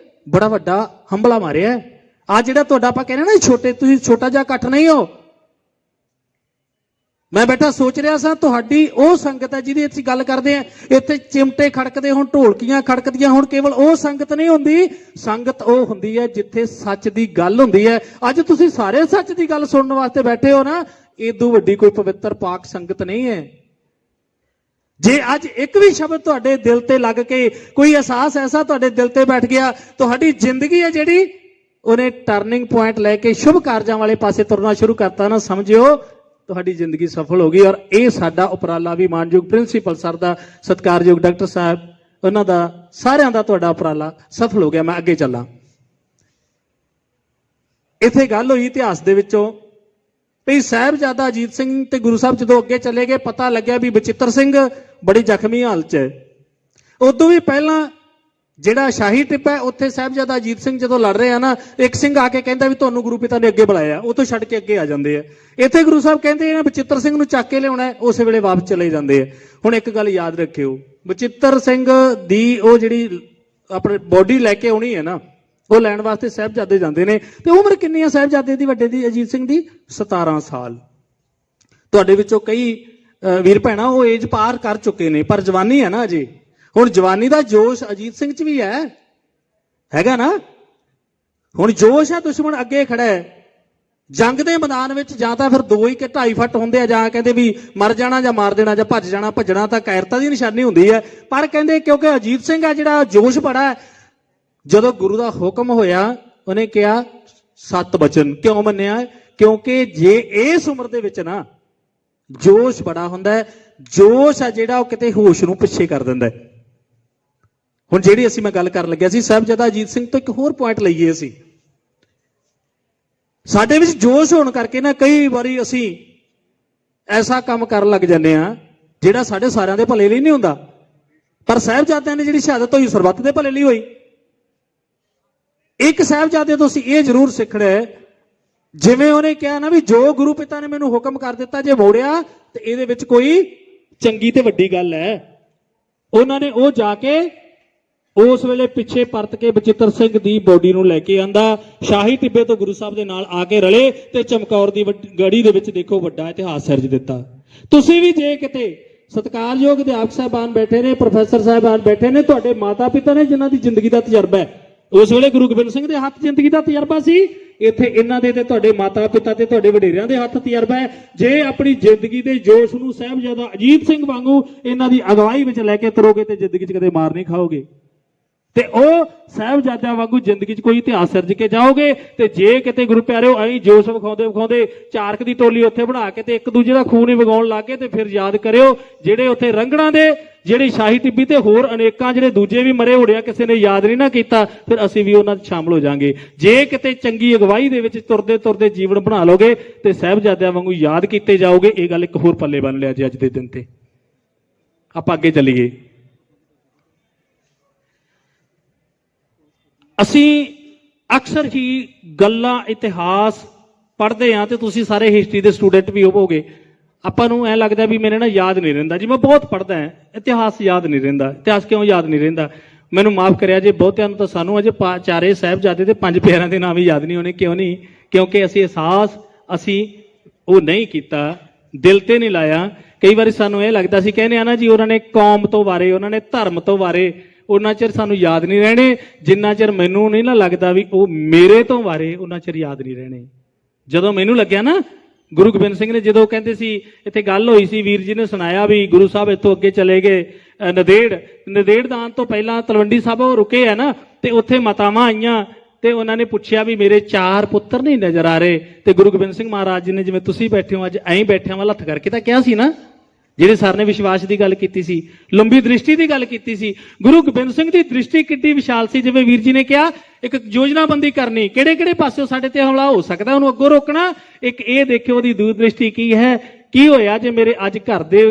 ਬੜਾ ਵੱਡਾ ਹੰਬਲਾ ਮਾਰਿਆ। ਆ ਜਿਹੜਾ ਤੁਹਾਡਾ ਆਪਾਂ ਕਹਿੰਦੇ ਨਾ ਛੋਟੇ, ਤੁਸੀਂ ਛੋਟਾ ਜਿਹਾ ਇਕੱਠ ਨਹੀਂ ਹੋ। ਮੈਂ ਬੈਠਾ ਸੋਚ ਰਿਹਾ ਸਾਂ, ਤੁਹਾਡੀ ਉਹ ਸੰਗਤ ਹੈ ਜਿਹਦੀ ਅਸੀਂ ਗੱਲ ਕਰਦੇ ਆ। ਇੱਥੇ ਚਿਮਟੇ ਖੜਕਦੇ ਹੁਣ, ਢੋਲਕੀਆਂ ਖੜਕਦੀਆਂ ਹੁਣ, ਕੇਵਲ ਉਹ ਸੰਗਤ ਨਹੀਂ ਹੁੰਦੀ। ਸੰਗਤ ਉਹ ਹੁੰਦੀ ਹੈ ਜਿੱਥੇ ਸੱਚ ਦੀ ਗੱਲ ਹੁੰਦੀ ਹੈ। ਅੱਜ ਤੁਸੀਂ ਸਾਰੇ ਸੱਚ ਦੀ ਗੱਲ ਸੁਣਨ ਵਾਸਤੇ ਬੈਠੇ ਹੋ ਨਾ, ਏਦੂ ਵੱਡੀ ਕੋਈ ਪਵਿੱਤਰ ਪਾਕ ਸੰਗਤ ਨਹੀਂ ਹੈ। ਜੇ ਅੱਜ ਇੱਕ ਵੀ ਸ਼ਬਦ ਤੁਹਾਡੇ ਦਿਲ ਤੇ ਲੱਗ ਕੇ, ਕੋਈ ਅਹਿਸਾਸ ਐਸਾ ਤੁਹਾਡੇ ਦਿਲ ਤੇ ਬੈਠ ਗਿਆ, ਤੁਹਾਡੀ ਜ਼ਿੰਦਗੀ ਹੈ ਜਿਹੜੀ ਉਹਨੇ ਟਰਨਿੰਗ ਪੁਆਇੰਟ ਲੈ ਕੇ ਸ਼ੁਭ ਕਾਰਜਾਂ ਵਾਲੇ ਪਾਸੇ ਤੁਰਨਾ ਸ਼ੁਰੂ ਕਰਤਾ ਨਾ, ਸਮਝਿਓ ਤੁਹਾਡੀ ਜ਼ਿੰਦਗੀ ਸਫਲ ਹੋ ਗਈ। ਔਰ ਇਹ ਸਾਡਾ ਉਪਰਾਲਾ ਵੀ ਮਾਨਯੋਗ ਪ੍ਰਿੰਸੀਪਲ ਸਰ ਦਾ, ਸਤਿਕਾਰਯੋਗ ਡਾਕਟਰ ਸਾਹਿਬ, ਉਹਨਾਂ ਦਾ, ਸਾਰਿਆਂ ਦਾ ਤੁਹਾਡਾ ਉਪਰਾਲਾ ਸਫਲ ਹੋ ਗਿਆ। ਮੈਂ ਅੱਗੇ ਚੱਲਾਂ। ਇੱਥੇ ਗੱਲ ਹੋਈ ਇਤਿਹਾਸ ਦੇ ਵਿੱਚੋਂ ਵੀ ਸਾਹਿਬਜ਼ਾਦਾ ਅਜੀਤ ਸਿੰਘ ਤੇ ਗੁਰੂ ਸਾਹਿਬ ਜਦੋਂ ਅੱਗੇ ਚਲੇ ਗਏ, ਪਤਾ ਲੱਗਿਆ ਵੀ ਬਚਿੱਤਰ ਸਿੰਘ ਬੜੀ ਜ਼ਖਮੀ ਹਾਲਤ 'ਚ ਹੈ। ਉਦੋਂ ਵੀ ਪਹਿਲਾਂ ਜਿਹੜਾ ਸ਼ਾਹੀ ਟਿੱਪ ਹੈ, ਉੱਥੇ ਸਾਹਿਬਜ਼ਾਦਾ ਅਜੀਤ ਸਿੰਘ ਜਦੋਂ ਲੜ ਰਹੇ ਆ ਨਾ, ਇੱਕ ਸਿੰਘ ਆ ਕੇ ਕਹਿੰਦਾ ਵੀ ਤੁਹਾਨੂੰ ਗੁਰੂ ਪਿਤਾ ਨੇ ਅੱਗੇ ਬੁਲਾਇਆ, ਉਹ ਤੋਂ ਛੱਡ ਕੇ ਅੱਗੇ ਆ ਜਾਂਦੇ ਆ। ਇੱਥੇ ਗੁਰੂ ਸਾਹਿਬ ਕਹਿੰਦੇ ਇਹਨਾਂ ਬਚਿੱਤਰ ਸਿੰਘ ਨੂੰ ਚੱਕ ਕੇ ਲਿਆਉਣਾ, ਉਸੇ ਵੇਲੇ ਵਾਪਸ ਚਲੇ ਜਾਂਦੇ ਆ। ਹੁਣ ਇੱਕ ਗੱਲ ਯਾਦ ਰੱਖਿਓ, ਬਚਿੱਤਰ ਸਿੰਘ ਦੀ ਉਹ ਜਿਹੜੀ ਆਪਣੀ ਬੋਡੀ ਲੈ ਕੇ ਆਉਣੀ ਹੈ ਨਾ, ਉਹ ਲੈਣ ਵਾਸਤੇ ਸਾਹਿਬਜ਼ਾਦੇ ਜਾਂਦੇ ਨੇ। ਤੇ ਉਮਰ ਕਿੰਨੀ ਆ ਸਾਹਿਬਜ਼ਾਦੇ ਦੀ, ਵੱਡੇ ਦੀ, ਅਜੀਤ ਸਿੰਘ ਦੀ? 17 ਸਾਲ। ਤੁਹਾਡੇ ਵਿੱਚੋਂ ਕਈ ਵੀਰ ਭੈਣਾਂ ਉਹ ਏਜ ਪਾਰ ਕਰ ਚੁੱਕੇ ਨੇ, ਪਰ ਜਵਾਨੀ ਹੈ ਨਾ ਅਜੇ। ਹੁਣ ਜਵਾਨੀ ਦਾ ਜੋਸ਼ ਅਜੀਤ ਸਿੰਘ 'ਚ ਵੀ ਹੈਗਾ ਨਾ। ਹੁਣ ਜੋਸ਼ ਹੈ, ਦੁਸ਼ਮਣ ਅੱਗੇ ਖੜਾ ਹੈ। ਜੰਗ ਦੇ ਮੈਦਾਨ ਵਿੱਚ ਜਾਂ ਤਾਂ ਫਿਰ 2 ਹੀ ਕਿ 2.5 ਫੁੱਟ ਹੁੰਦੇ ਆ, ਜਾਂ ਕਹਿੰਦੇ ਵੀ ਮਰ ਜਾਣਾ ਜਾਂ ਮਾਰ ਦੇਣਾ ਜਾਂ ਭੱਜ ਜਾਣਾ। ਭੱਜਣਾ ਤਾਂ ਕਾਇਰਤਾ ਦੀ ਨਿਸ਼ਾਨੀ ਹੁੰਦੀ ਹੈ, ਪਰ ਕਹਿੰਦੇ ਕਿਉਂਕਿ ਅਜੀਤ ਸਿੰਘ ਆ ਜਿਹੜਾ ਜੋਸ਼ ਬੜਾ ਹੈ। ਜਦੋਂ ਗੁਰੂ ਦਾ ਹੁਕਮ ਹੋਇਆ, ਉਹਨੇ ਕਿਹਾ 7 ਬਚਨ। ਕਿਉਂ ਮੰਨਿਆ? ਕਿਉਂਕਿ ਜੇ ਇਸ ਉਮਰ ਦੇ ਵਿੱਚ ਨਾ ਜੋਸ਼ ਬੜਾ ਹੁੰਦਾ ਹੈ, ਜੋਸ਼ ਆ ਜਿਹੜਾ ਉਹ ਕਿਤੇ ਹੋਸ਼ ਨੂੰ ਪਿੱਛੇ ਕਰ ਦਿੰਦਾ ਹੈ। ਹੁਣ ਜਿਹੜੀ ਮੈਂ ਗੱਲ ਕਰਨ ਲੱਗਿਆ ਸੀ ਸਾਹਿਬਜ਼ਾਦਾ ਅਜੀਤ ਸਿੰਘ ਤੋਂ, ਇੱਕ ਹੋਰ ਪੁਆਇੰਟ ਲਈਏ। ਅਸੀਂ ਸਾਡੇ ਵਿੱਚ ਜੋਸ਼ ਹੋਣ ਕਰਕੇ ਨਾ ਕਈ ਵਾਰੀ ਅਸੀਂ ਐਸਾ ਕੰਮ ਕਰਨ ਲੱਗ ਜਾਂਦੇ ਆ ਜਿਹੜਾ ਸਾਡੇ ਸਾਰਿਆਂ ਦੇ ਭਲੇ ਲਈ ਨਹੀਂ ਹੁੰਦਾ, ਪਰ ਸਾਹਿਬਜ਼ਾਦਿਆਂ ਨੇ ਜਿਹੜੀ ਸ਼ਹਾਦਤ ਹੋਈ ਸਰਬੱਤ ਦੇ ਭਲੇ ਲਈ ਹੋਈ। ਇੱਕ ਸਾਹਿਬਜ਼ਾਦੇ ਤੋਂ ਅਸੀਂ ਇਹ ਜ਼ਰੂਰ ਸਿੱਖਣਾ ਹੈ, ਜਿਵੇਂ ਉਹਨੇ ਕਿਹਾ ਨਾ ਵੀ ਜੋ ਗੁਰੂ ਪਿਤਾ ਨੇ ਮੈਨੂੰ ਹੁਕਮ ਕਰ ਦਿੱਤਾ ਜੇ ਮੋੜਿਆ ਤੇ ਇਹਦੇ ਵਿੱਚ ਕੋਈ ਚੰਗੀ ਤੇ ਵੱਡੀ ਗੱਲ ਹੈ। ਉਹਨਾਂ ਨੇ ਉਹ ਜਾ ਕੇ ਉਸ ਵੇਲੇ ਪਿੱਛੇ ਪਰਤ ਕੇ ਬਚਿੱਤਰ ਸਿੰਘ ਦੀ ਬੋਡੀ ਨੂੰ ਲੈ ਕੇ ਆਂਦਾ, ਸ਼ਾਹੀ ਟਿੱਬੇ ਤੋਂ ਗੁਰੂ ਸਾਹਿਬ ਦੇ ਨਾਲ ਆ ਕੇ ਰਲੇ ਤੇ ਚਮਕੌਰ ਦੀ ਗੜੀ ਦੇ ਵਿੱਚ ਦੇਖੋ ਵੱਡਾ ਇਤਿਹਾਸ ਸਿਰਜ ਦਿੱਤਾ। ਤੁਸੀਂ ਵੀ ਜੇ ਕਿਤੇ ਸਤਿਕਾਰਯੋਗ ਅਧਿਆਪਕ ਸਾਹਿਬਾਨ ਬੈਠੇ ਨੇ, ਪ੍ਰੋਫੈਸਰ ਸਾਹਿਬਾਨ ਬੈਠੇ ਨੇ, ਤੁਹਾਡੇ ਮਾਤਾ ਪਿਤਾ ਨੇ ਜਿਨ੍ਹਾਂ ਦੀ ਜ਼ਿੰਦਗੀ ਦਾ ਤਜਰਬਾ ਹੈ, ਉਸ ਵੇਲੇ ਗੁਰੂ ਗੋਬਿੰਦ ਸਿੰਘ ਦੇ ਹੱਥ ਜ਼ਿੰਦਗੀ ਦਾ ਤਜਰਬਾ ਸੀ, ਇੱਥੇ ਇਹਨਾਂ ਦੇ ਤੇ ਤੁਹਾਡੇ ਮਾਤਾ ਪਿਤਾ ਤੇ ਤੁਹਾਡੇ ਵਡੇਰਿਆਂ ਦੇ ਹੱਥ ਤਜਰਬਾ ਹੈ। ਜੇ ਆਪਣੀ ਜ਼ਿੰਦਗੀ ਦੇ ਜੋਸ਼ ਨੂੰ ਸਾਹਿਬਜ਼ਾਦਾ ਅਜੀਤ ਸਿੰਘ ਵਾਂਗੂ ਇਹਨਾਂ ਦੀ ਅਗਵਾਈ ਵਿੱਚ ਲੈ ਕੇ ਤੁਰੋਗੇ ਤੇ ਜ਼ਿੰਦਗੀ 'ਚ ਕਦੇ ਮਾਰ ਨਹੀਂ ਖਾਓਗੇ। ਤੇ ਉਹ ਸਾਹਿਬਜ਼ਾਦਿਆਂ ਵਾਂਗੂ ਜ਼ਿੰਦਗੀ 'ਚ ਕੋਈ ਇਤਿਹਾਸ ਸਿਰਜ ਕੇ ਜਾਓਗੇ। ਤੇ ਜੇ ਕਿਤੇ ਗੁਰੂ ਪਿਆਰਿਓ ਐਂ ਜੋਸ਼ ਵਿਖਾਉਂਦੇ ਚਾਰਕ ਦੀ ਟੋਲੀ ਉੱਥੇ ਬਣਾ ਕੇ ਤੇ ਇੱਕ ਦੂਜੇ ਦਾ ਖੂਨ ਹੀ ਵਗਾਉਣ ਲੱਗੇ, ਤੇ ਫਿਰ ਯਾਦ ਕਰਿਓ ਜਿਹੜੇ ਉੱਥੇ ਰੰਗੜਾਂ ਦੇ, ਜਿਹੜੀ ਸ਼ਾਹੀ ਟਿੱਬੀ ਤੇ ਹੋਰ ਅਨੇਕਾਂ ਜਿਹੜੇ ਦੂਜੇ ਵੀ ਮਰੇ ਹੋੜਿਆ ਕਿਸੇ ਨੇ ਯਾਦ ਨਹੀਂ ਨਾ ਕੀਤਾ, ਫਿਰ ਅਸੀਂ ਵੀ ਉਹਨਾਂ 'ਚ ਸ਼ਾਮਲ ਹੋ ਜਾਾਂਗੇ। ਜੇ ਕਿਤੇ ਚੰਗੀ ਅਗਵਾਈ ਦੇ ਵਿੱਚ ਤੁਰਦੇ ਜੀਵਨ ਬਣਾ ਲੋਗੇ ਤੇ ਸਾਹਿਬਜ਼ਾਦਿਆਂ ਵਾਂਗੂ ਯਾਦ ਕੀਤੇ ਜਾਓਗੇ। ਇਹ ਗੱਲ ਇੱਕ ਹੋਰ ਪੱਲੇ ਬੰਨ ਲਿਆ ਜੀ ਅੱਜ ਦੇ ਦਿਨ ਤੇ। ਆਪਾਂ ਅੱਗੇ ਚੱਲੀਏ। ਅਸੀਂ ਅਕਸਰ ਹੀ ਗੱਲਾਂ ਇਤਿਹਾਸ ਪੜ੍ਹਦੇ ਹਾਂ, ਤੇ ਤੁਸੀਂ ਸਾਰੇ ਹਿਸਟਰੀ ਦੇ ਸਟੂਡੈਂਟ ਵੀ ਹੋਵੋਗੇ। ਆਪਾਂ ਨੂੰ ਐਂ ਲੱਗਦਾ ਵੀ ਮੇਰੇ ਨਾਲ ਯਾਦ ਨਹੀਂ ਰਹਿੰਦਾ ਜੀ, ਮੈਂ ਬਹੁਤ ਪੜ੍ਹਦਾ ਹਾਂ, ਇਤਿਹਾਸ ਯਾਦ ਨਹੀਂ ਰਹਿੰਦਾ। ਇਤਿਹਾਸ ਕਿਉਂ ਯਾਦ ਨਹੀਂ ਰਹਿੰਦਾ? ਮੈਨੂੰ ਮਾਫ ਕਰਿਆ ਜੇ, ਬਹੁਤਿਆਂ ਨੂੰ ਤਾਂ ਸਾਨੂੰ ਅਜੇ 4 ਸਾਹਿਬਜ਼ਾਦੇ ਤੇ 5 ਪਿਆਰਿਆਂ ਦੇ ਨਾਮ ਹੀ ਯਾਦ ਨਹੀਂ ਹੋਣੇ। ਕਿਉਂ ਨਹੀਂ? ਕਿਉਂਕਿ ਅਸੀਂ ਉਹ ਨਹੀਂ ਕੀਤਾ, ਦਿਲ ਤੇ ਨਹੀਂ ਲਾਇਆ। ਕਈ ਵਾਰੀ ਸਾਨੂੰ ਇਹ ਲੱਗਦਾ ਸੀ, ਕਹਿੰਦੇ ਆ ਨਾ ਜੀ, ਉਹਨਾਂ ਨੇ ਕੌਮ ਤੋਂ ਵਾਰੇ, ਉਹਨਾਂ ਨੇ ਧਰਮ ਤੋਂ ਵਾਰੇ, ਉਹਨਾਂ ਚਿਰ ਸਾਨੂੰ ਯਾਦ ਨਹੀਂ ਰਹਿਣੇ। ਜਿੰਨਾ ਚਿਰ ਮੈਨੂੰ ਨਹੀਂ ਨਾ ਲੱਗਦਾ ਵੀ ਉਹ ਮੇਰੇ ਤੋਂ ਵਾਰੇ, ਉਹਨਾਂ ਚਿਰ ਯਾਦ ਨਹੀਂ ਰਹਿਣੇ। ਜਦੋਂ ਮੈਨੂੰ ਲੱਗਿਆ ਨਾ, ਗੁਰੂ ਗੋਬਿੰਦ ਸਿੰਘ ਨੇ ਜਦੋਂ ਕਹਿੰਦੇ ਸੀ, ਇੱਥੇ ਗੱਲ ਹੋਈ ਸੀ, ਵੀਰ ਜੀ ਨੇ ਸੁਣਾਇਆ ਵੀ ਗੁਰੂ ਸਾਹਿਬ ਇੱਥੋਂ ਅੱਗੇ ਚਲੇ ਗਏ ਨਦੇੜ ਦਾਨ ਤੋਂ ਪਹਿਲਾਂ ਤਲਵੰਡੀ ਸਾਹਿਬ ਉਹ ਰੁਕੇ ਆ ਨਾ, ਤੇ ਉੱਥੇ ਮਾਤਾਵਾਂ ਆਈਆਂ ਤੇ ਉਹਨਾਂ ਨੇ ਪੁੱਛਿਆ ਵੀ ਮੇਰੇ 4 ਪੁੱਤਰ ਨਹੀਂ ਨਜ਼ਰ ਆ ਰਹੇ। ਤੇ ਗੁਰੂ ਗੋਬਿੰਦ ਸਿੰਘ ਮਹਾਰਾਜ ਜੀ ਨੇ, ਜਿਵੇਂ ਤੁਸੀਂ ਬੈਠੇ ਹੋ ਅੱਜ ਐਂ ਬੈਠਿਆਂ ਵਾਲਾ ਹੱਥ ਕਰਕੇ ਤਾਂ ਕਿਹਾ ਸੀ ਨਾ, ਜਿਹੜੇ ਸਰ ਨੇ ਵਿਸ਼ਵਾਸ ਦੀ ਗੱਲ ਕੀਤੀ ਸੀ, ਲੰਬੀ ਦ੍ਰਿਸ਼ਟੀ ਦੀ ਗੱਲ ਕੀਤੀ ਸੀ। ਗੁਰੂ ਗੋਬਿੰਦ ਸਿੰਘ ਦੀ ਦ੍ਰਿਸ਼ਟੀ ਕਿੱਡੀ ਵਿਸ਼ਾਲ ਸੀ। ਜਿਵੇਂ ਵੀਰ ਜੀ ਨੇ ਕਿਹਾ, ਇੱਕ ਯੋਜਨਾਬੰਦੀ ਕਰਨੀ, ਕਿਹੜੇ ਪਾਸਿਓਂ ਸਾਡੇ ਤੇ ਹਮਲਾ ਹੋ ਸਕਦਾ, ਉਹਨੂੰ ਅੱਗੋਂ ਰੋਕਣਾ। ਇੱਕ ਇਹ ਦੇਖਿਓ ਉਹਦੀ ਦੂਰ ਦ੍ਰਿਸ਼ਟੀ ਕੀ ਹੈ। ਕੀ ਹੋਇਆ ਜੇ ਮੇਰੇ ਅੱਜ ਘਰ ਦੇ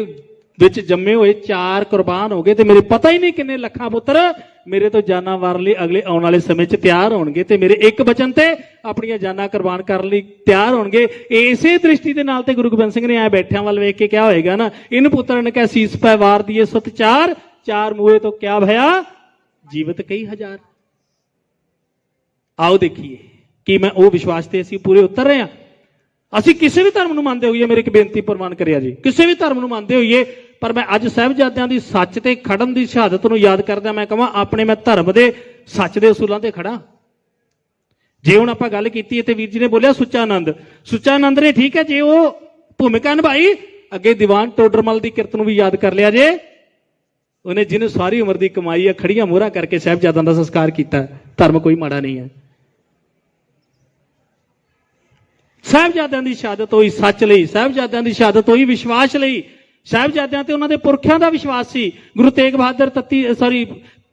ਵਿੱਚ ਜੰਮੇ ਹੋਏ 4 ਕੁਰਬਾਨ ਹੋ ਗਏ, ਤੇ ਮੇਰੇ ਪਤਾ ਹੀ ਨਹੀਂ ਕਿੰਨੇ ਲੱਖਾਂ ਪੁੱਤਰ ਮੇਰੇ ਤੋਂ ਜਾਨਾਂ ਵਾਰਨ ਲਈ ਅਗਲੇ ਆਉਣ ਵਾਲੇ ਸਮੇਂ 'ਚ ਤਿਆਰ ਹੋਣਗੇ, ਤੇ ਮੇਰੇ ਇੱਕ ਬਚਨ ਤੇ ਆਪਣੀਆਂ ਜਾਨਾਂ ਕੁਰਬਾਨ ਕਰਨ ਲਈ ਤਿਆਰ ਹੋਣਗੇ। ਇਸੇ ਦ੍ਰਿਸ਼ਟੀ ਦੇ ਨਾਲ ਤੇ ਗੁਰੂ ਗੋਬਿੰਦ ਸਿੰਘ ਨੇ ਐ ਬੈਠਿਆਂ ਵੱਲ ਵੇਖ ਕੇ ਕਿਹਾ ਹੋਏਗਾ ਨਾ, ਇਨ ਪੁੱਤਰ ਨੇ ਕਹਿ ਸੀਸ ਪੈ ਵਾਰ ਦੀਏ ਸੁਤ 4 ਮੂਹੇ ਤੋਂ ਕਿਆ ਭਇਆ ਜੀਵਤ ਕਈ ਹਜ਼ਾਰ। ਆਓ ਦੇਖੀਏ ਕਿ ਮੈਂ ਉਹ ਵਿਸ਼ਵਾਸ ਤੇ ਅਸੀਂ ਪੂਰੇ ਉਤਰ ਰਹੇ ਹਾਂ। ਅਸੀਂ ਕਿਸੇ ਵੀ ਧਰਮ ਨੂੰ ਮੰਨਦੇ ਹੋਈਏ, ਮੇਰੀ ਇੱਕ ਬੇਨਤੀ ਪ੍ਰਵਾਨ ਕਰਿਆ ਜੀ, ਕਿਸੇ ਵੀ ਧਰਮ ਨੂੰ ਮੰਨਦੇ ਹੋਈਏ, ਪਰ ਮੈਂ ਅੱਜ ਸਾਹਿਬਜ਼ਾਦਿਆਂ ਦੀ ਸੱਚ ਤੇ ਖੜਨ ਦੀ ਸ਼ਹਾਦਤ ਨੂੰ ਯਾਦ ਕਰਦਾ ਮੈਂ ਕਹਾਂ ਆਪਣੇ ਮੈਂ ਧਰਮ ਦੇ ਸੱਚ ਦੇ ਅਸੂਲਾਂ ਤੇ ਖੜਾ। ਜੇ ਹੁਣ ਆਪਾਂ ਗੱਲ ਕੀਤੀ ਤੇ ਵੀਰ ਜੀ ਨੇ ਬੋਲਿਆ ਸੁੱਚਾ ਆਨੰਦ ਨੇ, ਠੀਕ ਹੈ, ਜੇ ਉਹ ਭੂਮਿਕਾ ਨਿਭਾਈ, ਅੱਗੇ ਦੀਵਾਨ ਟੋਡਰਮਲ ਦੀ ਕਿਰਤ ਨੂੰ ਵੀ ਯਾਦ ਕਰ ਲਿਆ ਜੇ, ਉਹਨੇ ਜਿਹਨੇ ਸਾਰੀ ਉਮਰ ਦੀ ਕਮਾਈ ਆ ਖੜੀਆਂ ਮੋਹਰਾਂ ਕਰਕੇ ਸਾਹਿਬਜ਼ਾਦਿਆਂ ਦਾ ਸੰਸਕਾਰ ਕੀਤਾ। ਧਰਮ ਕੋਈ ਮਾੜਾ ਨਹੀਂ ਹੈ। ਸਾਹਿਬਜ਼ਾਦਿਆਂ ਦੀ ਸ਼ਹਾਦਤ ਹੋਈ ਸੱਚ ਲਈ, ਸਾਹਿਬਜ਼ਾਦਿਆਂ ਦੀ ਸ਼ਹਾਦਤ ਹੋਈ ਵਿਸ਼ਵਾਸ ਲਈ। ਸਾਹਿਬਜ਼ਾਦਿਆਂ ਤੇ ਉਹਨਾਂ ਦੇ ਪੁਰਖਿਆਂ ਦਾ ਵਿਸ਼ਵਾਸ ਸੀ। ਗੁਰੂ ਤੇਗ ਬਹਾਦਰ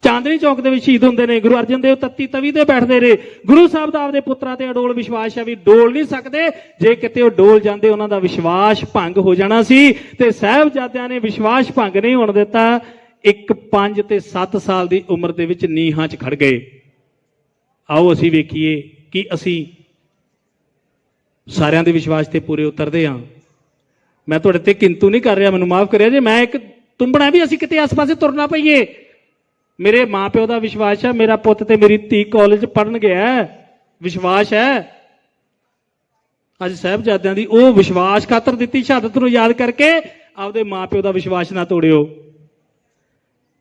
ਚਾਂਦਨੀ ਚੌਕ ਦੇ ਵਿੱਚ ਸ਼ਹੀਦ ਹੁੰਦੇ ਨੇ, ਗੁਰੂ ਅਰਜਨ ਦੇਵ ਤੱਤੀ ਤਵੀ ਤੇ ਬੈਠਦੇ ਨੇ। ਗੁਰੂ ਸਾਹਿਬ ਦਾ ਆਪਦੇ ਪੁੱਤਰਾਂ ਤੇ ਅਡੋਲ ਵਿਸ਼ਵਾਸ ਹੈ ਵੀ ਡੋਲ ਨਹੀਂ ਸਕਦੇ। ਜੇ ਕਿਤੇ ਉਹ ਡੋਲ ਜਾਂਦੇ ਉਹਨਾਂ ਦਾ ਵਿਸ਼ਵਾਸ ਭੰਗ ਹੋ ਜਾਣਾ ਸੀ, ਤੇ ਸਾਹਿਬਜ਼ਾਦਿਆਂ ਨੇ ਵਿਸ਼ਵਾਸ ਭੰਗ ਨਹੀਂ ਹੋਣ ਦਿੱਤਾ। 1, 5 ਤੇ 7 ਸਾਲ ਦੀ ਉਮਰ ਦੇ ਵਿੱਚ ਨੀਹਾਂ 'ਚ ਖੜ ਗਏ। ਆਓ ਅਸੀਂ ਵੇਖੀਏ ਕਿ ਅਸੀਂ ਸਾਰਿਆਂ ਦੇ ਵਿਸ਼ਵਾਸ ਤੇ ਪੂਰੇ ਉਤਰਦੇ ਹਾਂ। ਮੈਂ ਤੁਹਾਡੇ ਤੇ ਕਿੰਤੂ ਨਹੀਂ ਕਰ ਰਿਹਾ, ਮੈਨੂੰ ਮਾਫ ਕਰਿਆ ਜੇ। ਮੈਂ ਇੱਕ ਤੁੰਬਣਾ ਵੀ ਅਸੀਂ ਕਿਤੇ ਆਸ-ਪਾਸੇ ਤੁਰਨਾ ਪਈਏ। ਮੇਰੇ ਮਾਪਿਓ ਦਾ ਵਿਸ਼ਵਾਸ ਹੈ, ਮੇਰਾ ਪੁੱਤ ਤੇ ਮੇਰੀ ਧੀ ਕਾਲਜ ਪੜ੍ਹਨ ਗਿਆ, ਵਿਸ਼ਵਾਸ ਹੈ। ਅੱਜ ਸਾਹਿਬਜ਼ਾਦਿਆਂ ਦੀ ਉਹ ਵਿਸ਼ਵਾਸ ਖਾਤਰ ਦਿੱਤੀ ਸ਼ਹਾਦਤ ਨੂੰ ਯਾਦ ਕਰਕੇ ਆਪਦੇ ਮਾਪਿਓ ਦਾ ਵਿਸ਼ਵਾਸ ਨਾ ਤੋੜਿਓ।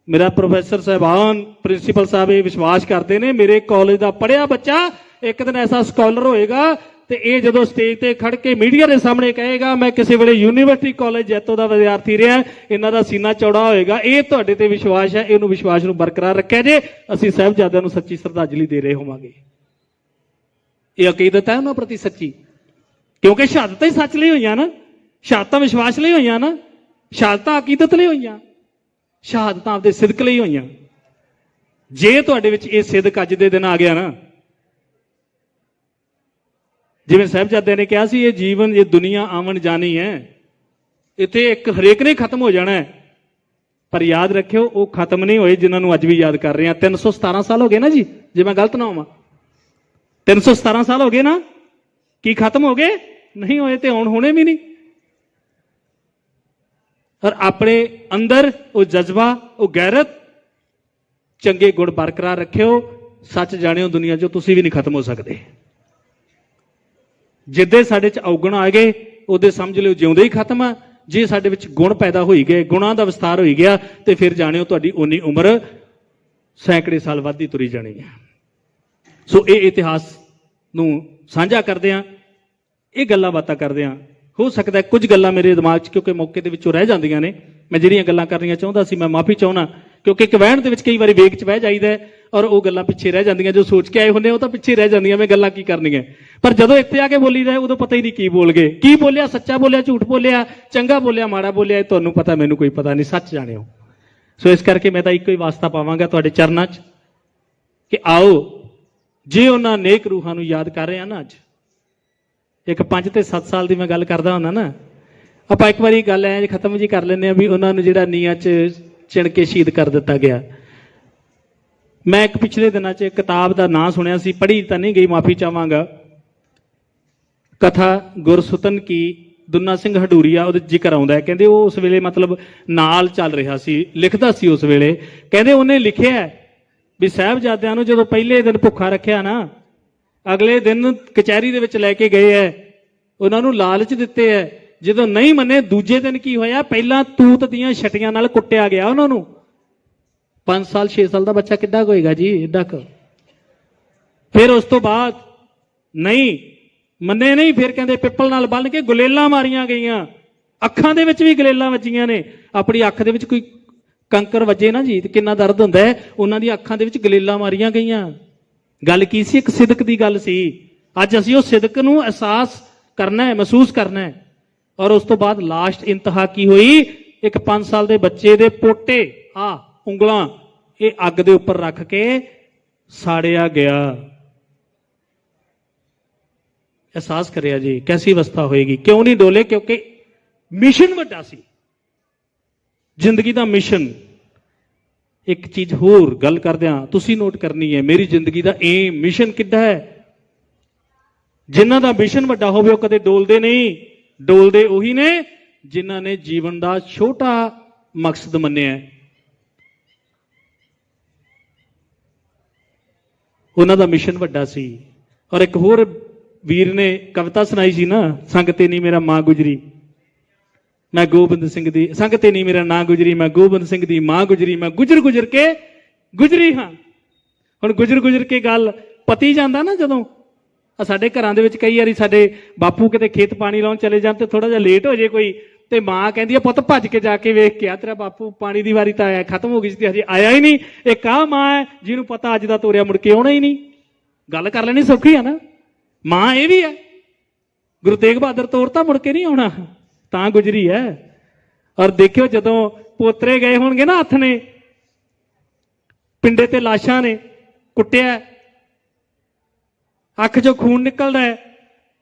ਮੇਰਾ ਪ੍ਰੋਫੈਸਰ ਸਾਹਿਬਾਨ, ਪ੍ਰਿੰਸੀਪਲ ਸਾਹਿਬ ਇਹ ਵਿਸ਼ਵਾਸ ਕਰਦੇ ਨੇ, ਮੇਰੇ ਕਾਲਜ ਦਾ ਪੜ੍ਹਿਆ ਬੱਚਾ ਇੱਕ ਦਿਨ ਐਸਾ ਸਕਾਲਰ ਹੋਏਗਾ, ਤੇ ਇਹ ਜਦੋਂ ਸਟੇਜ ਤੇ ਖੜ ਕੇ ਮੀਡੀਆ ਦੇ ਸਾਹਮਣੇ ਕਹੇਗਾ ਮੈਂ ਕਿਸੇ ਵੇਲੇ ਯੂਨੀਵਰਸਿਟੀ ਕਾਲਜ ਜੈਤੋ ਦਾ ਵਿਦਿਆਰਥੀ ਰਿਹਾ, ਇਹਨਾਂ ਦਾ ਸੀਨਾ ਚੌੜਾ ਹੋਏਗਾ। ਇਹ ਤੁਹਾਡੇ ਤੇ ਵਿਸ਼ਵਾਸ ਹੈ, ਇਹਨੂੰ ਵਿਸ਼ਵਾਸ ਨੂੰ ਬਰਕਰਾਰ ਰੱਖਿਆ ਜੇ। ਅਸੀਂ ਸਾਹਿਬਜ਼ਾਦਿਆਂ ਨੂੰ ਸੱਚੀ ਸ਼ਰਧਾਂਜਲੀ ਦੇ ਰਹੇ ਹੋਵਾਂਗੇ। ਇਹ ਅਕੀਦਤ ਹੈ ਉਹਨਾਂ ਪ੍ਰਤੀ ਸੱਚੀ, ਕਿਉਂਕਿ ਸ਼ਹਾਦਤਾਂ ਹੀ ਸੱਚ ਲਈ ਹੋਈਆਂ ਨਾ, ਸ਼ਹਾਦਤਾਂ ਵਿਸ਼ਵਾਸ ਲਈ ਹੋਈਆਂ ਨਾ, ਸ਼ਹਾਦਤਾਂ ਅਕੀਦਤ ਲਈ ਹੋਈਆਂ, ਸ਼ਹਾਦਤਾਂ ਆਪਦੇ ਸਿਦਕ ਲਈ ਹੋਈਆਂ। ਜੇ ਤੁਹਾਡੇ ਵਿੱਚ ਇਹ ਸਿਦਕ ਅੱਜ ਦੇ ਦਿਨ ਆ ਗਿਆ ਨਾ, ਜਿਵੇਂ ਸਾਹਿਬਜ਼ਾਦਿਆਂ ਨੇ ਕਿਹਾ ਸੀ, ਇਹ ਜੀਵਨ, ਇਹ ਦੁਨੀਆ ਆਵਣ ਜਾਣੀ ਹੈ, ਇੱਥੇ ਇੱਕ ਹਰੇਕ ਨੇ ਖਤਮ ਹੋ ਜਾਣਾ ਹੈ। ਪਰ ਯਾਦ ਰੱਖਿਓ ਉਹ ਖਤਮ ਨਹੀਂ ਹੋਏ ਜਿਨ੍ਹਾਂ ਨੂੰ ਅੱਜ ਵੀ ਯਾਦ ਕਰ ਰਹੇ ਹਾਂ। 317 ਸਾਲ ਹੋ ਗਏ ਨਾ ਜੀ, ਜੇ ਮੈਂ ਗਲਤ ਨਾ ਹੋਵਾਂ, 317 ਸਾਲ ਹੋ ਗਏ ਨਾ। ਕੀ ਖਤਮ ਹੋ ਗਏ? ਨਹੀਂ ਹੋਏ, ਤੇ ਹੁਣ ਹੋਣੇ ਵੀ ਨਹੀਂ। ਔਰ ਆਪਣੇ ਅੰਦਰ ਉਹ ਜਜ਼ਬਾ, ਉਹ ਗੈਰਤ, ਚੰਗੇ ਗੁਣ ਬਰਕਰਾਰ ਰੱਖਿਓ। ਸੱਚ ਜਾਣਿਓ, ਦੁਨੀਆ 'ਚੋਂ ਤੁਸੀਂ ਵੀ ਨਹੀਂ ਖਤਮ ਹੋ ਸਕਦੇ। ਜਿੱਦੇ ਸਾਡੇ 'ਚ ਔਗਣ ਆ ਗਏ, ਉਹਦੇ ਸਮਝ ਲਿਓ ਜਿਉਂਦੇ ਹੀ ਖਤਮ ਆ। ਜੇ ਸਾਡੇ ਵਿੱਚ ਗੁਣ ਪੈਦਾ ਹੋਈ ਗਏ, ਗੁਣਾਂ ਦਾ ਵਿਸਤਾਰ ਹੋਈ ਗਿਆ, ਤੇ ਫਿਰ ਜਾਣਿਓ ਤੁਹਾਡੀ ਓਨੀ ਉਮਰ ਸੈਂਕੜੇ ਸਾਲ ਵੱਧਦੀ ਤੁਰੀ ਜਾਣੀ ਹੈ। ਸੋ ਇਹ ਇਤਿਹਾਸ ਨੂੰ ਸਾਂਝਾ ਕਰਦੇ ਹਾਂ, ਇਹ ਗੱਲਾਂ ਬਾਤਾਂ ਕਰਦੇ ਹਾਂ। ਹੋ ਸਕਦਾ ਕੁਝ ਗੱਲਾਂ ਮੇਰੇ ਦਿਮਾਗ 'ਚ ਕਿਉਂਕਿ ਮੌਕੇ ਦੇ ਵਿੱਚੋਂ ਰਹਿ ਜਾਂਦੀਆਂ ਨੇ, ਮੈਂ ਜਿਹੜੀਆਂ ਗੱਲਾਂ ਕਰਨੀਆਂ ਚਾਹੁੰਦਾ ਸੀ, ਮੈਂ ਮਾਫੀ ਚਾਹੁੰਦਾ ਕਿਉਂਕਿ ਇੱਕ ਵਹਿਣ ਦੇ ਵਿੱਚ ਕਈ ਵਾਰੀ ਵੇਗ 'ਚ ਬਹਿ ਜਾਈਦਾ ਹੈ ਔਰ ਉਹ ਗੱਲਾਂ ਪਿੱਛੇ ਰਹਿ ਜਾਂਦੀਆਂ, ਜੋ ਸੋਚ ਕੇ ਆਏ ਹੁੰਦੇ ਉਹ ਤਾਂ ਪਿੱਛੇ ਰਹਿ ਜਾਂਦੀਆਂ, ਮੈਂ ਗੱਲਾਂ ਕੀ ਕਰਨੀਆਂ। ਪਰ ਜਦੋਂ ਇੱਥੇ ਆ ਕੇ ਬੋਲੀ ਦਾ ਉਦੋਂ ਪਤਾ ਹੀ ਨਹੀਂ ਕੀ ਬੋਲ ਗਏ, ਕੀ ਬੋਲਿਆ, ਸੱਚਾ ਬੋਲਿਆ, ਝੂਠ ਬੋਲਿਆ, ਚੰਗਾ ਬੋਲਿਆ, ਮਾੜਾ ਬੋਲਿਆ, ਇਹ ਤੁਹਾਨੂੰ ਪਤਾ, ਮੈਨੂੰ ਕੋਈ ਪਤਾ ਨਹੀਂ, ਸੱਚ ਜਾਣਿਓ। ਸੋ ਇਸ ਕਰਕੇ ਮੈਂ ਤਾਂ ਇੱਕੋ ਹੀ ਵਾਸਤਾ ਪਾਵਾਂਗਾ ਤੁਹਾਡੇ ਚਰਨਾਂ 'ਚ ਕਿ ਆਓ, ਜੇ ਉਹਨਾਂ ਨੇਕ ਰੂਹਾਂ ਨੂੰ ਯਾਦ ਕਰ ਰਹੇ ਆ ਨਾ, ਅੱਜ ਇੱਕ 5 ਤੇ 7 ਸਾਲ ਦੀ ਮੈਂ ਗੱਲ ਕਰਦਾ ਹੁੰਦਾ ਨਾ, ਆਪਾਂ ਇੱਕ ਵਾਰੀ ਗੱਲ ਐ ਖਤਮ ਜੀ ਕਰ ਲੈਂਦੇ ਆ ਵੀ ਉਹਨਾਂ ਨੂੰ ਜਿਹੜਾ ਨੀਹਾਂ 'ਚ ਚਿਣ ਕੇ ਸ਼ਹੀਦ ਕਰ ਦਿੱਤਾ ਗਿਆ। ਮੈਂ ਇੱਕ ਪਿਛਲੇ ਦਿਨਾਂ 'ਚ ਕਿਤਾਬ ਦਾ ਨਾਂ ਸੁਣਿਆ ਸੀ, ਪੜ੍ਹੀ ਤਾਂ ਨਹੀਂ ਗਈ, ਮਾਫੀ ਚਾਹਾਂਗਾ। ਕਥਾ ਗੁਰਸੁਤਨ ਕੀ, ਦੁੰਨਾ ਸਿੰਘ ਹਡੂਰੀਆ, ਉਹਦੇ ਜ਼ਿਕਰ ਆਉਂਦਾ ਹੈ। ਕਹਿੰਦੇ ਉਹ ਉਸ ਵੇਲੇ ਮਤਲਬ ਨਾਲ ਚੱਲ ਰਿਹਾ ਸੀ, ਲਿਖਦਾ ਸੀ ਉਸ ਵੇਲੇ। ਕਹਿੰਦੇ ਉਹਨੇ ਲਿਖਿਆ ਵੀ ਸਾਹਿਬਜ਼ਾਦਿਆਂ ਨੂੰ ਜਦੋਂ ਪਹਿਲੇ ਦਿਨ ਭੁੱਖਾ ਰੱਖਿਆ ਨਾ, ਅਗਲੇ ਦਿਨ ਕਚਹਿਰੀ ਦੇ ਵਿੱਚ ਲੈ ਕੇ ਗਏ ਐ, ਉਹਨਾਂ ਨੂੰ ਲਾਲਚ ਦਿੱਤੇ ਐ, ਜਦੋਂ ਨਹੀਂ ਮੰਨੇ ਦੂਜੇ ਦਿਨ ਕੀ ਹੋਇਆ, ਪਹਿਲਾਂ ਤੂਤ ਦੀਆਂ ਛਟੀਆਂ ਨਾਲ ਕੁੱਟਿਆ ਗਿਆ ਉਹਨਾਂ ਨੂੰ। 5 ਸਾਲ 6 ਸਾਲ ਦਾ ਬੱਚਾ ਕਿੱਡਾ ਕੁ ਹੋਏਗਾ ਜੀ, ਏਡਾ ਕੁ। ਫਿਰ ਉਸ ਤੋਂ ਬਾਅਦ ਨਹੀਂ ਮੰਨੇ, ਨਹੀਂ, ਫਿਰ ਕਹਿੰਦੇ ਪਿੱਪਲ ਨਾਲ ਬੰਨ ਕੇ ਗੁਲੇਲਾਂ ਮਾਰੀਆਂ ਗਈਆਂ, ਅੱਖਾਂ ਦੇ ਵਿੱਚ ਵੀ ਗੁਲੇਲਾਂ ਵੱਜੀਆਂ ਨੇ। ਆਪਣੀ ਅੱਖ ਦੇ ਵਿੱਚ ਕੋਈ ਕੰਕਰ ਵੱਜੇ ਨਾ ਜੀ ਤੇ ਕਿੰਨਾ ਦਰਦ ਹੁੰਦਾ ਹੈ, ਉਹਨਾਂ ਦੀਆਂ ਅੱਖਾਂ ਦੇ ਵਿੱਚ ਗੁਲੇਲਾਂ ਮਾਰੀਆਂ ਗਈਆਂ। ਗੱਲ ਕੀ ਸੀ? ਇੱਕ ਸਿਦਕ ਦੀ ਗੱਲ ਸੀ। ਅੱਜ ਅਸੀਂ ਉਹ ਸਿਦਕ ਨੂੰ ਅਹਿਸਾਸ ਕਰਨਾ ਹੈ, ਮਹਿਸੂਸ ਕਰਨਾ ਹੈ। ਔਰ ਉਸ ਤੋਂ ਬਾਅਦ ਲਾਸਟ ਇੰਤਹਾ ਕੀ ਹੋਈ, ਇੱਕ 5 ਸਾਲ ਦੇ ਬੱਚੇ ਦੇ ਪੋਟੇ, ਆ ਉਂਗਲਾਂ, ਇਹ ਅੱਗ ਦੇ ਉੱਪਰ ਰੱਖ ਕੇ ਸਾੜਿਆ ਗਿਆ। ਅਹਿਸਾਸ ਕਰਿਆ ਜੀ ਕੈਸੀ ਅਵਸਥਾ ਹੋਏਗੀ। ਕਿਉਂ ਨਹੀਂ ਡੋਲੇ? ਕਿਉਂਕਿ ਮਿਸ਼ਨ ਵੱਡਾ ਸੀ, ਜ਼ਿੰਦਗੀ ਦਾ ਮਿਸ਼ਨ। ਇੱਕ ਚੀਜ਼ ਹੋਰ ਗੱਲ ਕਰਦਿਆਂ ਤੁਸੀਂ ਨੋਟ ਕਰਨੀ ਹੈ, ਮੇਰੀ ਜ਼ਿੰਦਗੀ ਦਾ ਏਮ, ਮਿਸ਼ਨ ਕਿੱਡਾ ਹੈ। ਜਿਨ੍ਹਾਂ ਦਾ ਮਿਸ਼ਨ ਵੱਡਾ ਹੋਵੇ ਉਹ ਕਦੇ ਡੋਲਦੇ ਨਹੀਂ। ਡੋਲਦੇ ਉਹੀ ਨੇ ਜਿਨ੍ਹਾਂ ਨੇ ਜੀਵਨ ਦਾ ਛੋਟਾ ਮਕਸਦ ਮੰਨਿਆ, ਉਹਨਾਂ ਦਾ ਮਿਸ਼ਨ ਵੱਡਾ ਸੀ। ਔਰ ਇੱਕ ਹੋਰ ਵੀਰ ਨੇ ਕਵਿਤਾ ਸੁਣਾਈ ਸੀ ਨਾ, ਸੰਗ ਤੇ ਨਹੀਂ ਮੇਰਾ ਮਾਂ ਗੁਜਰੀ, ਮੈਂ ਗੋਬਿੰਦ ਸਿੰਘ ਦੀ, ਸੰਗ ਤੇ ਨਹੀਂ ਮੇਰਾ ਨਾਂ ਗੁਜਰੀ, ਮੈਂ ਗੋਬਿੰਦ ਸਿੰਘ ਦੀ ਮਾਂ ਗੁਜਰੀ, ਮੈਂ ਗੁਜਰ ਗੁਜਰ ਕੇ ਗੁਜਰੀ ਹਾਂ। ਹੁਣ ਗੁਜਰ ਗੁਜਰ ਕੇ ਗੱਲ ਪਤੀ ਜਾਂਦਾ ਨਾ, ਜਦੋਂ ਸਾਡੇ ਘਰਾਂ ਦੇ ਵਿੱਚ ਕਈ ਵਾਰੀ ਸਾਡੇ ਬਾਪੂ ਕਿਤੇ ਖੇਤ ਪਾਣੀ ਲਾਉਣ ਚਲੇ ਜਾਣ ਤੇ ਥੋੜਾ ਜਿਹਾ ਲੇਟ ਹੋ ਜੇ ਕੋਈ, ਤੇ ਮਾਂ ਕਹਿੰਦੀ ਆ ਪੁੱਤ ਭੱਜ ਕੇ ਜਾ ਕੇ ਵੇਖ ਕੇ ਆ, ਤੇਰਾ ਬਾਪੂ ਪਾਣੀ ਦੀ ਵਾਰੀ ਤਾਂ ਆਇਆ, ਖਤਮ ਹੋ ਗਈ ਸੀ ਤੇ ਹਜੇ ਆਇਆ ਹੀ ਨਹੀਂ। ਇੱਕ ਆਹ ਮਾਂ ਹੈ ਜਿਹਨੂੰ ਪਤਾ ਅੱਜ ਦਾ ਤੋਰਿਆ ਮੁੜ ਕੇ ਆਉਣਾ ਹੀ ਨਹੀਂ। ਗੱਲ ਕਰ ਲੈਣੀ ਸੌਖੀ ਆ ਨਾ। ਮਾਂ ਇਹ ਵੀ ਹੈ, ਗੁਰੂ ਤੇਗ ਬਹਾਦਰ ਤੋਰਤਾ ਮੁੜ ਕੇ ਨਹੀਂ ਆਉਣਾ, ਤਾਂ ਗੁਜਰੀ ਹੈ। ਔਰ ਦੇਖਿਓ ਜਦੋਂ ਪੋਤਰੇ ਗਏ ਹੋਣਗੇ ਨਾ, ਹੱਥ ਨੇ ਪਿੰਡੇ ਤੇ ਲਾਸ਼ਾਂ ਨੇ ਕੁੱਟਿਆ, ਅੱਖ ਚੋਂ ਖੂਨ ਨਿਕਲਦਾ ਹੈ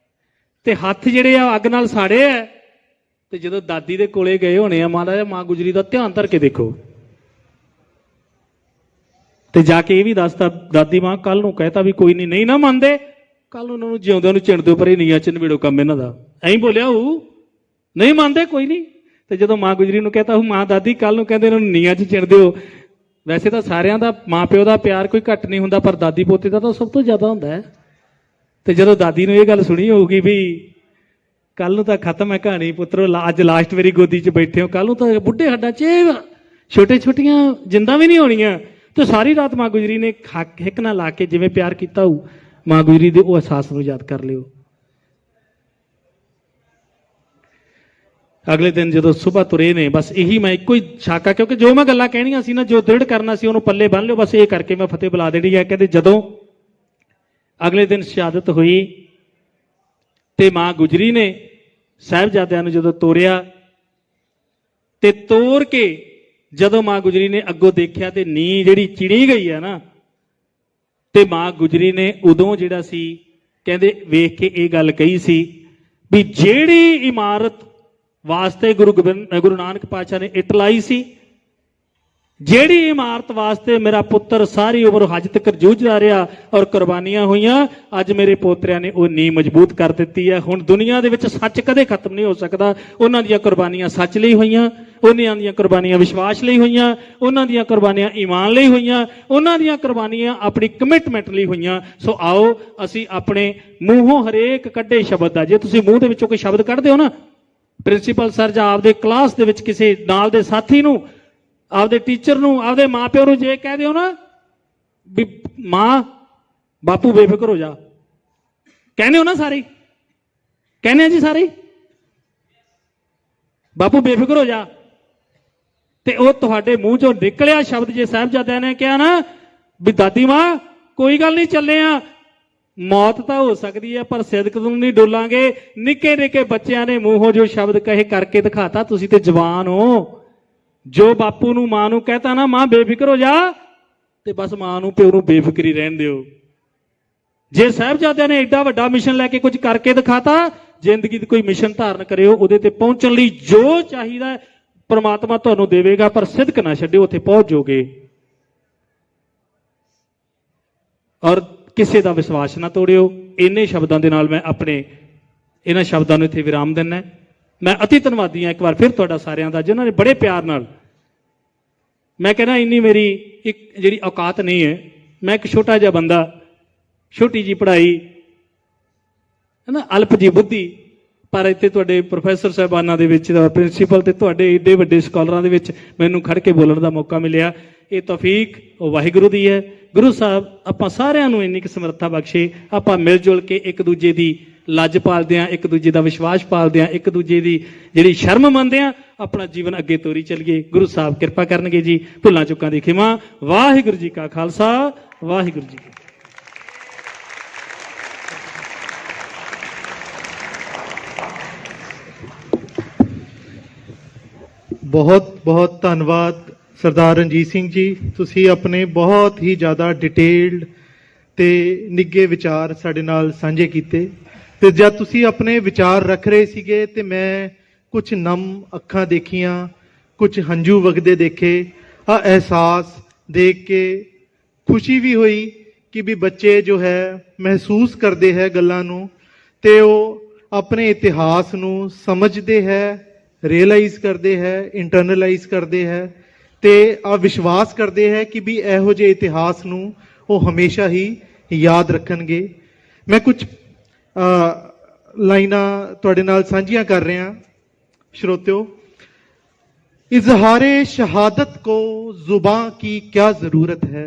ਤੇ ਹੱਥ ਜਿਹੜੇ ਆ ਅੱਗ ਨਾਲ ਸਾੜੇ ਆ, ਤੇ ਜਦੋਂ ਦਾਦੀ ਦੇ ਕੋਲੇ ਗਏ ਹੋਣੇ ਆ, ਮਾਂ ਗੁਜਰੀ ਦਾ ਧਿਆਨ ਧਰ ਕੇ ਦੇਖੋ, ਤੇ ਜਾ ਕੇ ਇਹ ਵੀ ਦੱਸਦਾ, ਦਾਦੀ ਮਾਂ ਕੱਲ ਨੂੰ ਕਹਿਤਾ ਵੀ ਕੋਈ ਨਹੀਂ ਨਾ ਮੰਨਦੇ, ਕੱਲ ਨੂੰ ਉਹਨਾਂ ਨੂੰ ਜਿਉਂਦਿਆਂ ਨੂੰ ਚਿਣ ਦਿਓ, ਪਰ ਇਹ ਨੀਆਂ ਚ ਨਵੇੜੋ ਕੰਮ ਇਹਨਾਂ ਦਾ। ਐਂ ਬੋਲਿਆ ਉਹ, ਨਹੀਂ ਮੰਨਦੇ ਕੋਈ ਨਹੀਂ। ਤੇ ਜਦੋਂ ਮਾਂ ਗੁਜਰੀ ਨੂੰ ਕਹਤਾ, ਮਾਂ ਦਾਦੀ ਕੱਲ ਨੂੰ ਕਹਿੰਦੇ ਇਹਨਾਂ ਨੂੰ ਨੀਆਂ ਚ ਚਿਣ ਦਿਓ। ਵੈਸੇ ਤਾਂ ਸਾਰਿਆਂ ਦਾ ਮਾਂ ਪਿਓ ਦਾ ਪਿਆਰ ਕੋਈ ਘੱਟ ਨਹੀਂ ਹੁੰਦਾ, ਪਰ ਦਾਦੀ ਪੋਤੇ ਦਾ ਤਾਂ ਸਭ ਤੋਂ ਜ਼ਿਆਦਾ ਹੁੰਦਾ ਹੈ। ਤੇ ਜਦੋਂ ਦਾਦੀ ਨੂੰ ਇਹ ਗੱਲ ਸੁਣੀ ਹੋਊਗੀ ਵੀ ਕੱਲ ਨੂੰ ਤਾਂ ਖਤਮ ਹੈ ਕਹਾਣੀ ਪੁੱਤਰੋ, ਅੱਜ ਲਾਸਟ ਵਾਰੀ ਗੋਦੀ 'ਚ ਬੈਠੇ ਹੋ, ਕੱਲ ਨੂੰ ਤਾਂ ਬੁੱਢੇ ਹੱਡਾਂ 'ਚ ਛੋਟੇ ਛੋਟੀਆਂ ਜਿੰਦਾਂ ਵੀ ਨਹੀਂ ਹੋਣੀਆਂ। ਤੇ ਸਾਰੀ ਰਾਤ ਮਾਂ ਗੁਜਰੀ ਨੇ ਹਿੱਕ ਨਾ ਲਾ ਕੇ ਜਿਵੇਂ ਪਿਆਰ ਕੀਤਾ ਹੋਊ ਮਾਂ ਗੁਜਰੀ ਦੇ, ਉਹ ਅਹਿਸਾਸ ਨੂੰ ਯਾਦ ਕਰ ਲਿਓ। ਅਗਲੇ ਦਿਨ ਜਦੋਂ ਸਵੇਰ ਤੁਰੇ ਨੇ, ਬਸ ਇਹੀ ਮੈਂ ਇੱਕੋ ਹੀ ਛਾਕਾ, ਕਿਉਂਕਿ ਜੋ ਮੈਂ ਗੱਲਾਂ ਕਹਿਣੀਆਂ ਸੀ ਨਾ, ਜੋ ਦ੍ਰਿੜ ਕਰਨਾ ਸੀ ਉਹਨੂੰ ਪੱਲੇ ਬੰਨ ਲਿਓ, ਬਸ ਇਹ ਕਰਕੇ ਮੈਂ ਫਤਿਹ ਬੁਲਾ ਦੇਣੀ ਹੈ। ਕਹਿੰਦੇ ਜਦੋਂ ਅਗਲੇ ਦਿਨ ਸ਼ਹਾਦਤ ਹੋਈ ਤੇ ਮਾਂ ਗੁਜਰੀ ਨੇ ਸਾਹਿਬਜ਼ਾਦਿਆਂ ਨੂੰ ਜਦੋਂ ਤੋਰਿਆ, ਤੇ ਤੋਰ ਕੇ ਜਦੋਂ ਮਾਂ ਗੁਜਰੀ ਨੇ ਅੱਗੋਂ ਦੇਖਿਆ ਤੇ ਨੀਂਹ ਜਿਹੜੀ ਚਿਣੀ ਗਈ ਹੈ ਨਾ, ਤੇ ਮਾਂ ਗੁਜਰੀ ਨੇ ਉਦੋਂ ਜਿਹੜਾ ਸੀ ਕਹਿੰਦੇ ਵੇਖ ਕੇ ਇਹ ਗੱਲ ਕਹੀ ਸੀ ਵੀ ਜਿਹੜੀ ਇਮਾਰਤ ਵਾਸਤੇ ਗੁਰੂ ਨਾਨਕ ਪਾਤਸ਼ਾਹ ਨੇ ਇੱਟ ਲਾਈ ਸੀ, ਜਿਹੜੀ ਇਮਾਰਤ ਵਾਸਤੇ ਮੇਰਾ ਪੁੱਤਰ ਸਾਰੀ ਉਮਰ ਹੱਜ ਤੱਕ ਜੂਝਦਾ ਰਿਹਾ ਔਰ ਕੁਰਬਾਨੀਆਂ ਹੋਈਆਂ, ਅੱਜ ਮੇਰੇ ਪੋਤਰਿਆਂ ਨੇ ਉਹ ਨੀਂਹ ਮਜ਼ਬੂਤ ਕਰ ਦਿੱਤੀ ਹੈ। ਹੁਣ ਦੁਨੀਆ ਦੇ ਵਿੱਚ ਸੱਚ ਕਦੇ ਖਤਮ ਨਹੀਂ ਹੋ ਸਕਦਾ। ਉਹਨਾਂ ਦੀਆਂ ਕੁਰਬਾਨੀਆਂ ਸੱਚ ਲਈ ਹੋਈਆਂ, ਉਹਨਾਂ ਦੀਆਂ ਕੁਰਬਾਨੀਆਂ ਵਿਸ਼ਵਾਸ ਲਈ ਹੋਈਆਂ, ਉਹਨਾਂ ਦੀਆਂ ਕੁਰਬਾਨੀਆਂ ਈਮਾਨ ਲਈ ਹੋਈਆਂ, ਉਹਨਾਂ ਦੀਆਂ ਕੁਰਬਾਨੀਆਂ ਆਪਣੀ ਕਮਿਟਮੈਂਟ ਲਈ ਹੋਈਆਂ। ਸੋ ਆਓ ਅਸੀਂ ਆਪਣੇ ਮੂੰਹੋਂ ਹਰੇਕ ਕੱਢੇ ਸ਼ਬਦ ਦਾ, ਜੇ ਤੁਸੀਂ ਮੂੰਹ ਦੇ ਵਿੱਚੋਂ ਕੋਈ ਸ਼ਬਦ ਕੱਢਦੇ ਹੋ ਨਾ, ਪ੍ਰਿੰਸੀਪਲ ਸਰ ਜਾਂ ਆਪਦੇ ਕਲਾਸ ਦੇ ਵਿੱਚ ਕਿਸੇ ਨਾਲ ਦੇ ਸਾਥੀ ਨੂੰ, ਆਪਦੇ ਟੀਚਰ ਨੂੰ, ਆਪਦੇ ਮਾਪਿਓ ਨੂੰ ਜੇ ਕਹਿ ਦਿਓ ਨਾ ਵੀ ਮਾਂ ਬਾਪੂ ਬੇਫਿਕਰ ਹੋ ਜਾ, ਕਹਿੰਦੇ ਹੋ ਨਾ ਸਾਰੇ, ਕਹਿੰਦੇ ਆ ਜੀ ਸਾਰੇ, ਬਾਪੂ ਬੇਫਿਕਰ ਹੋ ਜਾ, ਤੇ ਉਹ ਤੁਹਾਡੇ ਮੂੰਹ ਚੋਂ ਨਿਕਲਿਆ ਸ਼ਬਦ ਜੇ ਸਾਹਿਬਜ਼ਾਦਿਆਂ ਨੇ ਕਿਹਾ ਨਾ ਵੀ ਦਾਦੀ ਮਾਂ ਕੋਈ ਗੱਲ ਨਹੀਂ ਚੱਲੇ ਆ, ਮੌਤ ਤਾਂ ਹੋ ਸਕਦੀ ਹੈ ਪਰ ਸਿਦਕ ਨੂੰ ਨਹੀਂ ਡੋਲਾਂਗੇ। ਨਿੱਕੇ ਨਿੱਕੇ ਬੱਚਿਆਂ ਨੇ ਮੂੰਹੋਂ ਜੋ ਸ਼ਬਦ ਕਹੇ ਕਰਕੇ ਦਿਖਾਤਾ। ਤੁਸੀਂ ਤੇ ਜਵਾਨ ਹੋ, ਜੋ ਬਾਪੂ ਨੂੰ ਮਾਂ ਨੂੰ ਕਹਤਾ ਨਾ ਮਾਂ ਬੇਫਿਕਰ ਹੋ ਜਾ, ਤੇ ਬਸ ਮਾਂ ਨੂੰ ਪਿਓ ਨੂੰ ਬੇਫਿਕਰੀ ਰਹਿਣ ਦਿਓ। ਜੇ ਸਾਹਿਬਜ਼ਾਦਿਆਂ ਨੇ ਐਡਾ ਵੱਡਾ ਮਿਸ਼ਨ ਲੈ ਕੇ ਕੁਝ ਕਰਕੇ ਦਿਖਾਤਾ, ਜ਼ਿੰਦਗੀ 'ਚ ਕੋਈ ਮਿਸ਼ਨ ਧਾਰਨ ਕਰਿਓ, ਉਹਦੇ ਤੇ ਪਹੁੰਚਣ ਲਈ ਜੋ ਚਾਹੀਦਾ ਪ੍ਰਮਾਤਮਾ ਤੁਹਾਨੂੰ ਦੇਵੇਗਾ, ਪਰ ਸਿਦਕ ਨਾ ਛੱਡਿਓ, ਉੱਥੇ ਪਹੁੰਚ ਜਾਓਗੇ। ਔਰ ਕਿਸੇ ਦਾ ਵਿਸ਼ਵਾਸ ਨਾ ਤੋੜਿਓ। ਇੰਨੇ ਸ਼ਬਦਾਂ ਦੇ ਨਾਲ ਮੈਂ ਆਪਣੇ ਇਹਨਾਂ ਸ਼ਬਦਾਂ ਨੂੰ ਇੱਥੇ ਵਿਰਾਮ ਦਿੰਦਾ। ਮੈਂ ਅਤੀ ਧੰਨਵਾਦੀ ਹਾਂ ਇੱਕ ਵਾਰ ਫਿਰ ਤੁਹਾਡਾ ਸਾਰਿਆਂ ਦਾ, ਜਿਨ੍ਹਾਂ ਨੇ ਬੜੇ ਪਿਆਰ ਨਾਲ, ਮੈਂ ਕਹਿੰਦਾ ਇੰਨੀ ਮੇਰੀ ਇੱਕ ਜਿਹੜੀ ਔਕਾਤ ਨਹੀਂ ਹੈ, ਮੈਂ ਇੱਕ ਛੋਟਾ ਜਿਹਾ ਬੰਦਾ, ਛੋਟੀ ਜੀ ਪੜ੍ਹਾਈ ਹੈ ਨਾ, ਅਲਪ ਜੀ ਬੁੱਧੀ, ਪਰ ਇੱਥੇ ਤੁਹਾਡੇ ਪ੍ਰੋਫੈਸਰ ਸਾਹਿਬਾਨਾਂ ਦੇ ਵਿੱਚ, ਪ੍ਰਿੰਸੀਪਲ ਤੇ ਤੁਹਾਡੇ ਏਡੇ ਵੱਡੇ ਸਕਾਲਰਾਂ ਦੇ ਵਿੱਚ ਮੈਨੂੰ ਖੜ ਕੇ ਬੋਲਣ ਦਾ ਮੌਕਾ ਮਿਲਿਆ। ਇਹ ਤੌਫੀਕ ਉਹ ਵਾਹਿਗੁਰੂ ਦੀ ਹੈ। ਗੁਰੂ ਸਾਹਿਬ ਆਪਾਂ ਸਾਰਿਆਂ ਨੂੰ ਇੰਨੀ ਕੁ ਸਮਰੱਥਾ ਬਖਸ਼ੇ, ਆਪਾਂ ਮਿਲ ਜੁਲ ਕੇ ਇੱਕ ਦੂਜੇ ਦੀ ਲੱਜ ਪਾਲਦੇ ਹਾਂ, ਇੱਕ ਦੂਜੇ ਦਾ ਵਿਸ਼ਵਾਸ ਪਾਲਦੇ ਹਾਂ, ਇੱਕ ਦੂਜੇ ਦੀ ਜਿਹੜੀ ਸ਼ਰਮ ਮੰਨਦੇ ਹਾਂ, ਆਪਣਾ ਜੀਵਨ ਅੱਗੇ ਤੋਰੀ ਚੱਲੀਏ। ਗੁਰੂ ਸਾਹਿਬ ਕਿਰਪਾ ਕਰਨਗੇ ਜੀ। ਭੁੱਲਾਂ ਚੁੱਕਾਂ ਦੀ ਖਿਮਾ। ਵਾਹਿਗੁਰੂ ਜੀ ਕਾ ਖਾਲਸਾ, ਵਾਹਿਗੁਰੂ ਜੀ ਕੀ ਫਤਿਹ। ਬਹੁਤ ਬਹੁਤ ਧੰਨਵਾਦ ਸਰਦਾਰ ਰਣਜੀਤ ਸਿੰਘ ਜੀ। ਤੁਸੀਂ ਆਪਣੇ ਬਹੁਤ ਹੀ ਜ਼ਿਆਦਾ ਡਿਟੇਲਡ ਤੇ ਨਿੱਘੇ ਵਿਚਾਰ ਸਾਡੇ ਨਾਲ ਸਾਂਝੇ ਕੀਤੇ, ਤੇ ਜਦ ਤੁਸੀਂ ਆਪਣੇ ਵਿਚਾਰ ਰੱਖ ਰਹੇ ਸੀਗੇ ਤੇ ਮੈਂ ਕੁਝ ਨਮ ਅੱਖਾਂ ਦੇਖੀਆਂ, ਕੁਝ ਹੰਝੂ ਵਗਦੇ ਦੇਖੇ। ਆ ਅਹਿਸਾਸ ਦੇਖ ਕੇ ਖੁਸ਼ੀ ਵੀ ਹੋਈ ਕਿ ਵੀ ਬੱਚੇ ਜੋ ਹੈ ਮਹਿਸੂਸ ਕਰਦੇ ਹੈ ਗੱਲਾਂ ਨੂੰ, ਤੇ ਉਹ ਆਪਣੇ ਇਤਿਹਾਸ ਨੂੰ ਸਮਝਦੇ ਹੈ, ਰਿਅਲਾਈਜ਼ ਕਰਦੇ ਹੈ, ਇੰਟਰਨਲਾਈਜ਼ ਕਰਦੇ ਹੈ, ਤੇ ਆ ਵਿਸ਼ਵਾਸ ਕਰਦੇ ਹੈ ਕਿ ਵੀ ਇਹੋ ਜਿਹੇ ਇਤਿਹਾਸ ਨੂੰ ਉਹ ਹਮੇਸ਼ਾ ਹੀ ਯਾਦ ਰੱਖਣਗੇ। ਮੈਂ ਕੁਝ ਲਾਈਨਾਂ ਤੁਹਾਡੇ ਨਾਲ ਸਾਂਝੀਆਂ ਕਰ ਰਿਹਾ। श्रोत्यो, इजहारे शहादत को जुबां की क्या जरूरत है,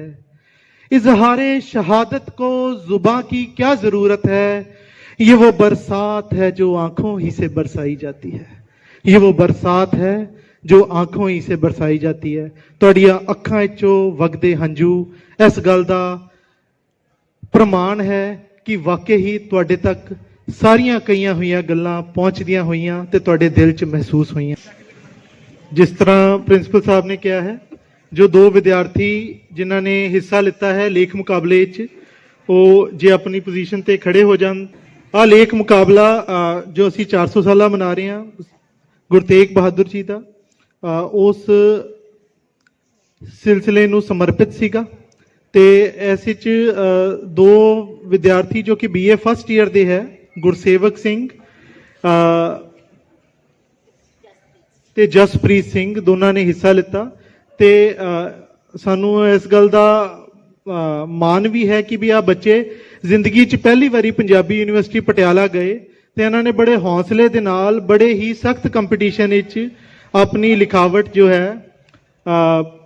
इजहारे शहादत को जुबां की क्या जरूरत है, ये वो बरसात है जो आंखों ही से बरसाई जाती है, ये वो बरसात है जो आंखों ही से बरसाई जाती है। तुहाडियां अखां चों वगदे हंझू इस गल दा प्रमाण है कि वाकई ही तुहाडे तक सारियां कईयां हुईयां गल्लां पहुंचदियां हुईयां ते तुहाडे दिल च महसूस हुईयां। जिस तरह प्रिंसिपल साहब ने कहा है, जो दो विद्यार्थी जिन्हां ने हिस्सा लिता है लेख मुकाबले च, वो जे अपनी पोजीशन ते खड़े हो जान। आ लेख मुकाबला जो असी 400 साला मना रहे हैं गुरु तेग बहादुर जी का, उस सिलसिले नूं समर्पित सीगा। ते इस च दो विद्यार्थी जो कि BA फर्स्ट ईयर दे है, गुरसेवक सिंह ते जसप्रीत सिंह, दोनों ने हिस्सा लिता। ते सानू इस गल दा मान भी है कि भी आ बच्चे जिंदगी च पहली बारी पंजाबी यूनिवर्सिटी पटियाला गए, ते इन्होंने बड़े हौसले दे नाल बड़े ही सख्त कंपीटीशन विच अपनी लिखावट जो है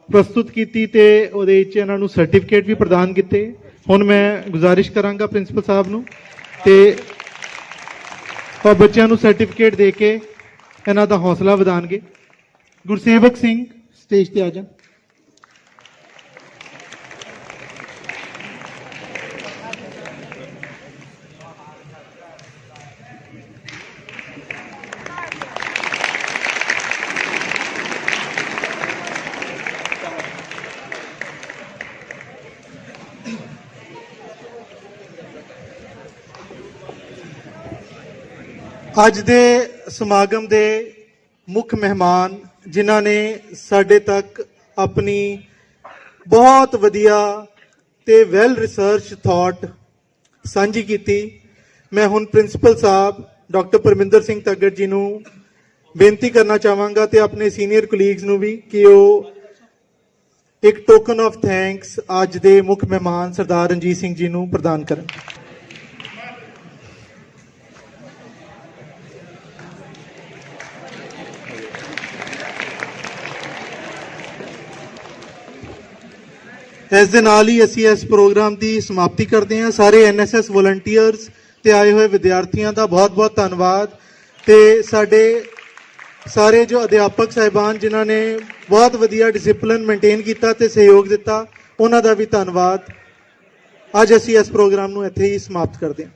प्रस्तुत की, ते उहदे विच इन्हां नूं सर्टिफिकेट भी प्रदान किए। हुण मैं गुजारिश करांगा प्रिंसिपल साहब नूं ते और बच्चों को सर्टिफिकेट दे के इन्हां दा हौसला वधाणगे। गुरसेवक सिंह स्टेज ते आ जाण। ਅੱਜ ਦੇ ਸਮਾਗਮ ਦੇ ਮੁੱਖ ਮਹਿਮਾਨ, ਜਿਨ੍ਹਾਂ ਨੇ ਸਾਡੇ ਤੱਕ ਆਪਣੀ ਬਹੁਤ ਵਧੀਆ ਤੇ ਵੈਲ ਰਿਸਰਚ ਥਾਟ ਸਾਂਝੀ ਕੀਤੀ, ਮੈਂ ਹੁਣ ਪ੍ਰਿੰਸੀਪਲ ਸਾਹਿਬ ਡਾਕਟਰ ਪਰਮਿੰਦਰ ਸਿੰਘ ਤੱਗੜ ਜੀ ਨੂੰ ਬੇਨਤੀ ਕਰਨਾ ਚਾਹਾਂਗਾ ਤੇ ਆਪਣੇ ਸੀਨੀਅਰ ਕੁਲੀਗਸ ਨੂੰ ਵੀ ਕਿ ਉਹ ਇੱਕ ਟੋਕਨ ਆਫ ਥੈਂਕਸ ਅੱਜ ਦੇ ਮੁੱਖ ਮਹਿਮਾਨ ਸਰਦਾਰ ਰਣਜੀਤ ਸਿੰਘ ਜੀ ਨੂੰ ਪ੍ਰਦਾਨ ਕਰਨ। इस दे नाल ही असी इस प्रोग्राम की समाप्ति करते हैं। सारे NSS वॉलंटियर्स ते आए हुए विद्यार्थियों का बहुत बहुत धन्यवाद, ते साडे ਸਾਰੇ ਜੋ ਅਧਿਆਪਕ ਸਾਹਿਬਾਨ ਜਿਨ੍ਹਾਂ ਨੇ ਬਹੁਤ ਵਧੀਆ ਡਿਸਪਲਿਨ ਮੇਨਟੇਨ ਕੀਤਾ ਤੇ ਸਹਿਯੋਗ ਦਿੱਤਾ, ਉਹਨਾਂ ਦਾ ਵੀ ਧੰਨਵਾਦ। ਅੱਜ ਅਸੀਂ ਇਸ ਪ੍ਰੋਗਰਾਮ ਨੂੰ ਇੱਥੇ ਹੀ ਸਮਾਪਤ ਕਰਦੇ ਹਾਂ।